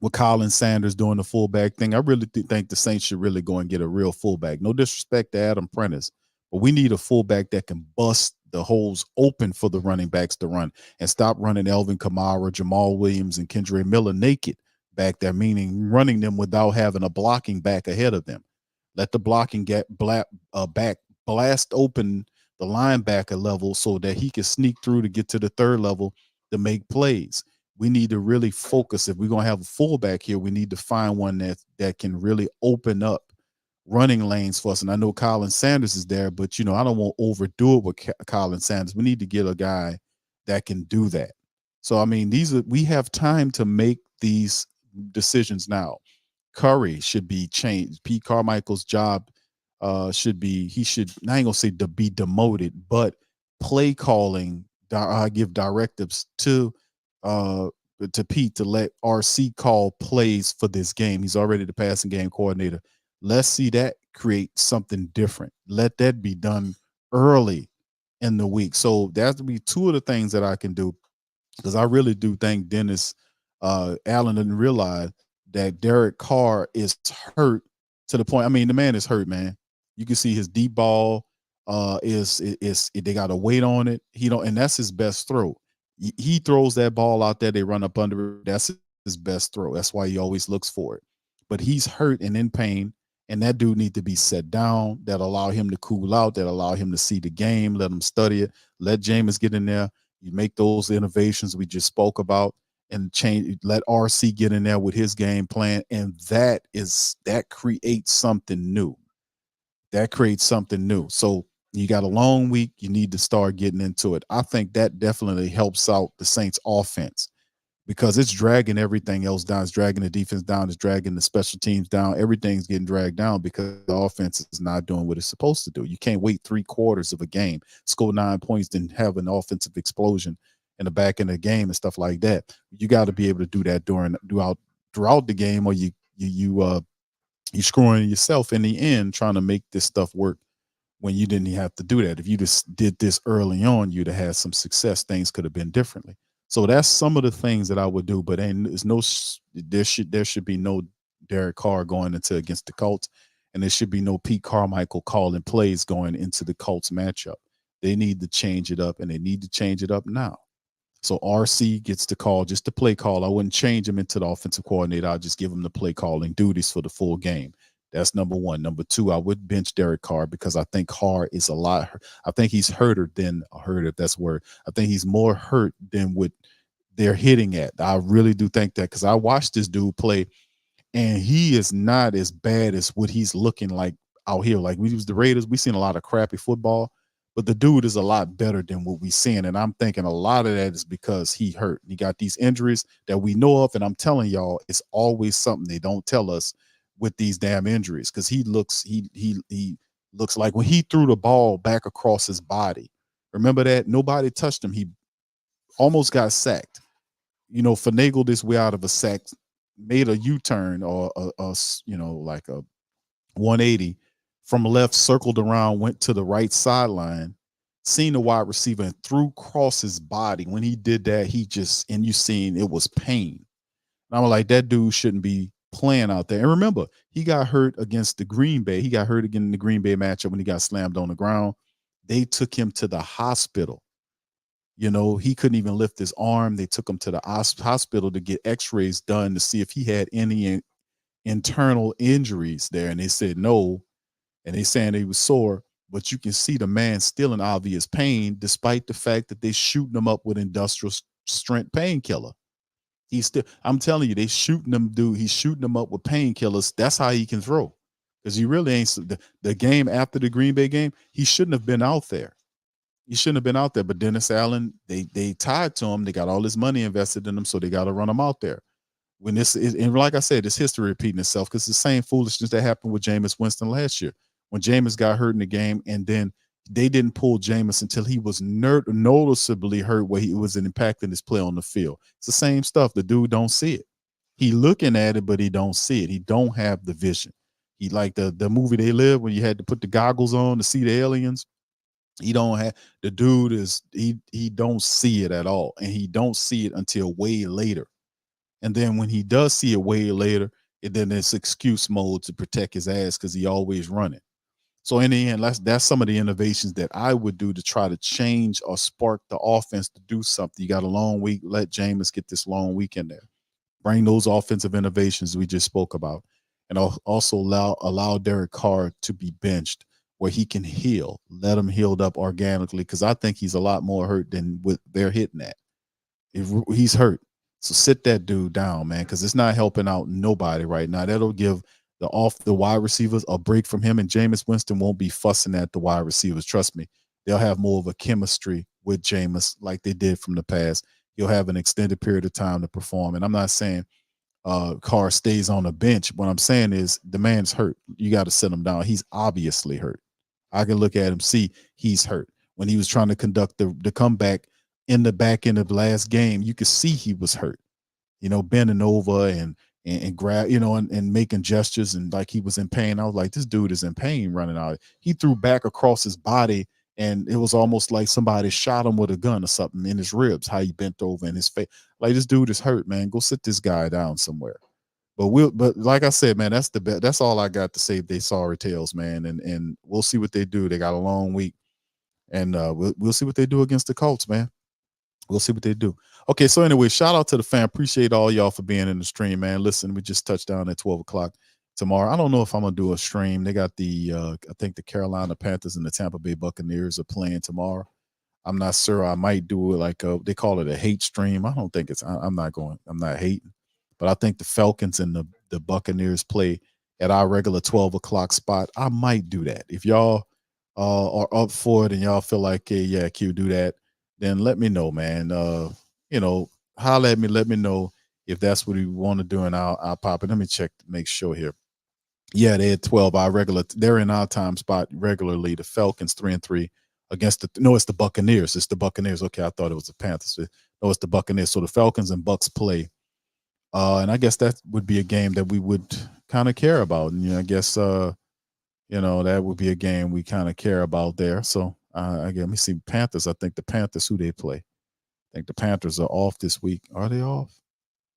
With Colin Sanders doing the fullback thing, I really think the Saints should really go and get a real fullback. No disrespect to Adam Prentice, but we need a fullback that can bust the holes open for the running backs to run, and stop running Elvin Kamara, Jamal Williams, and Kendre Miller naked back there, meaning running them without having a blocking back ahead of them. Let the blocking back blast open the linebacker level so that he can sneak through to get to the third level to make plays. We need to really focus. If we're going to have a fullback here, we need to find one that can really open up running lanes for us. And I know Colin Sanders is there, but, I don't want to overdo it with Colin Sanders. We need to get a guy that can do that. So, I mean, we have time to make these decisions now. Curry should be changed. Pete Carmichael's job should be, I ain't gonna say to be demoted, but play calling, give directives to Pete to let RC call plays for this game. He's already the passing game coordinator. Let's see that create something different. Let that be done early in the week. So that would be two of the things that I can do, because I really do think Dennis Allen didn't realize that Derek Carr is hurt to the point. I mean, the man is hurt, man. You can see his deep ball is they got a weight on it. And that's his best throw. He throws that ball out there, they run up under it. That's his best throw. That's why he always looks for it. But he's hurt and in pain, and that dude need to be set down. That allow him to cool out. That allow him to see the game. Let him study it. Let Jameis get in there. You make those innovations we just spoke about, and change. Let RC get in there with his game plan, and that creates something new. That creates something new. So you got a long week. You need to start getting into it. I think that definitely helps out the Saints offense, because it's dragging everything else down. It's dragging the defense down. It's dragging the special teams down. Everything's getting dragged down because the offense is not doing what it's supposed to do. You can't wait 3 quarters of a game, score 9 points, then have an offensive explosion in the back end of the game and stuff like that. You got to be able to do that throughout the game, or you're screwing yourself in the end trying to make this stuff work when you didn't have to do that. If you just did this early on, you'd have had some success. Things could have been differently. So that's some of the things that I would do. But there should be no Derek Carr going into against the Colts, and there should be no Pete Carmichael calling plays going into the Colts matchup. They need to change it up, and they need to change it up now. So RC gets the call, just the play call. I wouldn't change him into the offensive coordinator. I'll just give him the play calling duties for the full game. That's number one. Number two, I would bench Derek Carr, because I think Carr is I think he's hurt, if that's a word. I think he's more hurt than what they're hitting at. I really do think that, because I watched this dude play, and he is not as bad as what he's looking like out here. Like, we use the Raiders, we've seen a lot of crappy football, but the dude is a lot better than what we've seen. And I'm thinking a lot of that is because he hurt. He got these injuries that we know of, and I'm telling y'all, it's always something they don't tell us with these damn injuries, because he looks like when he threw the ball back across his body. Remember that? Nobody touched him. He almost got sacked. finagled his way out of a sack, made a U-turn or like a 180 from left, circled around, went to the right sideline, seen the wide receiver and threw across his body. When he did that, you seen it was pain. And I'm like, that dude shouldn't be playing out there. And remember, he got hurt against the Green Bay. He got hurt again in the Green Bay matchup when he got slammed on the ground. They took him to the hospital. He couldn't even lift his arm. They took him to the hospital to get x-rays done to see if he had any internal injuries there. And they said no. And they saying he was sore, but you can see the man still in obvious pain, despite the fact that they shooting him up with industrial strength painkiller. I'm telling you, they shooting him, dude. He's shooting him up with painkillers. That's how he can throw. Because he really ain't the game after the Green Bay game, he shouldn't have been out there. He shouldn't have been out there. But Dennis Allen, they tied to him. They got all this money invested in him, so they got to run him out there. When this is, and like I said, it's history repeating itself, because it's the same foolishness that happened with Jameis Winston last year when Jameis got hurt in the game, and then they didn't pull Jameis until he was noticeably hurt, where he was impacting his play on the field. It's the same stuff. The dude don't see it. He looking at it, but he don't see it. He don't have the vision. He like the movie They Live, when you had to put the goggles on to see the aliens. He don't have, the dude is, he don't see it at all. And he don't see it until way later. And then when he does see it way later, then it's excuse mode to protect his ass, because he always running. So in the end, that's some of the innovations that I would do to try to change or spark the offense to do something. You got a long week. Let Jameis get this long week in there. Bring those offensive innovations we just spoke about. And also allow Derek Carr to be benched where he can heal. Let him healed up organically, because I think he's a lot more hurt than what they're hitting at. He's hurt. So sit that dude down, man, because it's not helping out nobody right now. That'll give the wide receivers a break from him, and Jameis Winston won't be fussing at the wide receivers. Trust me, they'll have more of a chemistry with Jameis like they did from the past. He'll have an extended period of time to perform. And I'm not saying Carr stays on the bench. What I'm saying is the man's hurt. You got to sit him down. He's obviously hurt. I can look at him, see he's hurt. When he was trying to conduct the comeback in the back end of the last game, you could see he was hurt, bending over and grab, and making gestures, and like he was in pain. I was like, this dude is in pain running out. He threw back across his body, and it was almost like somebody shot him with a gun or something in his ribs, how he bent over in his face. Like, this dude is hurt, man. Go sit this guy down somewhere. But like I said, man, that's the best. That's all I got to say. They sorry tales, man, and we'll see what they do. They got a long week, and we'll see what they do against the Colts, man. We'll see what they do. Okay, so anyway, shout out to the fan. Appreciate all y'all for being in the stream, man. Listen, we just touched down at 12 o'clock tomorrow. I don't know if I'm going to do a stream. They got I think the Carolina Panthers and the Tampa Bay Buccaneers are playing tomorrow. I'm not sure. I might do it like they call it a hate stream. I don't think I'm not hating. But I think the Falcons and the Buccaneers play at our regular 12 o'clock spot. I might do that. If y'all are up for it and y'all feel like, hey, yeah, Q, do that, then let me know, man. Holler at me. Let me know if that's what you want to do, and I'll pop it. Let me check to make sure here. Yeah, they had 12. They're in our time spot regularly. The Falcons 3-3 against it's the Buccaneers. It's the Buccaneers. Okay, I thought it was the Panthers. No, it's the Buccaneers. So the Falcons and Bucks play. And I guess that would be a game that we would kind of care about. And I guess that would be a game we kind of care about there. So again, let me see. Panthers. I think the Panthers, who they play. I think the Panthers are off this week. Are they off?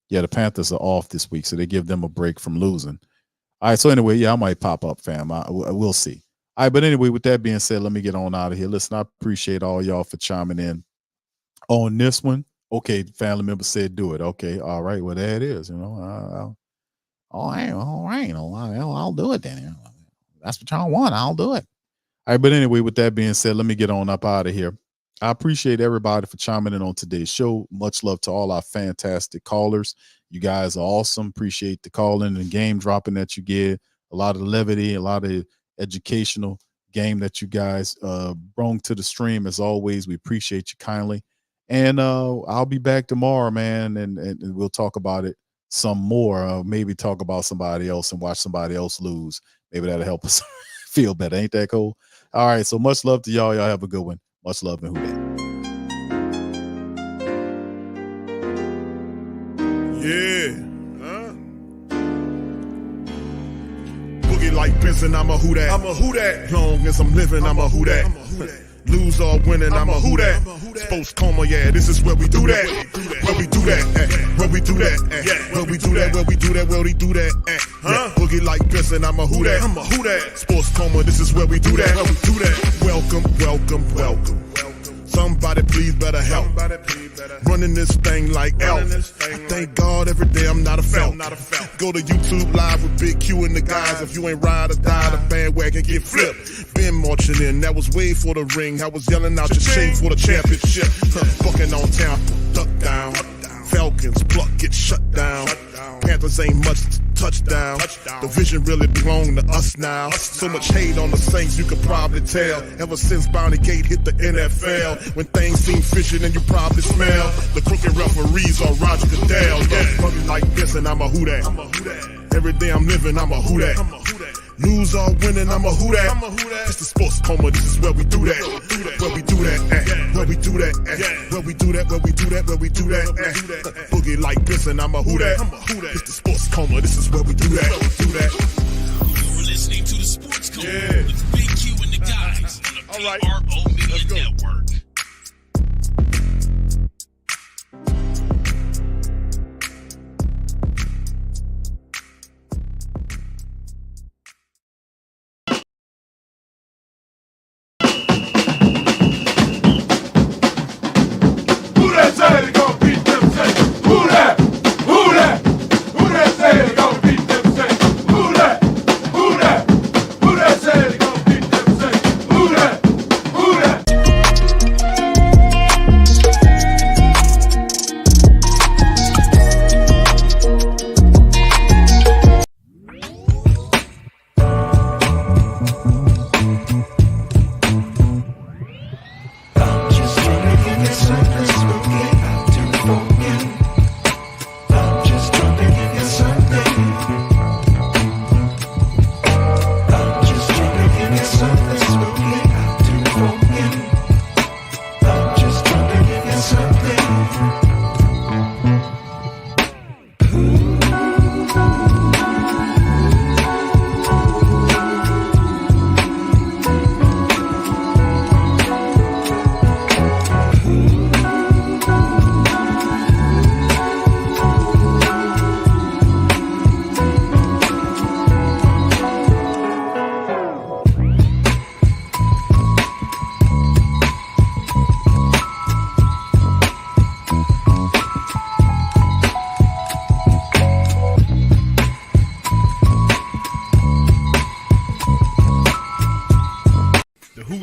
Yeah, the Panthers are off this week, so they give them a break from losing. All right, so anyway, yeah, I might pop up, fam. We'll see. All right, but anyway, with that being said, let me get on out of here. Listen, I appreciate all y'all for chiming in on this one. Okay, family member said do it. Okay, all right, well, there it is. All right, I'll do it then. That's what y'all want. I'll do it. All right, but anyway, with that being said, let me get on up out of here. I appreciate everybody for chiming in on today's show. Much love to all our fantastic callers. You guys are awesome. Appreciate the calling and game dropping that you get. A lot of levity, a lot of educational game that you guys brought to the stream. As always, we appreciate you kindly. And I'll be back tomorrow, man, and we'll talk about it some more. Maybe talk about somebody else and watch somebody else lose. Maybe that'll help us feel better. Ain't that cool? All right, so much love to y'all. Y'all have a good one. Much love and Who Dat.
like Benson, I'm a who that. I'm a who that. Long as I'm living, I'm a who that. Lose or winning, I'm a who that. Sports coma, yeah, this is where we do that. Where we do that, where we do that, where we do that, where we do that, where we do that. Boogie like Benson, I'm a who that. I'm a who that. Sports coma, this is where we do that. Where we do that. Welcome, welcome, welcome. Somebody please better help. Running this thing like Elf. I thank God every day I'm not a felt. Go to YouTube Live with Big Q and the guys. If you ain't ride or die, the bandwagon get flipped. Been marching in, that was way for the ring. I was yelling out your shame for the championship. Bucking on town, duck down. Falcons pluck, get shut down. Panthers ain't much touchdown. The vision really belong to us now. So much hate on the Saints, you could probably tell. Ever since Bounty Gate hit the NFL, when things seem fishy, then you probably smell the crooked referees on Roger Goodell. Yeah, probably like this, and I'm a who that. Every day I'm living, I'm a who that. Lose or winning, I'm a who that. It's the sports coma, this is where we do that. Where we do that, where we do that, where we do that, where we do that, where we do that. Boogie like Benson, I'm a who that. It's the sports coma, this is where we do that.
You're listening to the Sports Coma with Big Q and the guys on the PRO Media Network.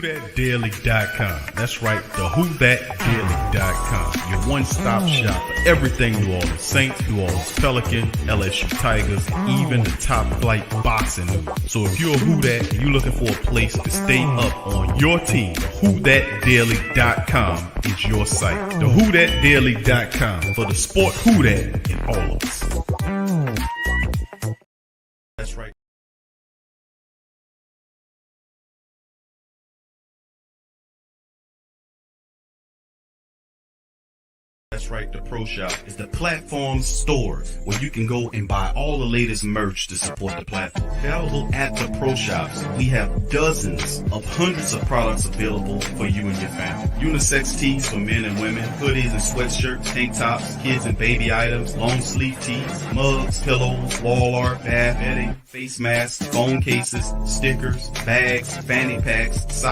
WhoThatDaily.com. That's right, the WhoThatDaily.com. Your one-stop shop for everything New Orleans Saints, New Orleans Pelicans, LSU Tigers, even the top flight boxing news. So if you're a Who Dat and you're looking for a place to stay up on your team, WhoThatDaily.com is your site. The WhoThatDaily.com for the sport Who Dat in all of us. That's right. That's right, the Pro Shop is the platform store where you can go and buy all the latest merch to support the platform. Available at the Pro Shops, we have dozens of hundreds of products available for you and your family. Unisex tees for men and women, hoodies and sweatshirts, tank tops, kids and baby items, long sleeve tees, mugs, pillows, wall art, bath bedding, face masks, phone cases, stickers, bags, fanny packs, socks,